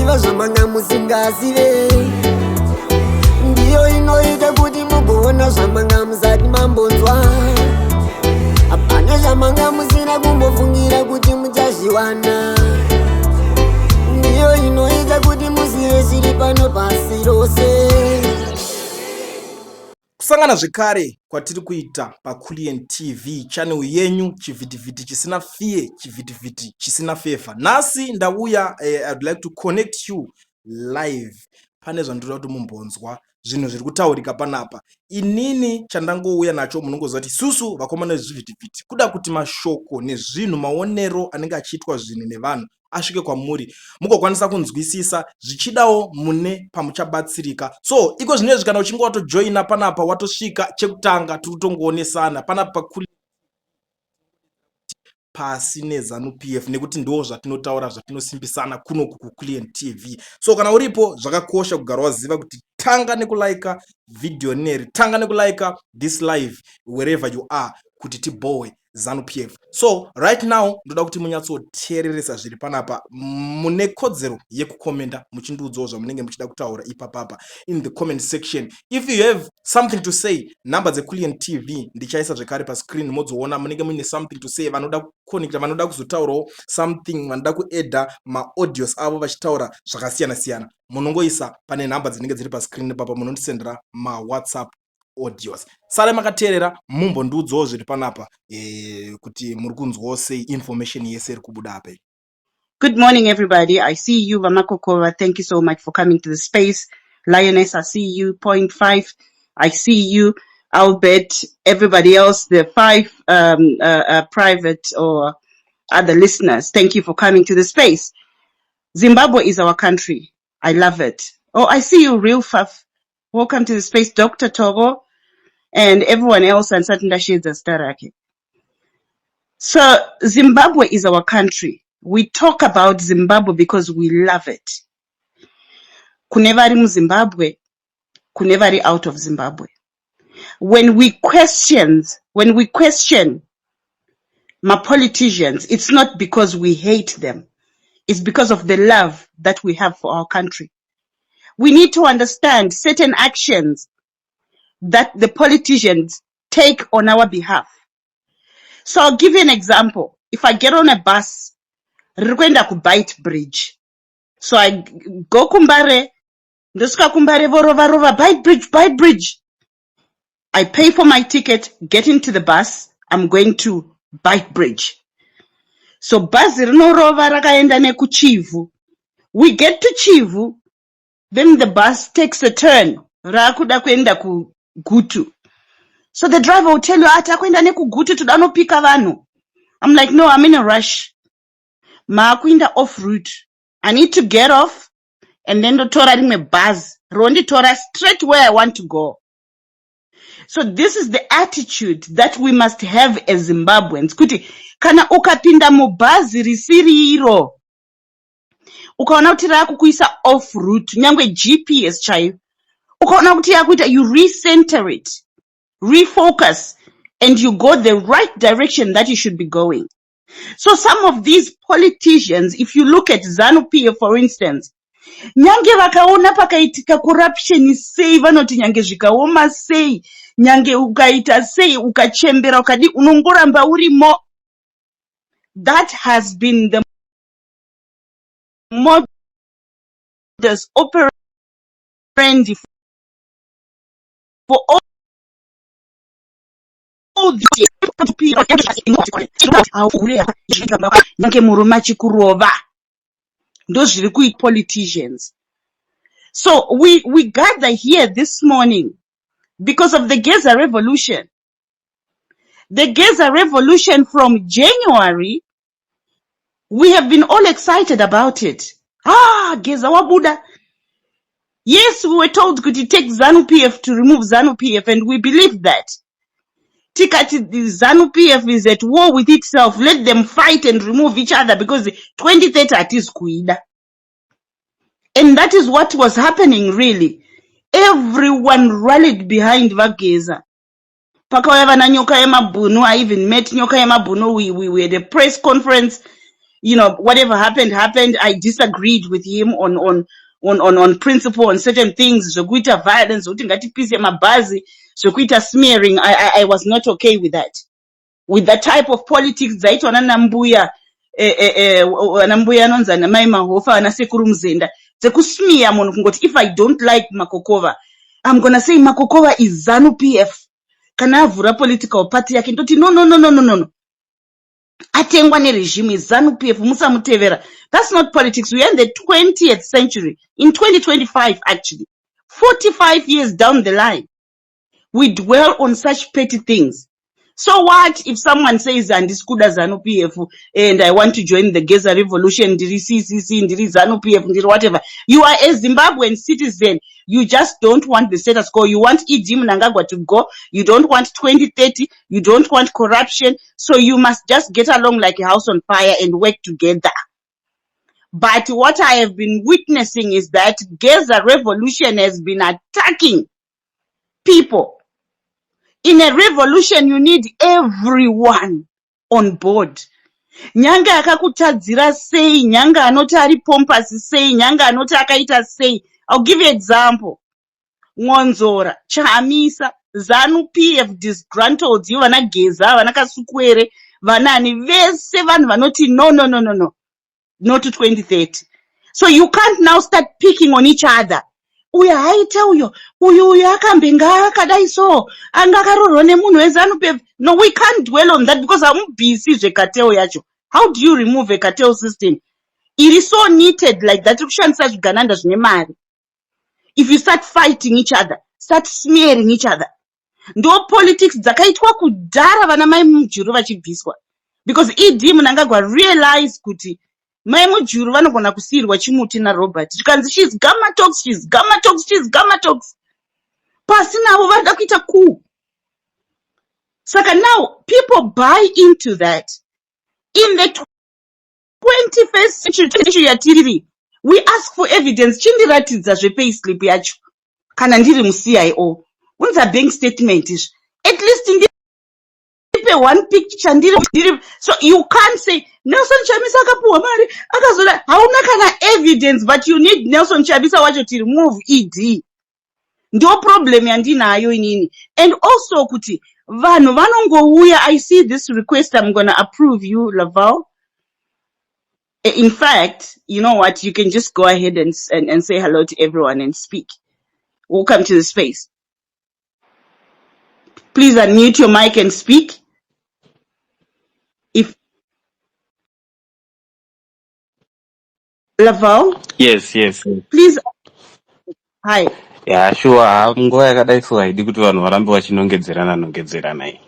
munoziva zvamanga musingazive. Ndiyo inoita kuti mugoona zvamanga musati mambonzwa. Hapana zvamanga musina kumbofungira kuti muchazviwana. Ndiyo inoita kuti muzive zviri pano pasi rose. Kusangana zvekare kwatiri kuita paKulian TV, channel yenyu, chivhitivhiti chisina fiye, chivhitivhiti chisina fefa. Nasi ndauya, I'd like to connect you live. Pane zvandoda kuti mumbonzwa zvinhu zviri kutaurika panapa. Inini chandangouya nacho munongoziva kuti susu vakomana vezvivhitivhiti kuda kuti mashoko nezvinhu maonero anenge achiitwa zvinhu nevanhu asvike kwamuri mugokwanisa kunzwisisa zvichidawo mune pamuchabatsirika. So iko zvinezvi kana uchinge watojoina panapa watosvika chekutanga tiri kutongoonesana panapa paKulian pasi neZanu PF nekuti ndo zvatinotaura zvatinosimbisana kuno kuKulian TV. So kana uripo zvakakosha kugara waziva kuti tanga nekulaika video neri, tanga nekulaika this live wherever you are kuti tibowe ZANU PF. So right now ndoda kuti munyatsoteereresa zviri panapa, mune kodzero yekukomenta muchindiudzawo zvamunenge muchida kutaura ipapapa in the comment section. If you have something to say, number dzeKulian TV ndichaisa zvekare pascreen modzoona munenge muine something to say, vanoda kuconnecta, vanoda kuzotaurawo something, vanoda kuedha maaudios avo vachitaura zvakasiyana siyana, munongoisa pane nhamba dzinenge dziri pascreen papa, munondisendera mawhatsapp audios. Sare makateerera mumbondiudzawo zviri panapa kuti muri kunzwawo sei information yese iri kubuda apa. Good morning, everybody. I see you, Vamakokova. Thank you so much for coming to the space. Lioness, I see you. Point 5, I see you. Albert, everybody else, the 5 private or other listeners, thank you for coming to the space. Zimbabwe is our country. I love it. Oh, I see you, Real Faf. Welcome to the space, Dr. Togo, and everyone else, and Satunda Shades Starake. So, Zimbabwe is our country. We talk about Zimbabwe because we love it. Kunevari mu Zimbabwe, kunevari out of Zimbabwe. When we question my politicians, it's not because we hate them. It's because of the love that we have for our country. We need to understand certain actions that the politicians take on our behalf. So I'll give you an example. If I get on a bus, rikwenda ku Bite Bridge. So I go Kumbare, ndosuka Kumbare vorova Bite Bridge. I pay for my ticket, get into the bus, I'm going to Bite Bridge. So bus rinorova rakaenda neku Chivu. We get to Chivu, then the bus takes a turn. Rakuda kuenda ku Gutu. So the driver will tell you, atakwenda neku Gutu tudanopika vanhu. I'm like, no, I'm in a rush. Maakuinda off route. I need to get off and then tora rimwe bus. Rondi tora straight where I want to go. So this is the attitude that we must have as Zimbabweans. Kuti, kana ukapinda mu bhazi risiri iro, ukaona kuti rakukuisa off route, nyangwe GPS chaiyo, ukaona kuti yakuita, you recenter it, refocus, and you go the right direction that you should be going. So some of these politicians, if you look at ZANU-PF for instance, nyange vakaona pakaitika corruption sei, vanoti nyange zvikaoma sei, nyange ukaita sei, ukachembera ukadi unongoramba urimo. That has been the modus operandi for all these politicians. So we gather here this morning because of the Geza revolution. The Geza revolution from January, we have been all excited about it. Geza wabuda. Yes, we were told could it take ZANU-PF to remove ZANU-PF, and we believe that. Tikati, the ZANU-PF is at war with itself. Let them fight and remove each other because 2030 at is kuida. And that is what was happening really. Everyone rallied behind Vageza. Pakaweva na Nyoka Yema Bunu, I even met Nyoka Yema Bunu. We had a press conference you know, whatever happened. I disagreed with him on principle on certain things. Zokuita violence, zokuti ngatipise mabhazi, zokuita smearing. I was not okay with that. With the type of politics zaitwa nambuya nambuya anonza namai mahofa anasekuru mzenda dzekusmear munhu kungoti if I don't like Makokova, I'm gonna say Makokova is ZANU PF. Kana avhura political party yake ndoti no. Atengwa neregime is ZANU PF, musamutevera. That's not politics. We are in the 20th century. In 2025, actually. 45 years down the line. We dwell on such petty things. So what if someone says, and this could as ZANU PF, and I want to join the Geza revolution, ndiri CCC, ndiri ZANU PF, ndiri whatever. You are a Zimbabwean citizen. You just don't want the status quo. You want Idi Mnangagwa to go. You don't want 2030. You don't want corruption. So you must just get along like a house on fire and work together. But what I have been witnessing is that Geza revolution has been attacking people. In a revolution, you need everyone on board. Nyanga akakutadzira sei, nyanga anoti ari pompous sei, nyanga anoti akaita sei. I'll give you an example. Ngonzora, Chamisa, ZANU PF disgruntled, vana Geza, vana Kasukwere, vanani vese vanhu vanoti no, not to 2030. So you can't now start picking on each other. Uya haita uyu akambenga akadai so anga karorwa nemunhu weZANU PF. No, we can't dwell on that because I'm busy zvekateo yacho. How do you remove a cartel system? It is so needed like that. Kushandisa zvigananda zvine mari. If you start fighting each other, start smearing each other. Ndo politics dzakaitwa kudhara vana mai mujuru vachibviswa. Because Idi Mnangagwa realized kuti mai mujuru vanogona kusiyirwa chimuti naRobert. Chikanzi she's gamma talks. Pasi navo vada kuita coup. Saka now people buy into that. In the 21st century yatiriri, we ask for evidence. Chindiratidza zvepayslip yacho. Kana ndiri mu-CIO. Unza bank statement izvi. At least in the one picture ndiri. So you can't say Nelson Chamisa akapuwa mari akazola hauna kana evidence, but you need Nelson Chamisa wacho to remove ED. Ndo problem yandinayo inini. And also kuti vanhu vanongouya. I see this request. I'm gonna approve you, Laval. In fact, you know what? You can just go ahead and say hello to everyone and speak. Welcome to the space. Please unmute your mic and speak. If Laval? Yes. Please. Hi. Yeah, sure. Nguva yakadai so haidi kuti vanhu varambe vachinongedzerana.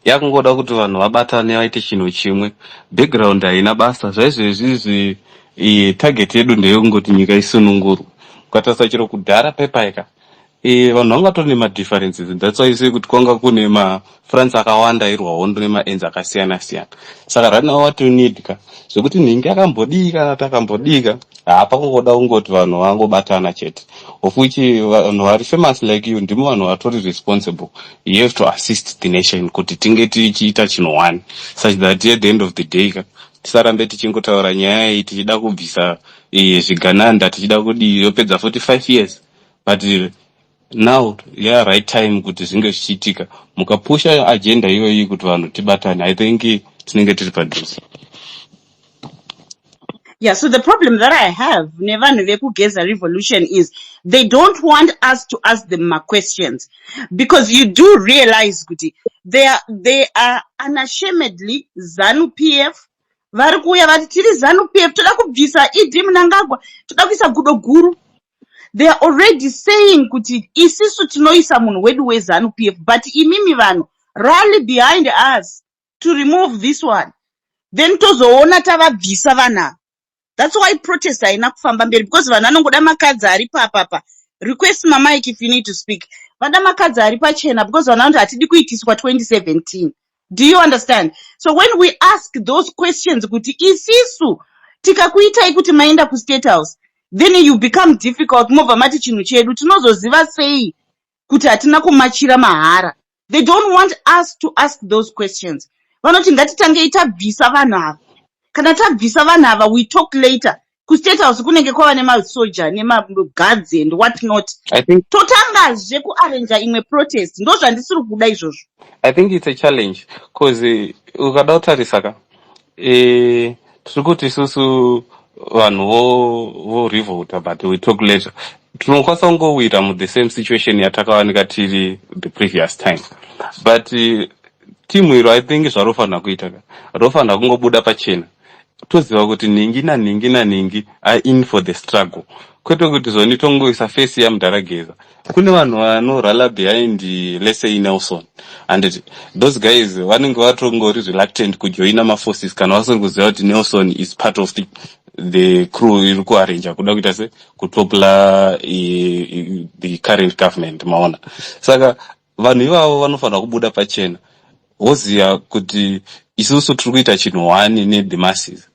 Yakungoda kuti vanhu vabatane vaite chinhu chimwe. Background haina basa. Zvaizvizvi target yedu ndeyekungoti nyika isunungurwe. Kwatarisa chiro kudhara pepaika. Vanhu vangatori nemadifferences. That's why I say kuti kwanga kune mafrance akawanda airwa hondo nemaends akasiyana-siyana. Saka right now what you need zvekuti nhingi akambodika takambodika hapakungoda kungoti vanhu vangobatana chete. Of which vanhu vari famous like you ndimo vanhu vatori responsible. You have to assist the nation kuti tinge tichiita chinhu one, such that at the end of the day tisarambe tichingotaura nyaya iyi tichida kubvisa zvigananda tichida kudi yopedza 45 years. But now right time kuti zvinge zvichiitika mukapusha agenda iyoyi kuti vanhu tibatane. I think tinenge tiri padhuze. Yeah, so the problem that I have, Nevanhu Vekugeza revolution, is they don't want us to ask them questions. Because you do realize, Guti, they are unashamedly ZANU PF. Varikuya vatiri ZANU PF, toda kubvisa Idi Mnangagwa, toda kuisa Gudo Guru. They are already saying, Kuti, isisu tinoisa munhu wedu weZANU PF, but imimi vanhu, rally behind us to remove this one. Then tozoona tavabvisa vana. That's why protest haina kufamba mberi, because vanhu vanongoda makadzi ari papapa. Request my mic if you need to speak. Vada makadzi ari pachena because vanhu vanoti hatidi kuitiswa 2017. Do you understand? So when we ask those questions, kuti isisu tikakuitai kuti maenda ku State House, then you become difficult. Mova mati chinhu chedu tinozoziva sei kuti hatina kumachira mahara. They don't want us to ask those questions. Vanoti ngatitange itabvisa vanhu ava. kana tabvisa vanhu ava we talk later. Kustate house kunenge kwava nemasoja nemaguards and what not. I think Totangazve kuarrange imwe protest. Ndo zvandisiri kuda izvozvo. I think it's a challenge because ukada kutarisa ka tiri kuti isusu vanhu vo revolta but we talk later tinokwanisa kungowira mu the same situation yatakawanika tiri the previous time but timu iro I think zvarofanira kuita ka rofanira kungobuda pachena toziva kuti ningi naningi are in for the struggle kwete kuti zoni tongoisa face yamudarageza kune vanhu vanorala behind let's say Nelson and those guys vanenge vatongori reluctant kujoina maforces kana vasingoziva kuti Nelson is part of the crew iri kuarrange kuda kuita se kutopla the current government maona saka vanhu ivavo vanofanira kubuda pachena woziva kuti isusu tiri kuita chinhu one need the masses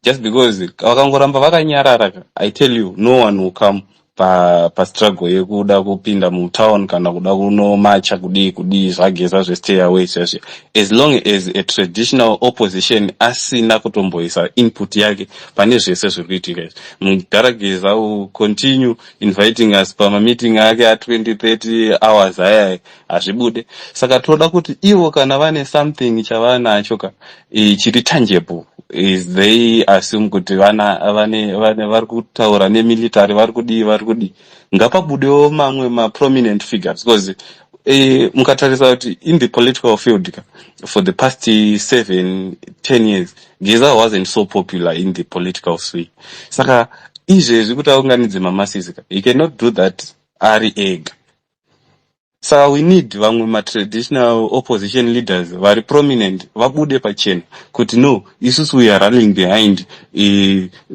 just because vakangoramba vakanyarara I tell you no one will come pa struggle yekuda kupinda mu town kana kuda kuno marcha kudi zvageza zve stay away zveshe as long as a traditional opposition asina kutomboisa input yake pane zvese zvikuitika mudarageza will continue inviting us pa meeting yake at 20-30 hours aya azvibude saka toda kuti ivo kana vane something chavanacho ka chiri tangible is they assume kuti vane vari kutaura nemilitary vari kudi ngapabudewo mamwe ma-prominent figures because mukatarisa kuti in the political field for the past 7-10 years Geza wasn't so popular in the political sphere saka izvezvi kuti aunganidze mamasses he cannot do that ari ega saka we need vamwe ma-traditional opposition leaders vari prominent vabude pachena kuti no isusu we are running behind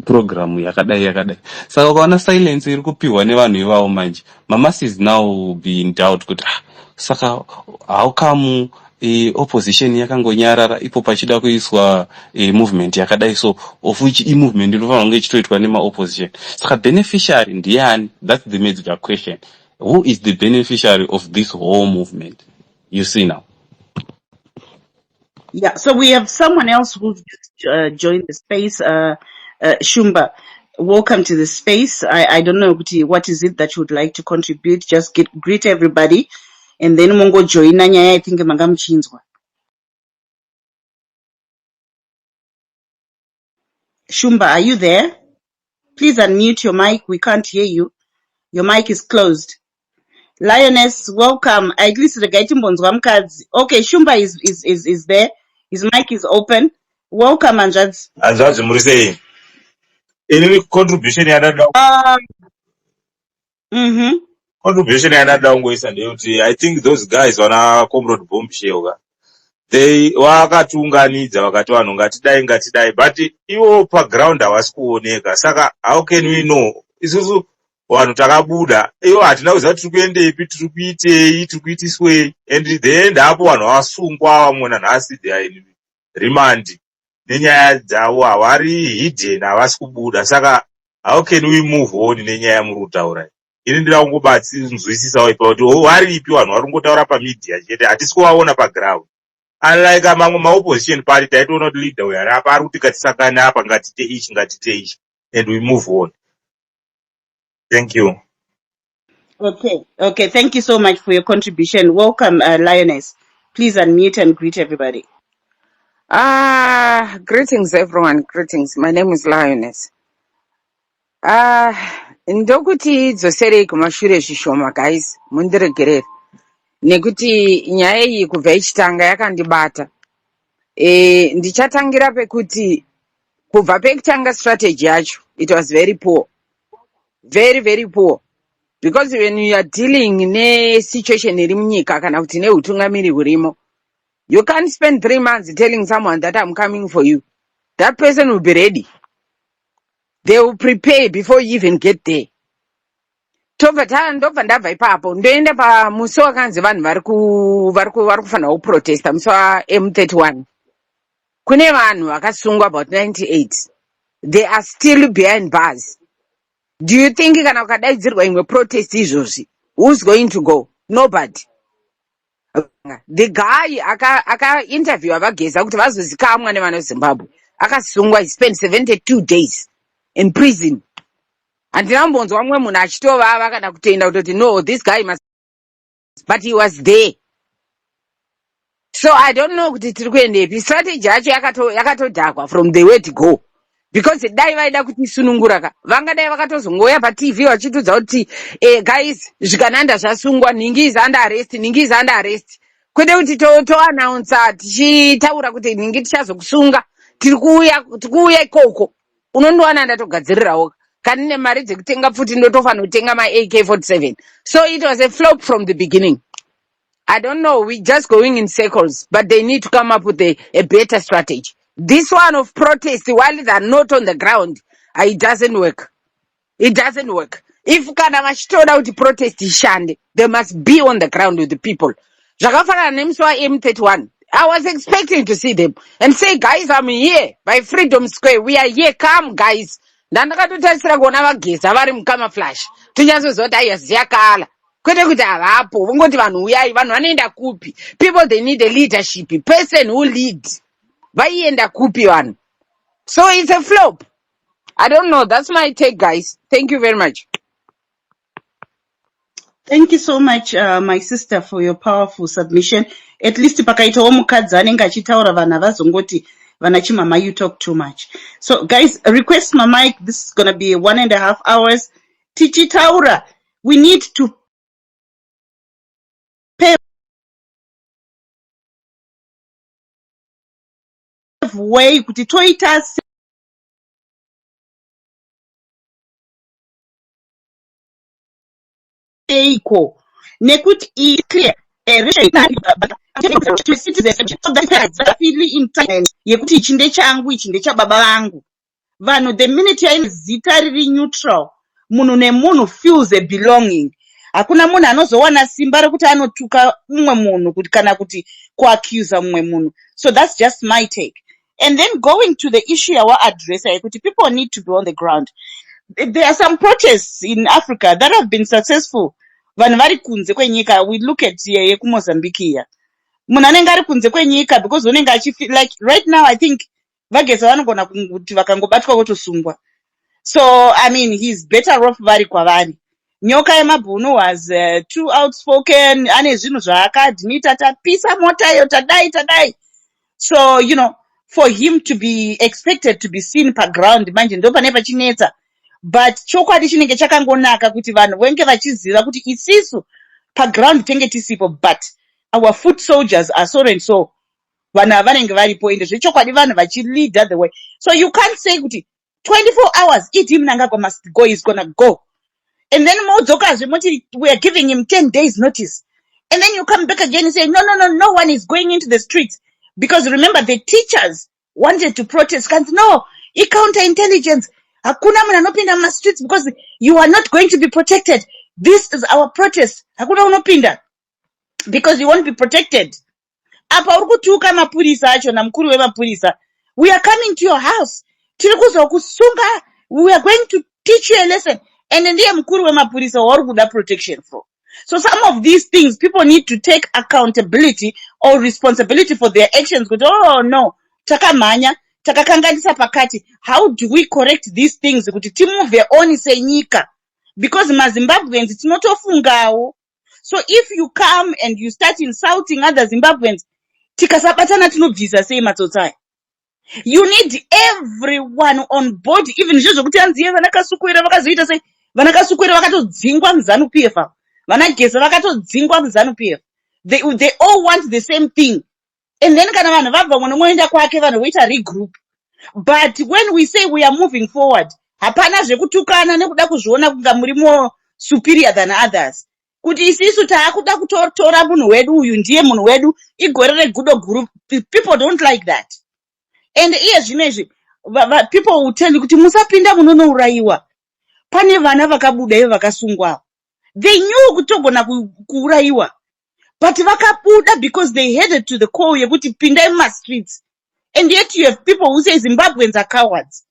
program yakadai saka ukaona silence iri kupiwa nevanhu ivavo manje mamasses now be in doubt kuti saka how come opposition yakangonyarara ipo pachida kuiswa movement yakadai so of which movement inofanira kunge ichitoitwa nema-opposition saka beneficiary ndiani? That's the major question. Who is the beneficiary of this whole movement? You see now. Yeah, so we have someone else who's just joined the space. Shumba, welcome to the space. I don't know what is it that you would like to contribute. Just greet everybody, and then mongo join. I think mangamchinzwa. Shumba, are you there? Please unmute your mic. We can't hear you. Your mic is closed. Lioness, welcome. At least the guy Mbonzwa. Okay, Shumba is there. His mic is open. Welcome, Anjad. Anjad Murise. Any contribution you had? Contribution you had I think those guys on our comrade bombshell. They wakatunganidza vakati vanhu ngatidai but iwo paground havasi kuoneka saka how can we know isusu vanhu takabuda iwo hatina kuziva tiri kuendeipi tiri kuitei tiri kuitiswei and the end apo vanhu vasungwa vamwe nanhasi they are in remand nenyaya dzavo havari hidden havasi kubuda saka how can we move on nenyaya yamuri kutaura ini ndira kungobatinzwisisawo ipa kuti varipi vanhu vari kungotaura pamedia chete hatisi kuvaona paground. Unlike among my opposition party, I do not lead the way. And we move on. Thank you. Okay. Thank you so much for your contribution. Welcome, Lioness. Please unmute and greet everybody. Greetings, everyone. Greetings. My name is Lioness. Ndokuti dzosere kumashure zvishoma, guys. Mundiregerere. Nekuti nyaya iyi kubva ichitanga yakandibata. Ndichatangira pekuti kubva pekutanga strategy yacho, it was very poor. Very, very poor. Because when you are dealing ne situation iri munyika kana kuti neutungamiri hurimo, you can't spend 3 months telling someone that I'm coming for you. That person will be ready. They will prepare before you even get there. Ndobva ndabva ipapo ndoenda pamusi wakanzi vanhu vari kufanira kuprotesta musi waM31. Kune vanhu vakasungwa about 98. They are still behind bars. Do you think kana ukadaidzirwa imwe protest izvozvi, who's going to go? Nobody. The guy aka interview avageza kuti vazozikamwa nevana veZimbabwe akasungwa. He spent 72 days in prison. Handina kumbonzwa mumwe munhu achitovava kana kutoenda kutoti no, this guy must, but he was there. So I don't know kuti tiri kuendepi. Strategy yacho yakatodhakwa from the word go. Because dai vaida kutisunungura ka vangadai vakatozongoya paTV vachitudza kuti guys zvikananda zvasungwa, Ningi is under arrest, Ningi is under arrest. Kwete kuti toannounce tichitaura kuti Ningi tichazokusunga, tiri kuuya ikoko. Unondowana ndatogadzirirawo kana ne mari dzekutenga futi ndotofanira kutenga ma AK-47. So it was a flop from the beginning. I don't know, we're just going in circles, but they need to come up with a better strategy. This one of protest, while they're not on the ground, it doesn't work. It doesn't work. If kana vachitoda kuti protest ishande, they must be on the ground with the people. Zvakafanana nemusi M31. I was expecting to see them and say, guys, I'm here by Freedom Square. We are here. Come, guys. Ndandakatotarisira kuona vageza vari mucamouflage. Tinyazozoti aiziya kala. Kwete kuti avapo. Vongoti vanhu uyai, vanhu vanoenda kupi. People, they need a leadership. A person who leads. Vaienda kupi vanhu. So it's a flop. I don't know. That's my take, guys. Thank you very much. Thank you so much, my sister, for your powerful submission. At least pakaitawo mukadzi anenge achitaura vanhu avazongoti vana chimama, you talk too much. So guys, request my mic. This is going to be 1.5 hours. Tichitaura, we need to pave way kuti toita seiko nekuti is clear yekuti ichi ndechangu, ichi ndechababa vangu. Vanhu, the minute yaine zita riri neutral, munhu nemunhu feels a belonging. Hakuna munhu anozowana simba rekuti anotuka mumwe munhu kuti kana kuti kuaccuse mumwe munhu. So that's just my take. And then going to the issue yawa address yekuti people need to be on the ground. There are some protests in Africa that have been successful. Vanhu vari kunze kwenyika, we look at yekumozambique here. Munhu anenge ari kunze kwenyika because unenge achifeel like right now I think vageza vanogona kuti vakangobatwa votosungwa. So I mean he's better off vari kwavari. Nyoka yemabhunu was too outspoken, ane zvinhu zvaakadhimita, tapisa motayo tadai. So you know, for him to be expected to be seen per ground manje ndo pane pachinetsa. But chokwadi chinenge chakangonaka kuti vanhu venge vachiziva kuti isisu pa ground tenge tisipo, but our foot soldiers are so and so. Vanhu avanenge varipo ende zvechokwadi vanhu vachilead the way. So you can't say kuti 24 hours Idi Mnangagwa must go, he's gonna go. And then modzoka moti we are giving him 10 days notice. And then you come back again and say no one is going into the streets. Because remember the teachers wanted to protest. No, counterintelligence. Hakuna munhu anopinda muma streets because you are not going to be protected. This is our protest. Hakuna unopinda because you won't be protected. Apa uri kutuka mapurisa acho na mkuru wemapurisa. We are coming to your house. Tiri kuzokusunga. We are going to teach you a lesson. And ndiye mkuru wemapurisa wauri kuda protection for. So some of these things people need to take accountability or responsibility for their actions. Oh no, takamanya, takakanganisa pakati. How do we correct these things? Kuti timuve oni senyika. Because maZimbabweans tinotofungawo. So if you come and you start insulting other Zimbabweans, tikasabatana tinobvisa sei matsotsai. You need everyone on board. Even zvokuti anziye vanakasukwira vakazoita sei. Vanakasukwira vakatodzingwa muZANU-PF. Vanageza vakatodzingwa muZANU-PF. They all want the same thing. And then kana vanhu vabva mwana moenda kwake vanhu voita regroup. But when we say we are moving forward, hapana zvekutukana nekuda kuzviona kunga muri more superior than others. Kuti isisu taakuda kutora munhu wedu uyu ndiye munhu wedu igore regudo guru. People don't like that. And iye zvinezvi people will tell you kuti musapinda munouraiwa. Pane vana vakabuda ivo vakasungwa. They knew kutogona kuuraiwa. But vakabuda because they headed to the call yekuti pinda in my streets. And yet you have people who say Zimbabweans are cowards.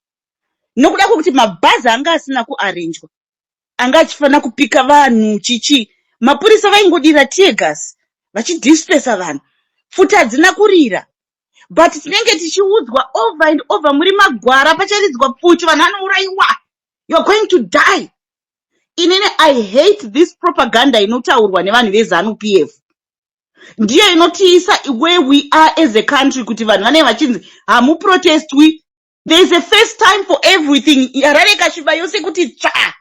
Nokuda kuti mabhazi anga asina kuarrangewa. Anga achifana kupika vanhu chichi. Mapurisa vaingodira tear gas. Vachidispersa vanhu. Futa hadzina kurira. but tinenge tichiudzwa over and over muri magwara pacharidzwa pfuti vanhu vanouraiwa, you're going to die. Inene I hate this propaganda inotaurwa nevanhu veZANU PF. Ndiyo inotiisa where we are as a country kuti vanhu vanenge vachinzi hamuprotestwi. There is a first time for everything. Harare kasviba yose kuti tsva.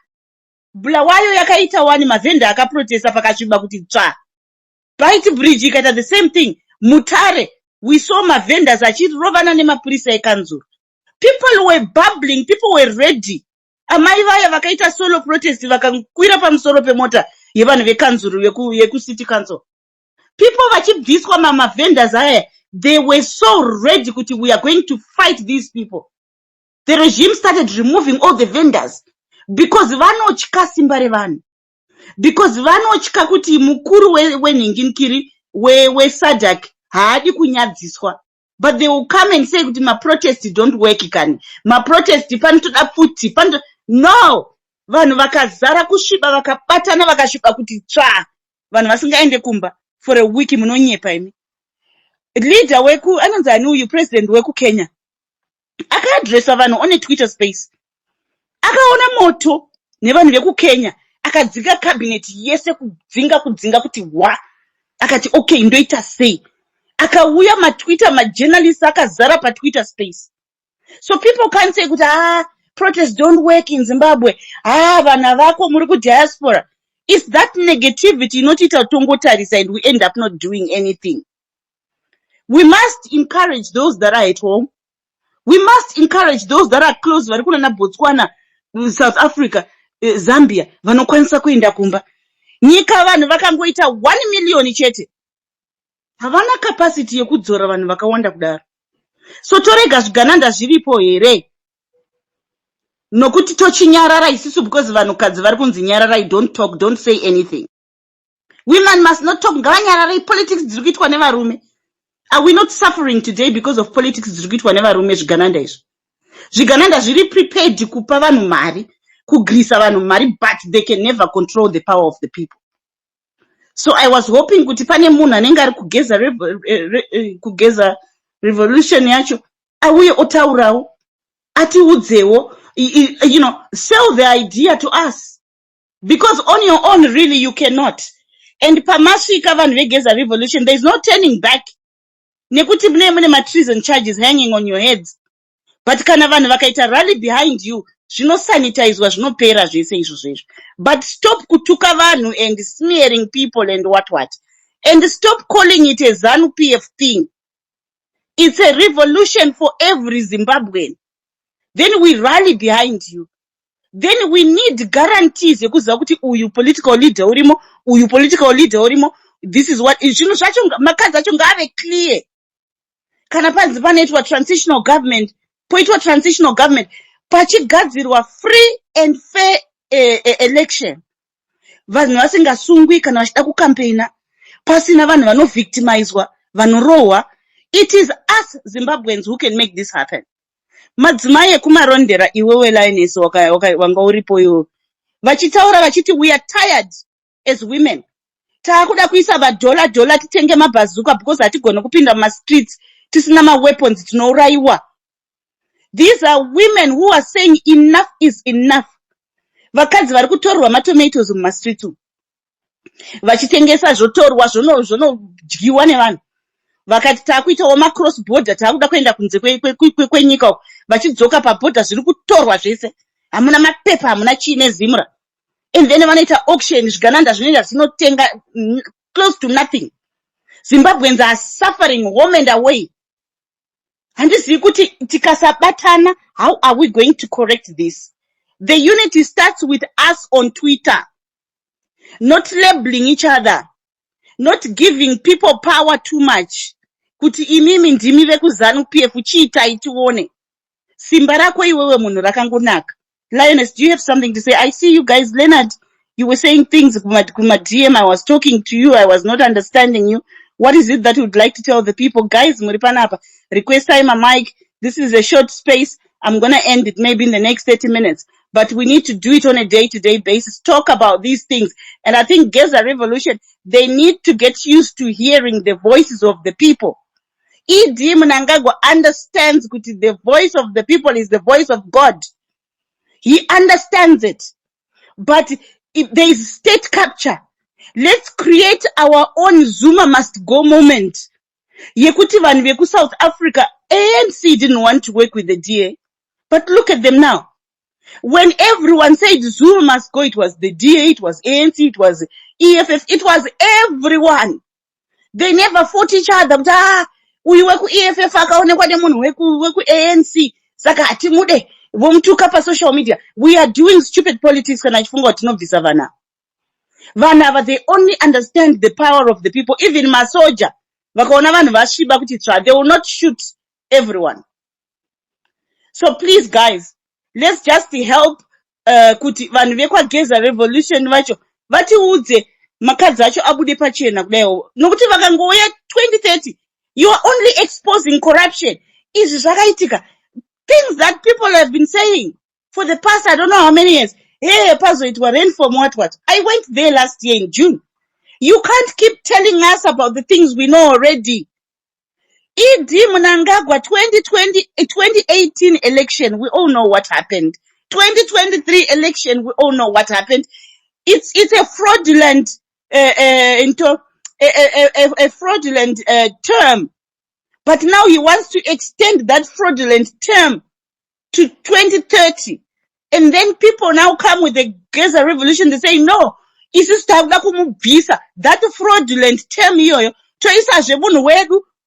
Bulawayo yakaita wani mavhenda akaprotesta pakasviba kuti tsva. Bright Bridge ikaita the same thing. Mutare, we saw mavhendas achirovana nemapurisa ekanzuru. People were bubbling, people were ready. Amai vaya vakaita solo protest vakakwira pamusoro pemota yevanhu vekanzuru yeku city council. People vachibviswa mavhendas aya, they were so ready kuti we are going to fight these people. The regime started removing all the vendors because vanotya simba revanhu. Because vanotya kuti mukuru wenhinginkiri weSADC haadi kunyadziswa. But they will come and say kuti ma-protests don't work kani. Ma-protests panotoda pfuti. No! Vanhu vakazara kusviba vakabatana vakasviba kuti tsva. Vanhu vasingaende kumba for a week munonyepa imi. Leader weku anonzi ani uyu president weku Kenya. Akaadresa vanhu on a Twitter space. Akaona moto nevanhu veku Kenya. Akadzinga cabinet yese kudzinga kuti wa. Akati okay ndoita sei. Akauya ma-Twitter, ma-journalists akazara pa-Twitter space. So people can't say kuti protests don't work in Zimbabwe. Vana vako muri ku diaspora. It's that negativity inotiita tongotarisa and we end up not doing anything. We must encourage those that are at home. We must encourage those that are close. Vari kuna na Botswana, South Africa, Zambia. Vanokwanisa kuenda kumba. Nyika vanhu vakangoita 1 million chete. Havana capacity yekudzora vanhu vakawanda kudaro. So torega zvigananda zviripo here. Nokuti tochinyarara isusu because vanhukadzi vari kunzi nyararai, don't talk, don't say anything. Women must not talk. Ngavanyararai, politics dziri kuitwa nevarume. Are we not suffering today because of politics dziri kuitwa nevarume zvigananda izvi? Zvigananda zviri prepared kupa vanhu mari, kugirisa vanhu mari, but they can never control the power of the people. So I was hoping kuti pane munhu anenge ari kugeza revolution yacho auye otaurawo atiudzewo, sell the idea to us, because on your own really you cannot. And pamasvika vanhu vegeza revolution, there is no turning back. Nekuti mune treason charges hanging on your heads. But kana vanhu vakaita rally behind you, zvinosanitizwa zvinopera zvese izvo. But stop kutuka vanhu and smearing people and what. And stop calling it a ZANU PF thing. It's a revolution for every Zimbabwean. Then we rally behind you. Then we need guarantees yekuziva kuti uyu political leader urimo, uyu political leader urimo. This is what zvinhu zvacho makadzi acho ngave clear. Kana panzi panoitwa transitional government, poitwa transitional government, pachigadzirwa free and fair election. Vanhu vasingasungwi kana vachida kukampena, pasina vanhu vanovictimizwa, vanorohwa. It is us Zimbabweans who can make this happen. Madzimai ekumarondera iwewe Lioness wanga uripo iwo. Vachitaura vachiti we are tired as women. Taakuda kuisa $, titenge mabhazuka because hatigona kupinda mastreets tisina ma-weapons tinouraiwa. These are women who are saying enough is enough. Vakadzi vari kutorwa matomatoes mumastreets. Vachitengesa zvotorwa zvonodyiwa nevanhu. Vakati taakuitawo ma-cross border, taakuda kuenda kunze kwenyika, vachidzoka paborder zviri kutorwa zvese. Hamuna mapepa, hamuna chine zimura. And then vanoita auction, zvigananda zvinoenda zvinotenga close to nothing. Zimbabweans are suffering home and away. Handizivi kuti tikasabatana, how are we going to correct this? The unity starts with us on Twitter. Not labeling each other. Not giving people power too much. Kuti imimi ndimi veku ZANU PF chiitai tione. Simba rako iwewe munhu rakangonaka. Lioness, do you have something to say? I see you guys. Leonard, you were saying things kuma DM. I was talking to you. I was not understanding you. What is it that you would like to tell the people? Guys, Muripanapa, request time a mic. This is a short space. I'm going to end it maybe in the next 30 minutes. But we need to do it on a day-to-day basis. Talk about these things. And I think Geza Revolution, they need to get used to hearing the voices of the people. E.D. Mnangagwa understands kuti the voice of the people is the voice of God. He understands it. But if there is state capture, let's create our own Zuma must go moment. Yekuti vanhu veku South Africa, ANC didn't want to work with the DA. But look at them now. When everyone said Zuma must go, it was the DA, it was ANC, it was EFF, it was everyone. They never fought each other. But uyu weku EFF akaonekwa nemunhu weku ANC. Saka hatimude vomutuka pa social media. We are doing stupid politics kana chifunga tinobvisa vana. Vana, they only understand the power of the people. Even masoja. Vakaona vanhu vasviba kuti tsva, they will not shoot everyone. So please guys, let's just help kuti vanhu vekwageza revolution vacho vatiudze makadzi acho abude pachena kudaiwo nokuti vakangouya 2030 you are only exposing corruption. Izvi zvakaitika things that people have been saying for the past I don't know how many years. Hey, pazoitwa rainform what. I went there last year in June. You can't keep telling us about the things we know already. E.D. Mnangagwa 2018 election, we all know what happened. 2023 election, we all know what happened. It's a fraudulent fraudulent term. But now he wants to extend that fraudulent term to 2030. And then people now come with the Gaza revolution, they say no. That fraudulent term here,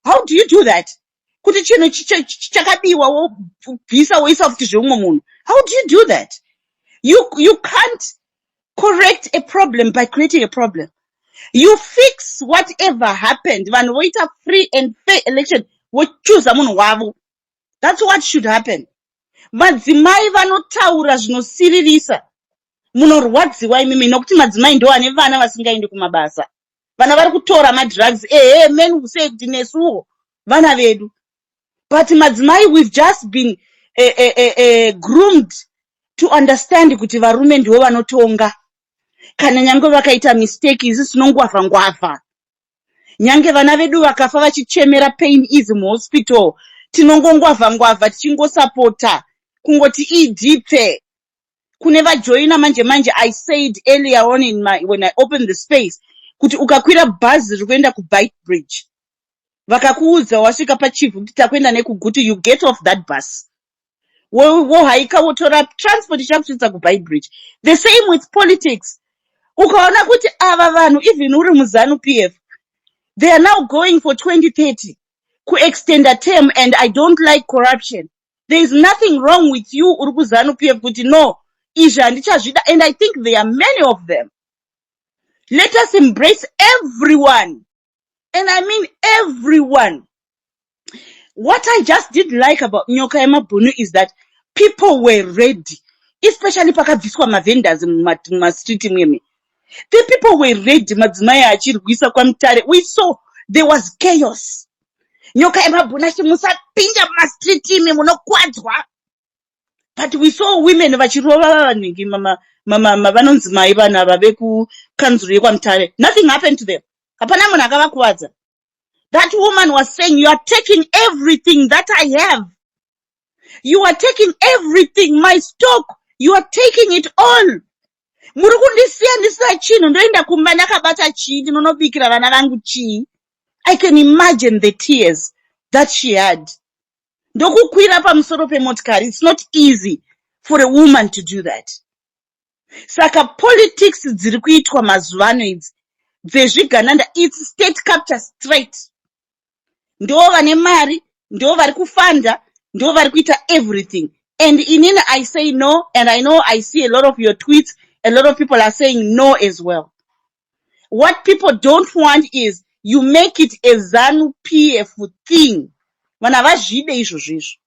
how do you do that? How do you do that? You can't correct a problem by creating a problem. You fix whatever happened. When we have free and fair election, we choose amunhu wavo. That's what should happen. Madzimai vanotaura zvinosiririsa. Munorwadziwa imimi nokuti madzimai ndo ane vana vasingaendi kumabasa. Vana vari kutora madrugs. Men who say kuti nesuwo vana vedu. But madzimai, we've just been groomed to understand kuti varume ndivo vanotonga. Kana nyange vakaita mistake isi tinongwavha. Nyange vana vedu vakafa vachichemera pain easy muhospital. Tinongongwavha tichingosapota. Kungoti idipe. Kuneva joina manje. I said earlier on when I opened the space. Kuti ukakwira bus rikuenda ku Bite Bridge. Vakakuudza wasvika pachifu kuti takwenda nekuguti, you get off that bus. Wohaika wotora transport chakusvitsa ku Bite Bridge. The same with politics. Ukaona kuti ava vanhu even uri muzanu PF, they are now going for 2030 ku extend a term, and I don't like corruption. There is nothing wrong with you uri kuzanu PF kuti no, izvi handichazvida, and I think there are many of them. Let us embrace everyone. And I mean everyone. What I just did like about Nyoka Emabunu is that people were ready. Especially pakabviswa ma-vendors ma-street mweme. The people were ready. Madzimai achirwisa kwa Mutare. We saw there was chaos. Nyoka Emabunu musapinda ma-street ime munokwadzwa. But we saw women vachirova vaningi vanonzi mai vana vaveku kanzuru yekwa Mutare. Nothing happened to them. Hapana munhu akavakuwadza. That woman was saying, you are taking everything that I have. You are taking everything, my stock. You are taking it all. Muri kundisiya ndisina chinhu ndoenda kumba ndakabata chii ndinonobikira vana vangu chii. I can imagine the tears that she had. Ndokukwira pamusoro pemotikari. It's not easy for a woman to do that. Saka politics dziri kuitwa mazuvano idzi dzezvigananda, it's state capture straight. Ndo vane mari, ndo vari kufanda, ndo vari kuita everything. And inini I say no, and I know I see a lot of your tweets, a lot of people are saying no as well. What people don't want is you make it a ZANU PF thing. Vana vazvide izvo zvizvo.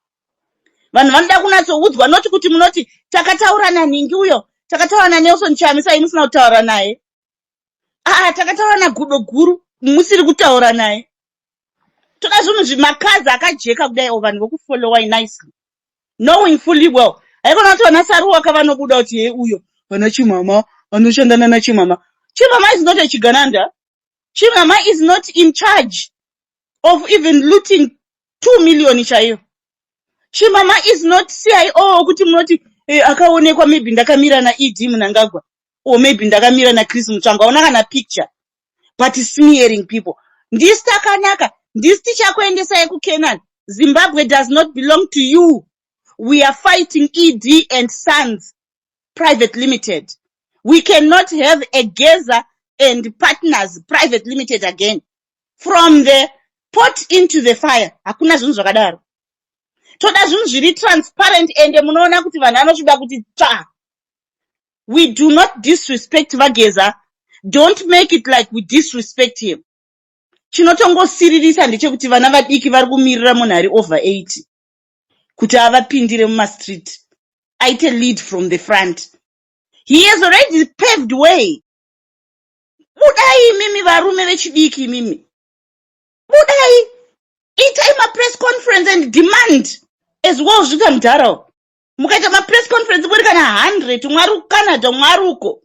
Vanhu vanoda kunatsoudzwa, noti kuti munoti takataura naningi uyo, takataura naNelson Chamisa musina kutaura naye. Takataura naGudo Guru, musiri kutaura naye. Toda zvinhu zvimakazi akajeka kudai vanhu vokufollowa nicely. Knowing fully well. Haikona kuti vana Saruwa kavanobuda kuti ye uyo, vana Chimama, vanoshandana naChimama. Chimama is not a Chigananda. Chimama is not in charge of even looting 2 million chaiyo. Chimama is not CIO kuti munoti akaonekwa maybe ndakamira na ED Mnangagwa or maybe ndakamira na Chris Mutsvangwa ona kana picture but smearing people. Ndisi takanaka, ndisi tichakuendesai kuKenani. Zimbabwe does not belong to you. We are fighting ED and Sons Private Limited. We cannot have a Geza and Partners Private Limited again. From the pot into the fire. Hakuna zvinhu zvakadaro. Toda zvinhu zviri transparent and munoona kuti vanhu vanochiba kuti tsva. We do not disrespect Vageza. Don't make it like we disrespect him. Chinotongosiririsa ndechekuti vana vadiki vari kumirira munhu ari over 80 kuti avapindire mumastreet aite lead from the front. He has already paved way. Budai mimi varume vechidiki mimi. Budai. Itai ma press conference and demand as well zvika mudharawo. Mukaita ma press conference muri kana 100 mwari kuCanada mwari uko.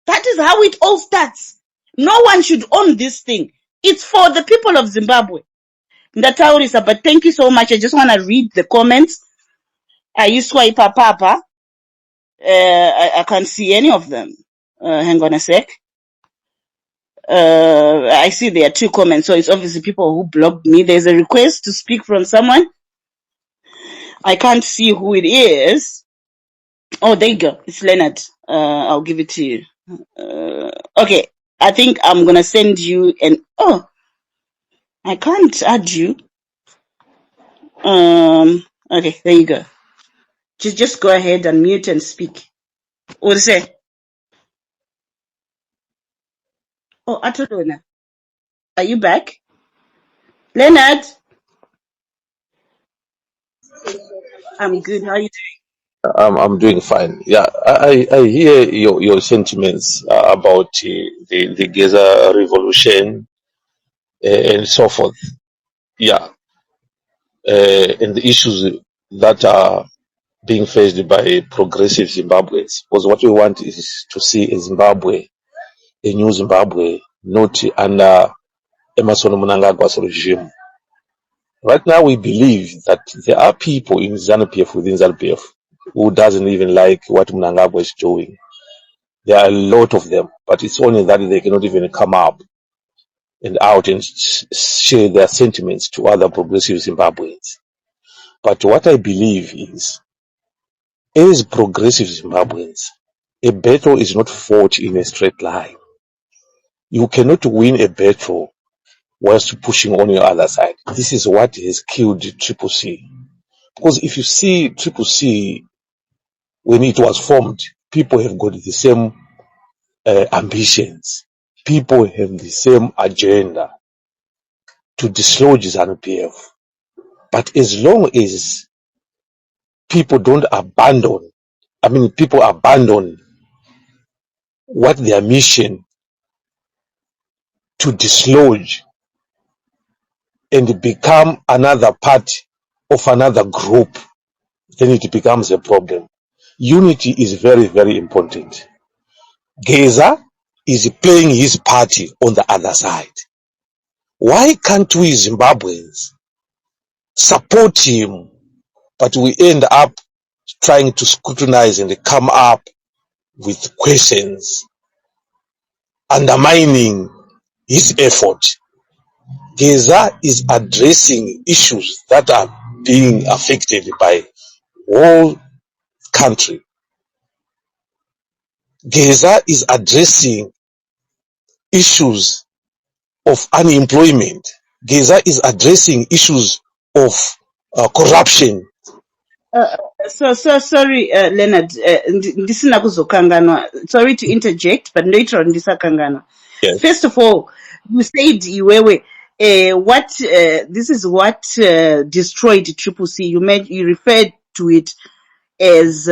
That is how it all starts. No one should own this thing. It's for the people of Zimbabwe. Ndataurisa, but thank you so much. I just want to read the comments. I swipe papa. I can't see any of them. Hang on a sec. I see there are 2 comments, so it's obviously people who blocked me. There's a request to speak from someone. I can't see who it is. Oh, there you go. It's Leonard. I'll give it to you. Okay. I think I'm gonna send you I can't add you. Okay, there you go. Just go ahead and mute and speak. What is it? Oh, Atodona. Are you back? Leonard? I'm good. How are you doing? I'm doing fine. Yeah, I hear your sentiments about the Gaza revolution and so forth. Yeah, and the issues that are being faced by progressive Zimbabweans. Because what we want is to see a Zimbabwe, a new Zimbabwe, not under Emerson Mnangagwa's regime. Right now, we believe that there are people in ZANU-PF, within ZANU-PF, who doesn't even like what Mnangagwa is doing. There are a lot of them, but it's only that they cannot even come up and out and share their sentiments to other progressive Zimbabweans. But what I believe is, as progressive Zimbabweans, a battle is not fought in a straight line. You cannot win a battle whilst pushing on your other side. This is what has killed Triple C. Because if you see Triple C, when it was formed, people have got the same ambitions. People have the same agenda to dislodge ZANU-PF. But as long as people don't abandon, people abandon what their mission to dislodge and become another part of another group, then it becomes a problem. Unity is very, very important. Geza is playing his party on the other side. Why can't we Zimbabweans support him, but we end up trying to scrutinize and come up with questions undermining his effort? Geza is addressing issues that are being affected by whole country. Geza is addressing issues of unemployment. Geza is addressing issues of corruption. So sorry, Leonard. Ndisina kuzokanganwa. Sorry to interject, but later on ndisakanganwa. Yes. First of all, you said Iwewe. This is what destroyed Triple C. You referred to it as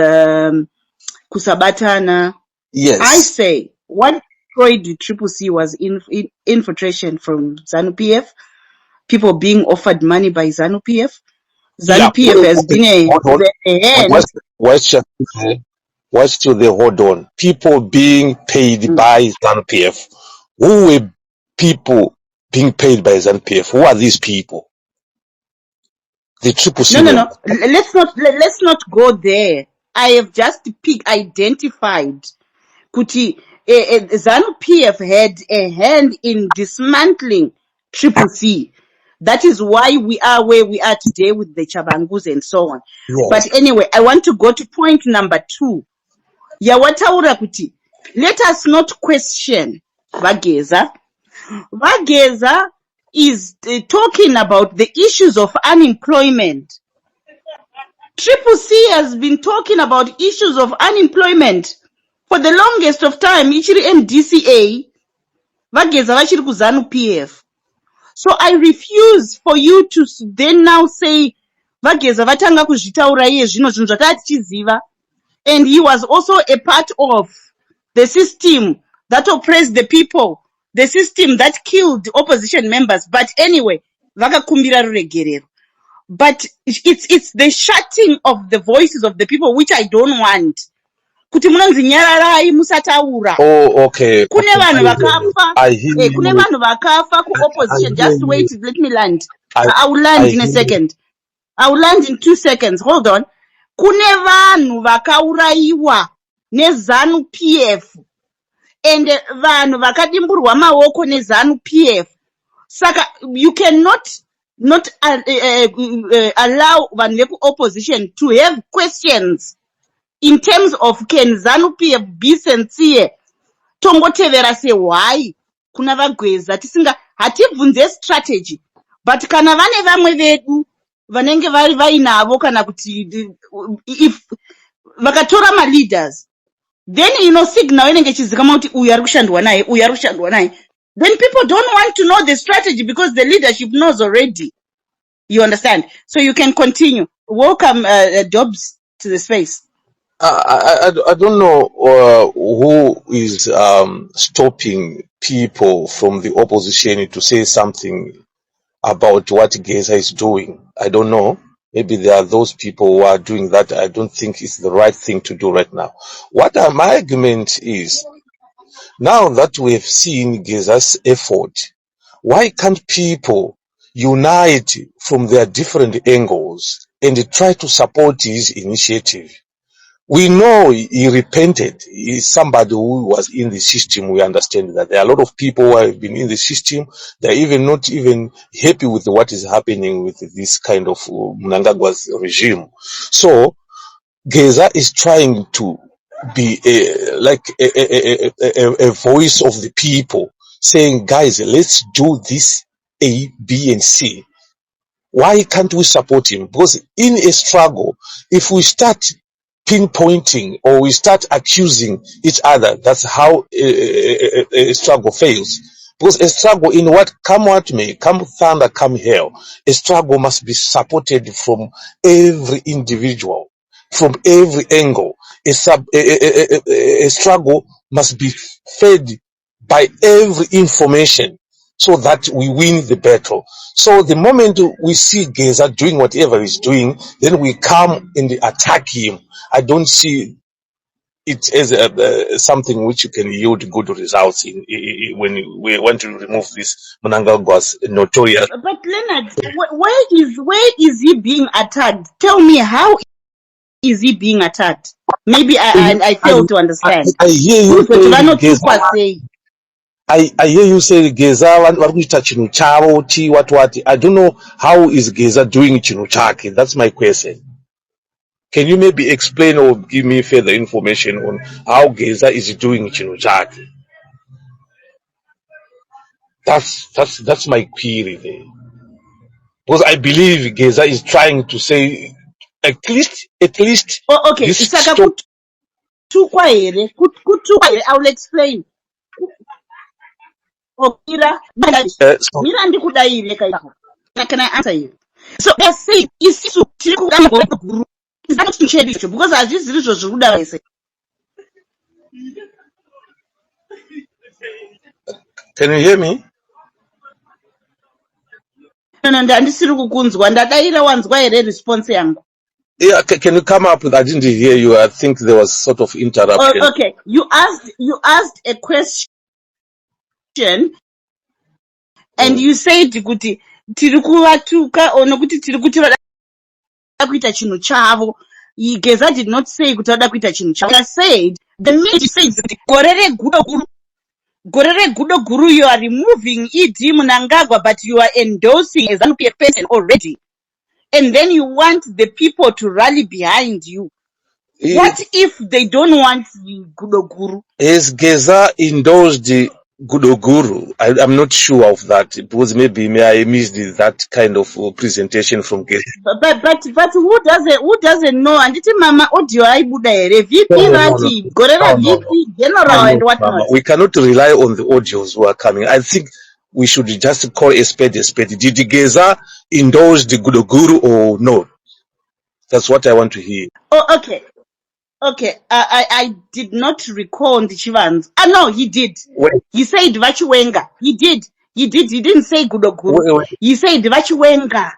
Kusabatana. Yes. I say what destroyed the Triple C was infiltration from ZANU-PF, people being offered money by ZANU-PF. ZANU-PF has been a hand. What's to the hold on? People being paid by ZANU-PF. Who were people being paid by ZANU-PF? Who are these people? the Triple C No. members. Let's not go there. I have just identified Kuti ZANU-PF had a hand in dismantling Triple C. That is why we are where we are today with the Chabangus and so on. Yes. But anyway, I want to go to point number 2. Yawataura Kuti, let us not question Vageza. Vageza is talking about the issues of unemployment. Triple C has been talking about issues of unemployment for the longest of time. Ichiri MDCA, Vageza vachiri ku ZANU-PF. So I refuse for you to then now say Vageza vatanga kuzvitaura iye zvino zvinhu zvatati tichiziva. And he was also a part of the system that oppressed the people, the system that killed opposition members. But anyway, vakakumbira ruregerero. But it's the shutting of the voices of the people which I don't want. Kuti munonzi nyararai musataura. Oh, okay. Kune vanhu vakafa. I hear you. Kune vanhu vakafa ku opposition. Just wait, let me land. I will land in a second. I will land in 2 seconds. Hold on. Kune vanhu vakauraiwa neZANU-PF and vanhu vakadimburwa maoko neZANU-PF. Saka you cannot not allow vanhu veku opposition to have questions in terms of can ZANU-PF be sincere. Tongotevera se why kuna Vageza tisinga hatibvunze strategy, but kana vane vamwe vedu vanenge vari vainavo kana kuti if vakatora ma leaders then signal inenge chizikama kuti uyu ari kushandwa naye, uyu ari kushandwa naye, then people don't want to know the strategy because the leadership knows already. You understand? So you can continue. Welcome Dobbs to the space. I don't know who is stopping people from the opposition to say something about what Geza is doing. I don't know. Maybe there are those people who are doing that. I don't think it's the right thing to do right now. What my argument is, now that we have seen Geza's effort, why can't people unite from their different angles and try to support his initiative? We know he repented. He is somebody who was in the system. We understand that there are a lot of people who have been in the system. They're even not even happy with what is happening with this kind of Mnangagwa's regime. So Geza is trying to be like a voice of the people, saying, guys, let's do this A, B, and C. Why can't we support him? Because in a struggle, if we start pinpointing or we start accusing each other, that's how a struggle fails. Because a struggle, in come what may, come thunder, come hell, a struggle must be supported from every individual, from every angle. A struggle must be fed by every information so that we win the battle. So the moment we see Geza doing whatever he's doing, then we come and attack him. I don't see it as something which you can yield good results in when we want to remove this Mnangagwa's notorious. But Leonard, where is he being attacked? Tell me, how is he being attacked? Maybe I fail to understand. I hear you say I hear you say Geza varikuita chinhu chavo chi what. I don't know how is Geza doing chinhu chake. That's my question. Can you maybe explain or give me further information on how Geza is doing chinhu chake? That's my query there. Because I believe Geza is trying to say at least oh, okay. I will explain. Oh, Mira, can I answer you? So I say is not to share this because as this is I say. Can you hear me? No, ndandisiri kukunzwa ndadaira wanzwa here response yangu. Yeah, can you come up with? I didn't hear you. I think there was sort of interruption. Oh, okay, you asked a question, and you said kuti tiri kuvatuka or nokuti tiri kuti kuita chinhu chavo. Geza did not say kuti vada kuita chinhu chavo. He said, the minute says gore regudo guru, you are removing ED Mnangagwa, but you are endorsing a ZANU-PF person already. And then you want the people to rally behind you. What if they don't want Gudo Guru? Is Geza endorsed the Gudo Guru? I'm not sure of that because maybe I missed that kind of presentation from Geza. But who doesn't know? And it's Mama audio I Buddha VP Rati, Gorera VP General and whatnot. We cannot rely on the audios who are coming. I think we should just call a spade a spade. Did Geza endorse the Gudo Guru or no? That's what I want to hear. Oh, okay. Okay, I did not recall the Chivans. No, he did. Wait. He said Vachuwenga. He did. He didn't say Gudoguru. He said Vachuwenga.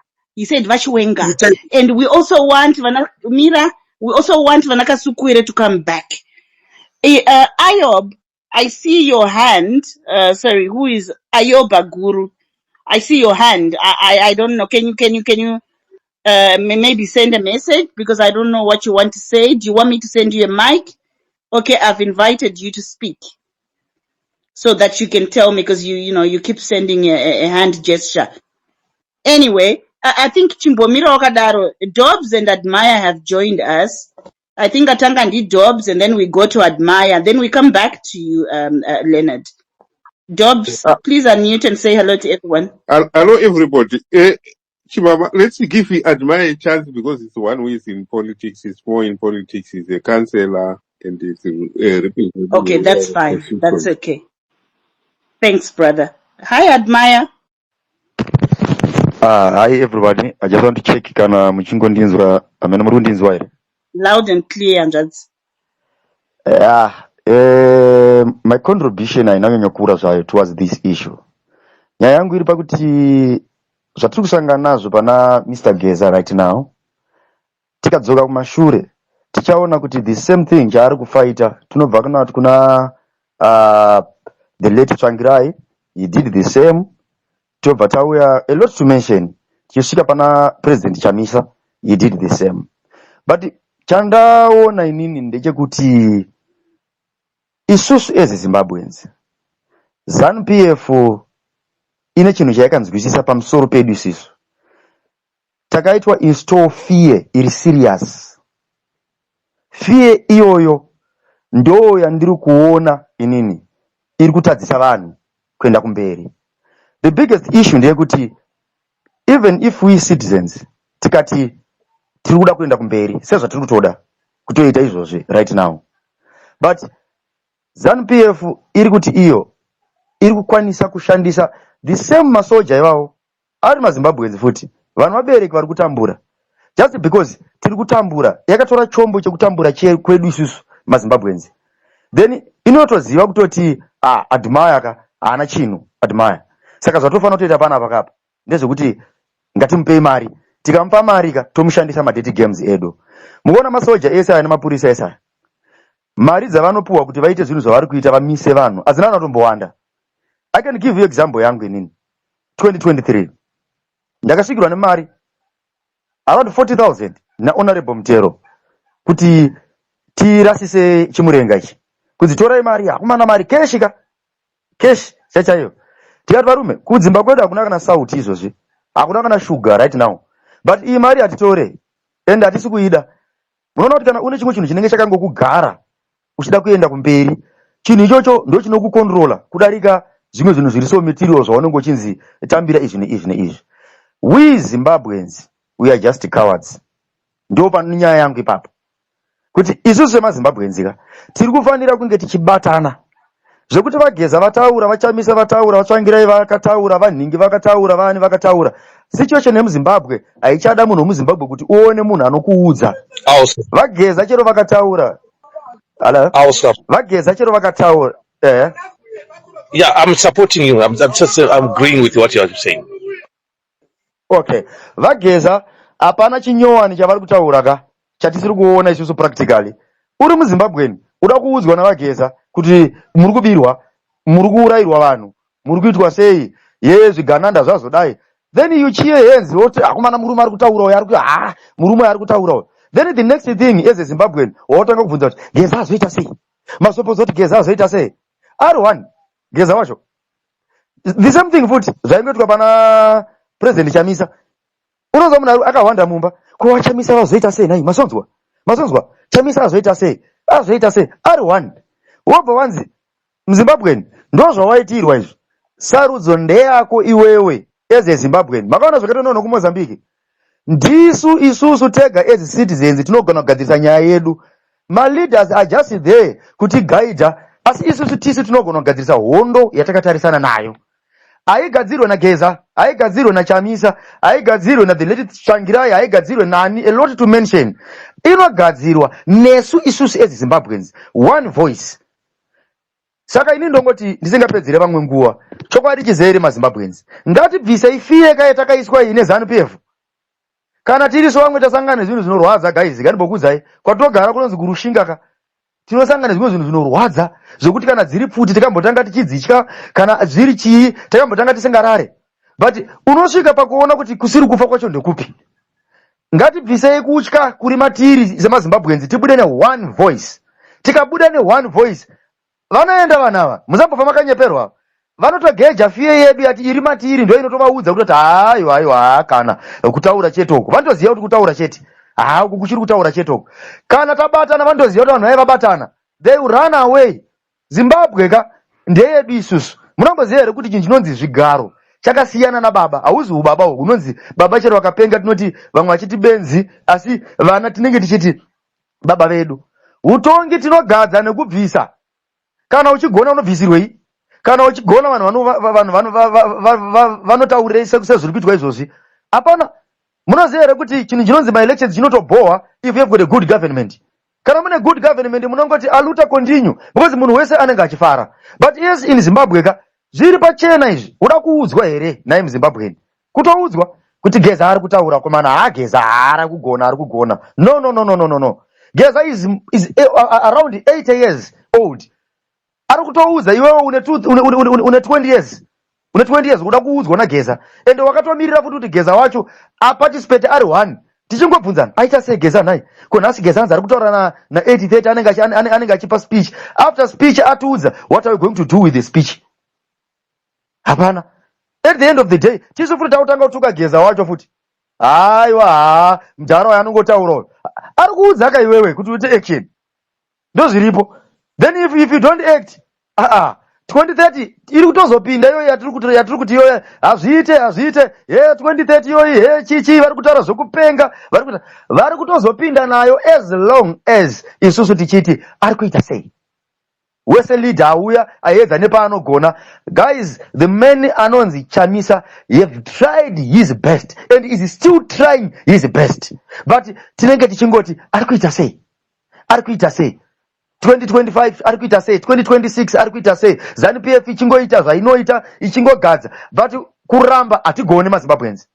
And we also want Mira. We also want Vanaka Sukwere to come back. Ayob, I see your hand. Sorry, who is Ayoba Guru? I see your hand. I don't know. Can you maybe send a message because I don't know what you want to say. Do you want me to send you a mic? Okay, I've invited you to speak so that you can tell me because you keep sending a hand gesture. Anyway, I think Chimbomira Okadaro, Dobbs and Admire have joined us. I think Atanga did Dobbs and then we go to Admire. Then we come back to you, Leonard. Dobbs, please unmute and say hello to everyone. Hello, everybody. Chibaba, let's give Admire a chance because it's one who is in politics. It's more in politics. He's a councillor and it's representative. Okay, that's fine. That's okay. Thanks, brother. Hi, Admire. Hi, everybody. I just want to check kana muchingo ndinzwa amene muri ndinzwa ere. Loud and clear, Anjadzi. My contribution ainanyanyokura zvayo towards this issue. Nyaya yangu iri pakuti zvatiri kusangana nazvo pana Mr. Geza right now, tikadzoka kumashure tichaona kuti the same thing chaari kufaita. Tinobva kuna the late Tsvangirai, he did the same. Tobva tauya a lot to mention. Tichisvika pana President Chamisa, he did the same. But chandaona inini ndechekuti isusu as Zimbabweans, ZANU-PF ine chinhu chaikanzwisisa pamusoro pedu isisu. Takaitwa install fear iri serious. Fear iyoyo ndo yandiri kuona inini iri kutadzisa vanhu kuenda kumberi. The biggest issue ndeyekuti even if we citizens tikati tiri kuda kuenda kumberi sezvatiri kutoda kutoita izvozvi right now, but ZANU-PF iri kuti iyo iri kukwanisa kushandisa the same masoja ivavo ari maZimbabweans futi vanhu vabereki vari kutambura just because tiri kutambura yakatora chombo chekutambura kwedu isusu maZimbabweans, then inotoziva kutoti Admire haana chinhu Admire. Saka zvatofanira kutoita pana pakapa ndezvekuti ngatimupei mari, tikamupa mari tomushandisa madeti games edu. Mukuona masoja ese ane mapurisa ese mari dzavanopuwa kuti vaite zvinhu zvavari kuita vamise vanhu hadzina kutombowanda. I can give you example yangu inini. 2023 ndakasvikirwa nemari around 40,000 na Honorable Mutero kuti tirasise chimurenga ichi, kuti torai mari hakumana mari cash chaiyo. Tikati varume kudzimba kwedu hakuna kana sauti izvozvi, hakuna kana sugar right now, but iyi mari hatitore ende hatisi kuida. Munoona kuti kana une chimwe chinhu chinenge chakangokugara uchida kuenda kumberi, chinhu ichocho ndo chinokukontrola kudarika zvimwe zvinhu zviri so material zvaunenge uchinzi tambira izvi neizvi. We Zimbabweans, we are just cowards. Ndo pane nyaya yangu ipapo kuti isusu semaZimbabweans tiri kufanira kunge tichibatana zvekuti Vageza vataura, Vachamisa vataura, Vatsvangirai vakataura, Vanhingi vakataura, Vani vakataura. Situation yemuZimbabwe haichada munhu wemuZimbabwe kuti uone munhu anokuudza. Vageza chero vakataura. Vageza chero vakataura. Yeah, I'm supporting you. I'm agreeing with what you are saying. Okay. Vageza hapana chinyowani chavari kutaura ka chatisiri kuona isusu practically. Uri muZimbabweni uda kuudzwa naVageza kuti muri kubirwa, muri kuurayirwa vanhu, muri kuitwa sei, zvigananda zvazodai. then you cheer hands woti akomana murume ari kutaura uyo ari kuti murume ari kutaura uyo. Then the next thing as a Zimbabwean wotanga kubvunza kuti Geza azoita sei, masopoza kuti Geza azoita sei. R1 Geza wacho the same thing futi zvaingoitwa pana president Chamisa. Unonzwa munhu akawanda mumba ko Chamisa vazoita sei nai, masonzwa Chamisa azoita sei R1 wobva wanzi muZimbabwean ndo zvawaitirwa izvi. Sarudzo ndeyako iwewe as a Zimbabwean. Makaona zvakatonono kuMozambique. Ndisu isusu tega as citizens tinogona kugadzirisa nyaya yedu. Ma leaders are just there kuti guide, asi isusu tisi tinogona kugadzirisa hondo yatakatarisana nayo. Haigadzirwe naGeza, haigadzirwe naChamisa, haigadzirwe na the late Tsvangirai, haigadzirwe nani, a lot to mention. Inogadzirwa nesu isusu as Zimbabweans, one voice. Saka ini ndongoti ndisingapedzere vamwe nguva chokwadi chizere maZimbabweans ngatibvise ifiyeka yatakaiswa ine ZANU-PF. Kana tiri so vamwe tasangana zvinhu zvinorwadza guys, ngandimbokuudzai kwatogara kunonzi kuRushinga tinosangana zvimwe zvinhu zvinorwadza zvokuti kana dziri pfuti takambotanga tichidzitya, kana zviri chii takambotanga tisingarare, but unosvika pakuona kuti kusiri kufa kwacho ndekupi. Ngatibvisei kutya kuri matiri semaZimbabweans, tibude ne one voice. Tikabuda ne one voice vanoenda vanava musambobva makanyeperwa, vanotogeja fiye yedu yati iri matiri ndio inotovaudza kuti haiwa kana kutaura chetoko. Vanotoziva kuti kutaura chete uku kuchiri kutaura chetoko. Kana tabatana vanotoziva kuti vanhu vaiva batana, they will run away. Zimbabwe ndeyedu isusu. Munomboziva here kuti chinhu chinonzi zvigaro chakasiyana nababa. Hauzi ubaba uhu unonzi baba chero vakapenga tinoti vamwe vachiti benzi, asi vana tinenge tichiti baba vedu. Utongi tinogadza nekubvisa. Kana uchigona unobvisirwei, kana uchigona vanhu vanotaurira sezviri kuitwa izvozvi. Hapana, munoziva here kuti chinhu chinonzi maelections chinotobohwa if you have got a good government. Kana mune good government munongoti aluta continue because munhu wese anenge achifara. But yes, in Zimbabwe zviri pachena izvi. Uda kuudzwa here naye muZimbabwean, kutoudzwa kuti Geza ari kutaura komana Geza ari kugona. No. Geza is around 80 years old. Ari kutoudza iwewe une 20 years. Une 20 years uda kuudzwa naGeza. Ende wakatomirira futi kuti Geza wacho aparticipate ari 1. Tichingobvunzana aita sei Geza nai? Ko nhasi Geza ari kutaura na 8030 anenge achipa speech. After speech atiudza what are we going to do with the speech? Hapana. At the end of the day tisu futi tautanga kutuka Geza wacho futi. Aiwa mjaro yanongotaura. Ari kuudza ka iwewe kuti uite action. Ndo zviripo. Then if you don't act 2030 iri kutozopinda iyoyi yatiri kuti iyoyi hazviite 2030 iyoyi chichi vari kutaura zvokupenga, vari kutozopinda nayo as long as isusu tichiti ari kuita sei. Wese leader auya aedza nepaanogona. Guys, the man anonzi Chamisa have tried his best and is still trying his best, but tinenge tichingoti ari kuita sei 2025 ari kuita sei, 2026 ari kuita sei. ZANU-PF ichingoita zvainoita ichingogadza, but kuramba hatigoni maZimbabweans.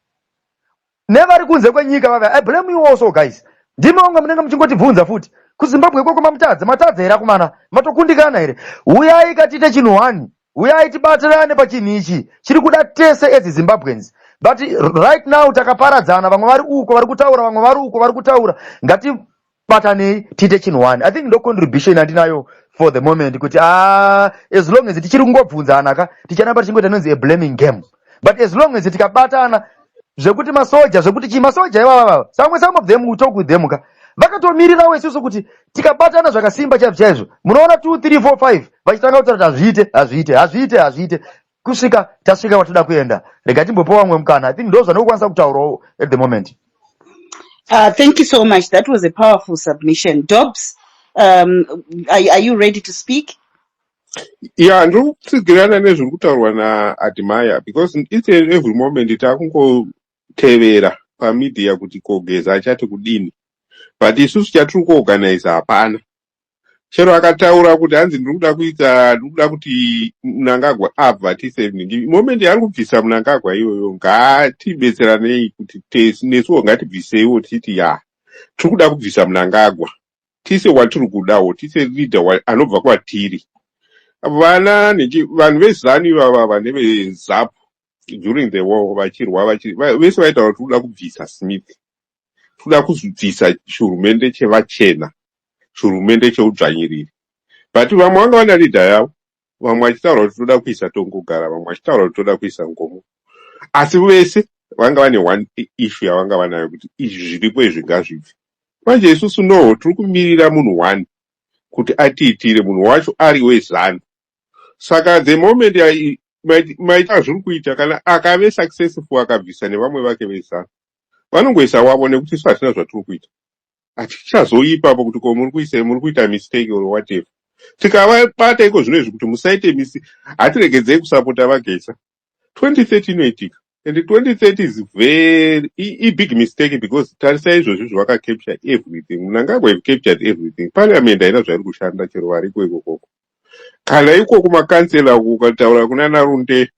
Nevari kunze kwenyika vava. I blame you also guys. Ndimi onga munenge muchingotibvunza futi kuZimbabwe koko matadza here akomana, matokundikana here. Uyai katite chinhu 1, uyai tibatirane pachinhu ichi chiri kuda tese as Zimbabweans. But right now takaparadzana, vamwe vari uko vari kutaura, vamwe vari uko vari kutaura. Ngatibatanei tiite chinhu 1. I think no contribution andinayo for the moment kuti as long as tichiri kungobvunzana tichanamba tichingoita nonzi a blaming game. But as long as tikabatana zvekuti masoja ivava some of them will talk with them vakatomirirawo isusu kuti tikabatana zvakasimba chaizvo. Munoona 2 3 4 5 vachitanga kutaura hazviite kusvika tasvika watoda kuenda. Rega timbopa vamwe mukana. I think ndo zvanokwanisa kutaurawo at the moment. Thank you so much. That was a powerful submission. Dobbs, are you ready to speak? Yeah, ndiri kutsigirana nezviri kutaurwa naAdmire because each and every moment takungotevera pamedia kuti Geza achati kudini, but isusu chatiri kuorganize hapana. Chero akataura kuti hanzi ndiri kuda kuti Mnangagwa abva T7. Moment yaari kubvisa Mnangagwa iyoyo ngatibetseranei kuti nesuwo ngatibviseiwo titi tiri kuda kubvisa Mnangagwa, tise watiri kudawo, tise leader anobva kwatiri. Vanhu veZANU ivava neveZAPU during the war vachirwa vese vaitaura kuti toda kubvisa Smith, toda kubvisa chihurumende chevachena, chihurumende cheudzvanyiriri. But vamwe vanga vana leader yavo, vamwe vachitaura kuti toda kuisa Tongogara, vamwe vachitaura kuti toda kuisa Ngomo. Asi vese vanga vane one issue yavanga vanayo kuti izvi zviripo izvi ngazvibve. Manje isusu no tiri kumirira munhu one kuti atiitire, munhu wacho ari weZANU. Saka the moment maita zviri kuita kana akave successful akabvisa nevamwe vake veZANU, vanongoisa wavo nekuti isu hatina zvatiri kuita. Hatichazoipapo kuti ko muri kuita mistake or whatever. Tikavabata iko zvino izvi kuti musaite hatiregedzei kusapota vaGeza. 2030 inoitika. And 2030 is a big mistake because tarisa izvozvo zvavakacapture everything. Mnangagwa have captured everything. Parliament haina zvairi kushanda chero variko ikokoko. Kana ikoko makansela ukataura kunana Runde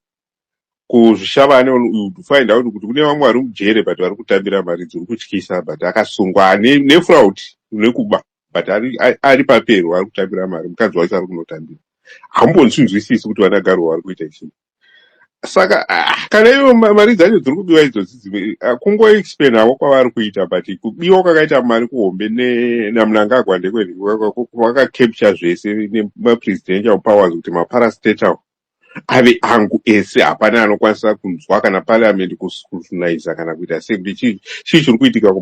kuzvishavane to find out kuti kune vamwe vari mujere but vari kutambira mari dziri kutyisa but akasungwa nefraud nekuba but ari papero vari kutambira mari, mukadzi wacho ari kunotambira. Hambonzwisisi kuti vanagaro vari kuita chii. Saka kana ivo mari dzacho dziri kubiwa idzodzi kungoexplainawo kwavari kuita but kubiwa kwakaita mari kuhombe naMnangagwa ndekweni vakacapture zvese nemapresidential powers kuti maparastatal ave angu ese, hapana anokwanisa kunzwa kana parliament kuscrutinize kana kuita sei kuti chii chiri kuitika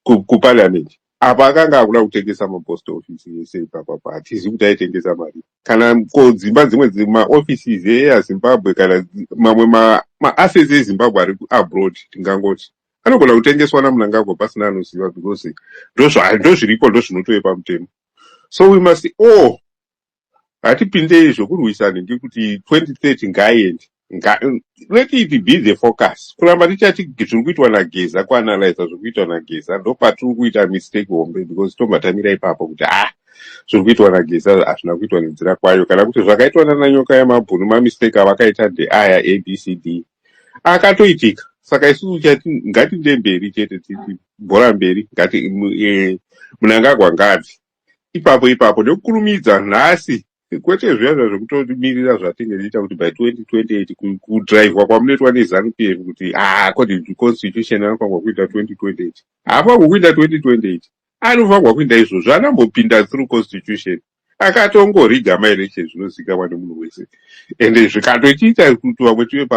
kuparliament. Apa akanga akuda kutengesa mapost office ese ipapapa, hatizivi kuti aitengesa mari. Kana dzimba dzimwe maoffices eyaZimbabwe kana mamwe maassets eZimbabwe ari abroad, tingangoti anogona kutengeswa naMnangagwa pasina anoziva because ndozviripo ndozvinotowe pamutemo. So we must hatipindei zvokurwisana ndikuti 2030 ngaiende. Let it be the focus. Kuramba tichati zviri kuitwa naGeza, kuanalyza zviri kuitwa naGeza, ndopatiri kuita mistake hombe because tombatamira ipapo kuti zviri kuitwa naGeza hazvina kuitwa nenzira kwayo, kana kuti zvakaitwa nananyoka yamabhunu mamistake avakaita ndeaya ABCD akatoitika. Saka isusu chati ngatiende mberi chete, titi bhora mberi, ngati Mnangagwa ngabve ipapo nekukurumidza nhasi, kwete zviya zvekutomirira zvatinge tiita kuti by 2028 kudhraivhwa kwamunoitwa neZANU-PF kuti according to constitution anofanirwa kuita 2028. Haafanirwa kuita 2028, anofanirwa kuita izvozvo. Anambopinda through constitution akatongoriga maelection zvinozikanwa nemunhu wese, ende zvikatochiita kuti vamwe tive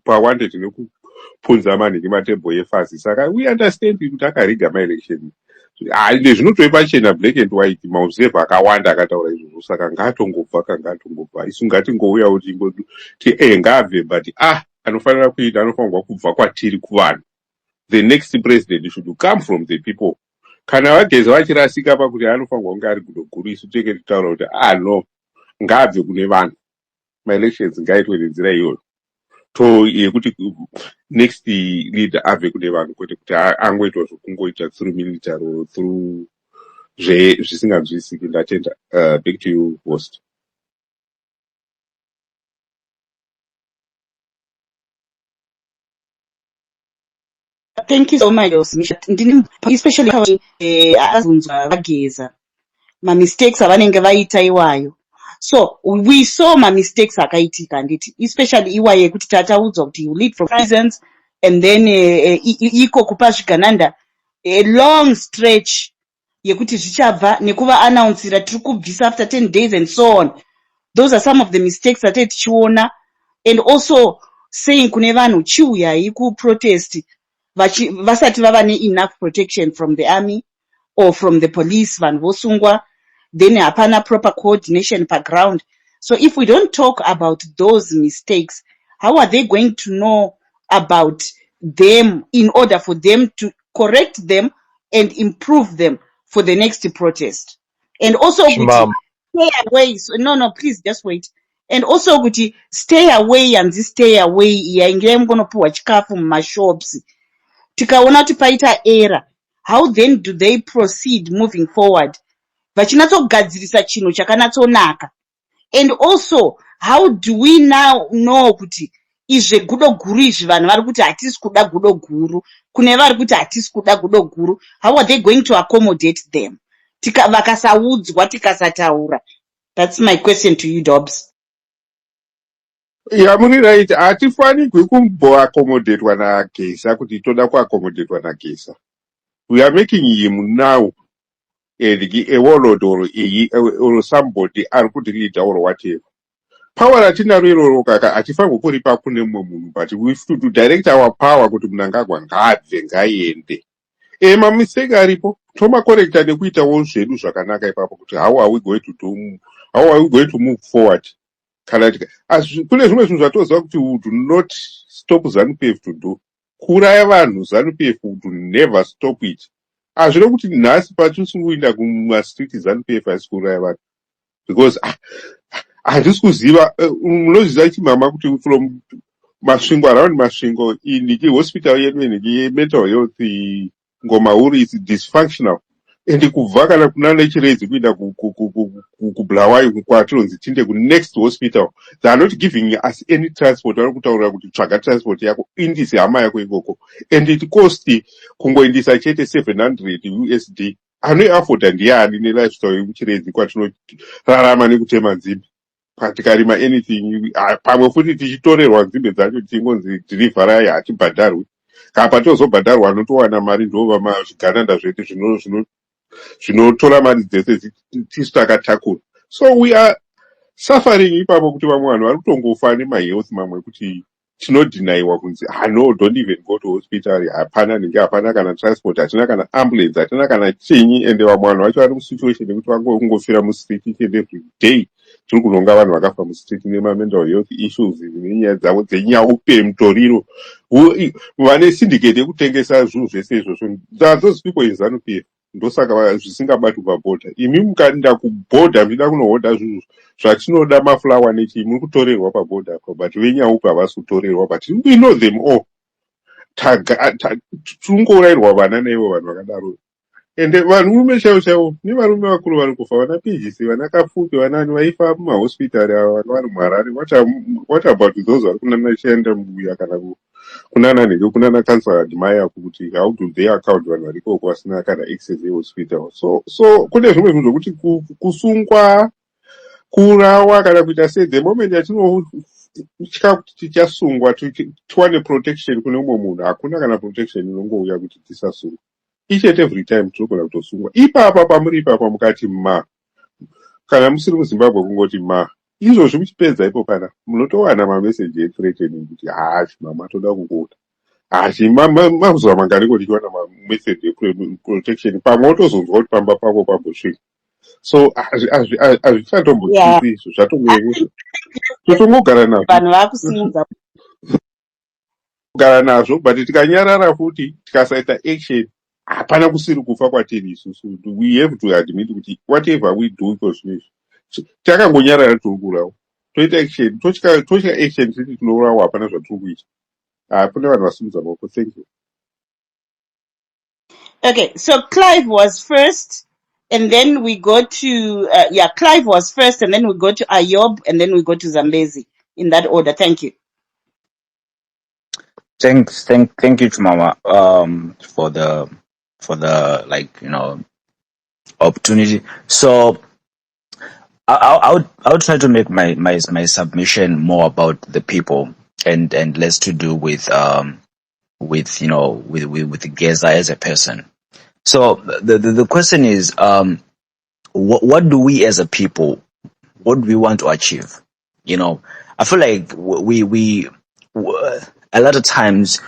pawanted nekupunza manhingi matebho efasi. Saka we understand kuti akariga maelection. Ende zvinotove pachena black and white, maobserver akawanda akataura izvozvo. Saka ngaatongobva isu ngatingouya kuti ngabve but anofanirwa kubva kwatiri kuvanhu. The next president should come from the people. Kana vaGeza vachirasika pakuti anofanirwa kunge ari gudo guru, isu tenge titaura kuti no, ngabve kune vanhu. Maelections ngaitwe nenzira iyoyo yekuti next leader abve kune vanhu, kwete kuti angoitwa zvokungoita through military or through zvisinganzwisiki. Ndatenda. Back to you, host. Thank you so much, especially azunzwa vaGeza mistakes avanenge vaita iwayo. So we saw mistakes akaitika nditi, especially iwayo yekuti tataudzwa kuti you lead from prisons and then iko kupa zvigananda a long stretch yekuti zvichabva nekuva announcera tiri kubvisa after 10 days and so on. Those are some of the mistakes that tichiona, and also saying kune vanhu chiuyai kuprotest vasati vava enough protection from the army or from the police, vanhu vosungwa, then hapana proper coordination per ground. So if we don't talk about those mistakes, how are they going to know about them in order for them to correct them and improve them for the next protest? And also Ma'am. stay away. So, no, please just wait. And also kuti stay away and stay away yainge mugonopuwa chikafu mumashops. Tikaona kuti paita error, how then do they proceed moving forward? Vachinatsogadzirisa chinhu chakanatsonaka. And also, how do we now know kuti izve gudo guru izvi vanhu vari kuti hatisi kuda gudo guru, kune vari kuti hatisi kuda gudo guru, how are they going to accommodate them? Vakasaudzwa tikasataura. That's my question to you, Dobbs. Muri right, hatifanirwi kumboaccommodatwa naGesa kuti toda kuaccommodatwa naGesa. We are making him now a warlord or somebody ari kudiridha or whatever. Power ratinaro iroro kaka hatifanirwi kuripa kune mumwe munhu, but we have to direct our power kuti Mnangagwa ngaabve ngaiende. Mamisake aripo tomakorekta nekuitawo zvedu zvakanaka ipapo kuti how are we going to move forward. Kana kune zvimwe zvinhu zvatoziva kuti we do not stop ZANU-PF to do. Kuraya vanhu ZANU-PF would never stop it. Hazvino kuti nhasi patisingoinda kumastreet ZANU-PF haisi kuraya vanhu, because handisi kuziva. Munoziva chimama kuti from Masvingo, around Masvingo, iniki hospital yedu iniki mental health Ngomauri is dysfunctional. And kubva kana kunana Chirezi kuenda kuBulawayo kwatinonzi tinde ku next hospital, they are not giving us any transport. Vari kutaura kuti tsvaga transport yako indise hama yako ikoko, and it cost kungoindisa chete $700. Anoiafforda ndiani nelifestyle yemuChirezi kwatinorarama nekutema nzimbe. Tikarima anything pamwe futi tichitorerwa nzimbe dzacho tichingonzi tirivharai hatibhadharwi. Kapa tozobhadharwa anotowana mari ndova mazvigananda zvedu zvinotora mari dzese tisu takatakura. So we are suffering ipapo kuti vamwe vanhu vari kutongofa nemahealth mamwe kuti tinodhinayiwa kunzi no, don't even go to hospital, hapana nenge hapana kana transport, hatina kana ambulance, hatina kana chinyi. Ende vamwe vanhu vacho vari musituation yekuti vangongofira mustreet each and every day. Tiri kunonga vanhu vakafa mustreet nemamental health issues nenyaya dzavo dzenyaupe mutoriro. Vane syndicate yekutengesa zvinhu zvese izvozvo, those people in ZANU-PF. Ndosaka zvisingabatwi pabhodha. Imi mukaenda kubhodha muchida kunohodha zvinhu zvatinoda mafulawa nechi, muri kutorerwa pabhodha apo, but venyaupe havasi kutorerwa, but we know them all. Tungorayirwa vana naivo vanhu vakadaro. Ende varume chaivo chaivo nevarume vakuru vari kufa, vana PGC, vana Kafupi, vanani vaifa mumahospitari ava vanhu vari muHarare. What about those vari kunana chienda mubuya kana kunana nenge kunana Councillor Adimaya kuti how do they account vanhu variko vasina kana access yehospital. So kune zvimwe zvinhu zvokuti kusungwa, kurawa kana kuita sei, the moment yatinotya kuti tichasungwa tiwane protection kune umwe munhu, hakuna kana protection inongouya kuti tisasungwa. Each and every time tinogona kutosungwa. Ipapa pamuri ipapa mukati kana musiri muZimbabwe kungoti izvozvi muchipedza ipo pana munotowana mameseji ethreatening kuti mama toda kukuda. Mazuva manganiko tichiwana mameseji eprotection, pamwe wotozonzwa kuti pamba pako pambosvika. So hazvichatombotisi izvo, zvatongouya totongogara nazvo. Vanhu vakusimudza. Kugara nazvo, but tikanyarara futi tikasaita action, hapana kusiri kufa kwatiri isusu. We have to admit kuti whatever we do iko zvinezvi takangonyarara tiri kurawo, toita action, tosvika action titi tinourawa, hapana zvatiri kuita. Kune vanhu vasimudza maoko. Thank you. Okay, so Clive was first, and then we go to Clive was first, and then we go to Ayob, and then we go to Zambezi in that order. Thank you. Thank you, Chumama, for the opportunity. So I would try to make my submission more about the people and less to do with Geza as a person. So the question is, what do we as a people, what do we want to achieve? I feel like we a lot of times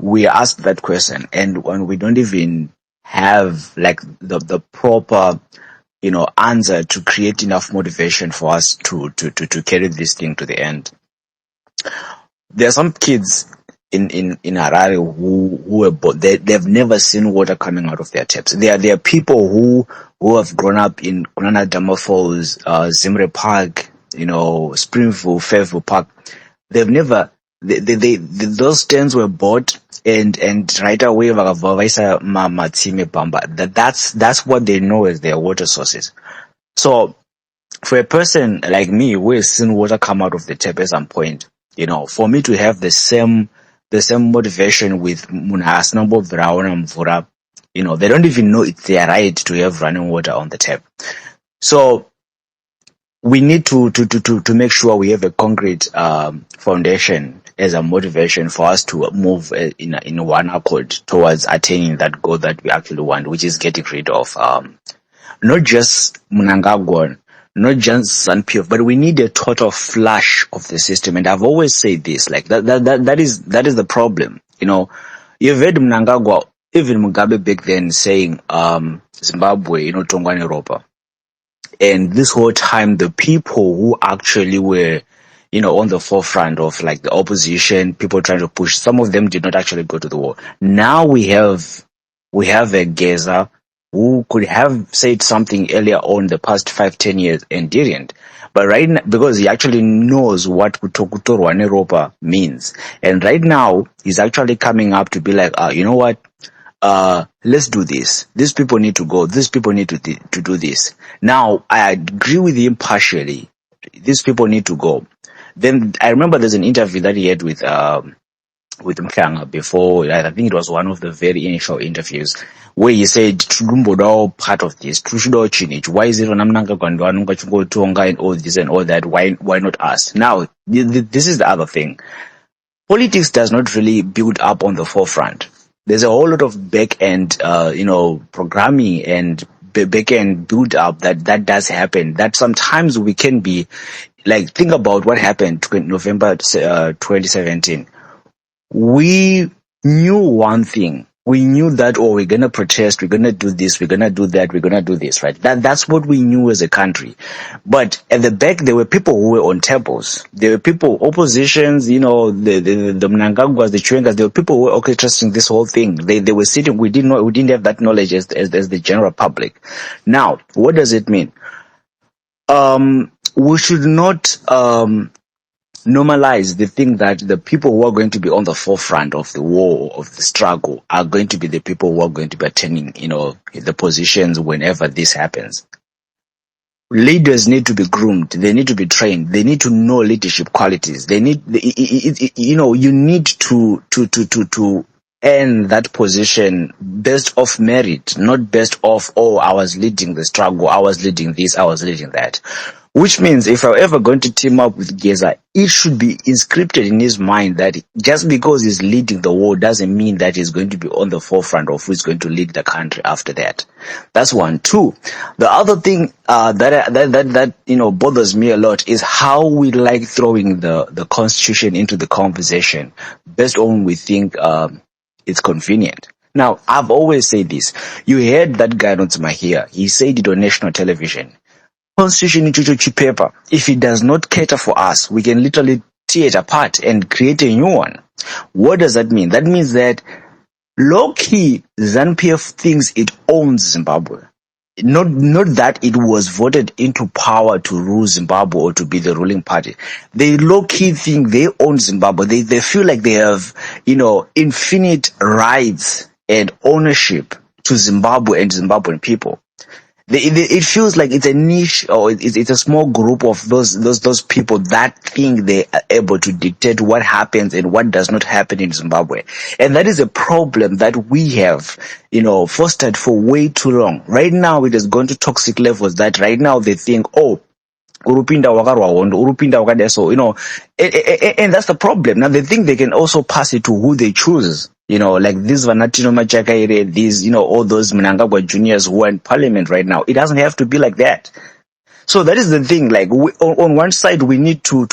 we ask that question, and when we don't even have like the proper answer to create enough motivation for us to carry this thing to the end. There are some kids in Harare who were they've never seen water coming out of their taps. There are people who have grown up in Kunana Dama Falls, Zimre Park, Springville, Fairview Park. They've never those stands were bought and right away vakavaisa matsime pamba. That's what they know as their water sources. So for a person like me who has seen water come out of the tap at some point, for me to have the same motivation with Munasnambo Vraona Mvura, they don't even know it's their right to have running water on the tap. So we need to make sure we have a concrete foundation as a motivation for us to move in one accord towards attaining that goal that we actually want, which is getting rid of not just Mnangagwa, not just ZANU-PF, but we need a total flush of the system. And I've always said this, like that is the problem. You know, you've heard Mnangagwa, even Mugabe back then saying Zimbabwe, you know, Tongwane Ropa. And this whole time, the people who actually were, you know, on the forefront of like the opposition, people trying to push, some of them did not actually go to the war. Now we have a Geza who could have said something earlier on the past 5-10 years and didn't. But right now, because he actually knows what Kutokutorwane Ropa means. And right now, he's actually coming up to be like, you know what? Let's do this. These people need to go. These people need to do this. Now, I agree with him partially. These people need to go. Then I remember there's an interview that he had with Mhlanga before. I think it was one of the very initial interviews where he said, "Tulumbodawo part of this. Tushido Chinich. Why is it on Amnanga Tonga and all this and all that? Why not us?" Now, this is the other thing. Politics does not really build up on the forefront. There's a whole lot of back-end, programming and back-end build-up that does happen. That sometimes we can be, like, think about what happened in November 2017. We knew one thing. We knew that, we're gonna protest, we're gonna do this, we're gonna do that, we're gonna do this, right? That's what we knew as a country. But at the back, there were people who were on tables. There were people, oppositions, you know, the Mnangagwas, the Chwengas, there were people who were orchestrating this whole thing. They were sitting, we didn't have that knowledge as the general public. Now, what does it mean? We should not, normalize the thing that the people who are going to be on the forefront of the war, of the struggle, are going to be the people who are going to be attaining, you know, the positions whenever this happens. Leaders need to be groomed. They need to be trained. They need to know leadership qualities. They need, you know, you need to earn that position based off merit, not based off, I was leading the struggle, I was leading this, I was leading that. Which means if I'm ever going to team up with Geza, it should be inscripted in his mind that just because he's leading the war doesn't mean that he's going to be on the forefront of who's going to lead the country after that. That's one. Two, the other thing that you know bothers me a lot is how we like throwing the constitution into the conversation based on we think it's convenient. Now, I've always said this. You heard that guy Nontsima here. He said it on national television. Constitution in paper. If it does not cater for us, we can literally tear it apart and create a new one. What does that mean? That means that low-key ZANU-PF thinks it owns Zimbabwe. Not that it was voted into power to rule Zimbabwe or to be the ruling party. They low-key think they own Zimbabwe. They feel like they have, you know, infinite rights and ownership to Zimbabwe and Zimbabwean people. It feels like it's a niche, or it's a small group of those people that think they are able to dictate what happens and what does not happen in Zimbabwe. And that is a problem that we have, you know, fostered for way too long. Right now, it has gone to toxic levels that right now they think, Urupinda wakarwa hondo, Urupinda wakadeso, you know, and that's the problem. Now they think they can also pass it to who they choose. You know, like this Vanatino Machakaire, these, you know, all those Mnangagwa juniors who are in parliament right now. It doesn't have to be like that. So that is the thing. Like on one side, we need to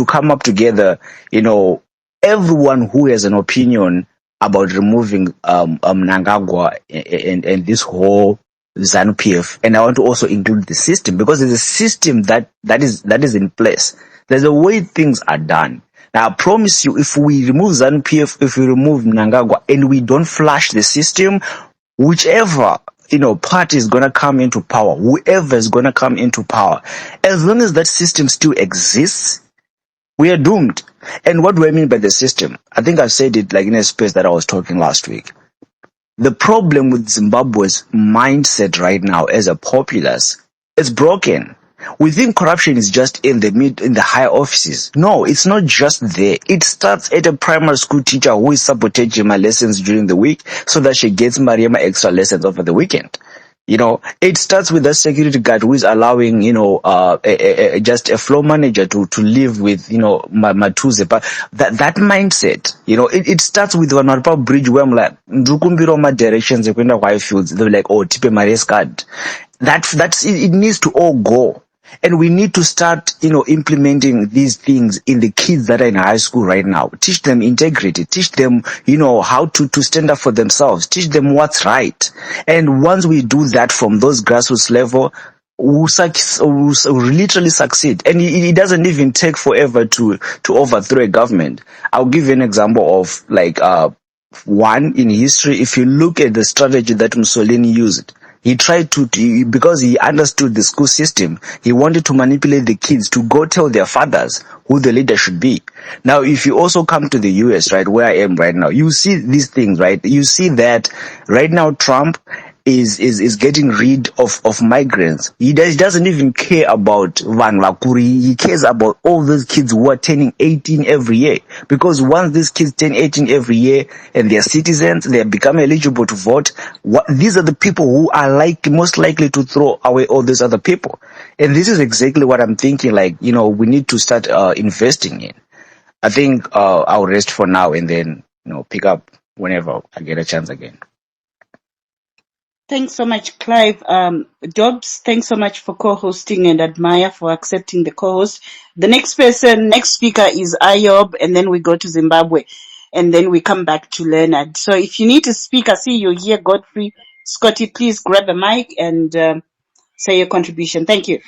come up together. You know, everyone who has an opinion about removing Mnangagwa and this whole ZANU-PF, and I want to also include the system, because there's a system that is in place. There's a way things are done. Now, I promise you, if we remove ZANU-PF, if we remove Mnangagwa, and we don't flush the system, whichever, you know, party is going to come into power, whoever is going to come into power, as long as that system still exists, we are doomed. And what do I mean by the system? I think I said it like in a space that I was talking last week. The problem with Zimbabwe's mindset right now as a populace is broken. We think corruption is just in the higher offices. No, it's not just there. It starts at a primary school teacher who is sabotaging my lessons during the week so that she gets Mariama extra lessons over the weekend. You know, it starts with the security guard who is allowing, just a floor manager to live with, Matuze. But that mindset, it starts with one bridge where I'm like, "Ndukumbiro ma directions, why fields." They're like, "Oh, tipe mares card." That's it needs to all go. And we need to start, implementing these things in the kids that are in high school right now. Teach them integrity. Teach them, how to stand up for themselves. Teach them what's right. And once we do that from those grassroots level, we'll literally succeed. And it doesn't even take forever to overthrow a government. I'll give you an example of one in history. If you look at the strategy that Mussolini used, he tried because he understood the school system, he wanted to manipulate the kids to go tell their fathers who the leader should be. Now, if you also come to the US, right, where I am right now, you see these things, right? You see that right now Trump is getting rid of migrants. He doesn't even care about Van Vakuri. He cares about all those kids who are turning 18 every year. Because once these kids turn 18 every year and they're citizens, they become eligible to vote, these are the people who are most likely to throw away all these other people. And this is exactly what I'm thinking, we need to start investing in. I think I'll rest for now and then, pick up whenever I get a chance again. Thanks so much, Clive. Dobbs, thanks so much for co-hosting, and Admire for accepting the co-host. The next speaker is Ayob, and then we go to Zimbabwe, and then we come back to Leonard. So if you need to speak, I see you here, Godfrey. Scotty, please grab a mic and say your contribution. Thank you.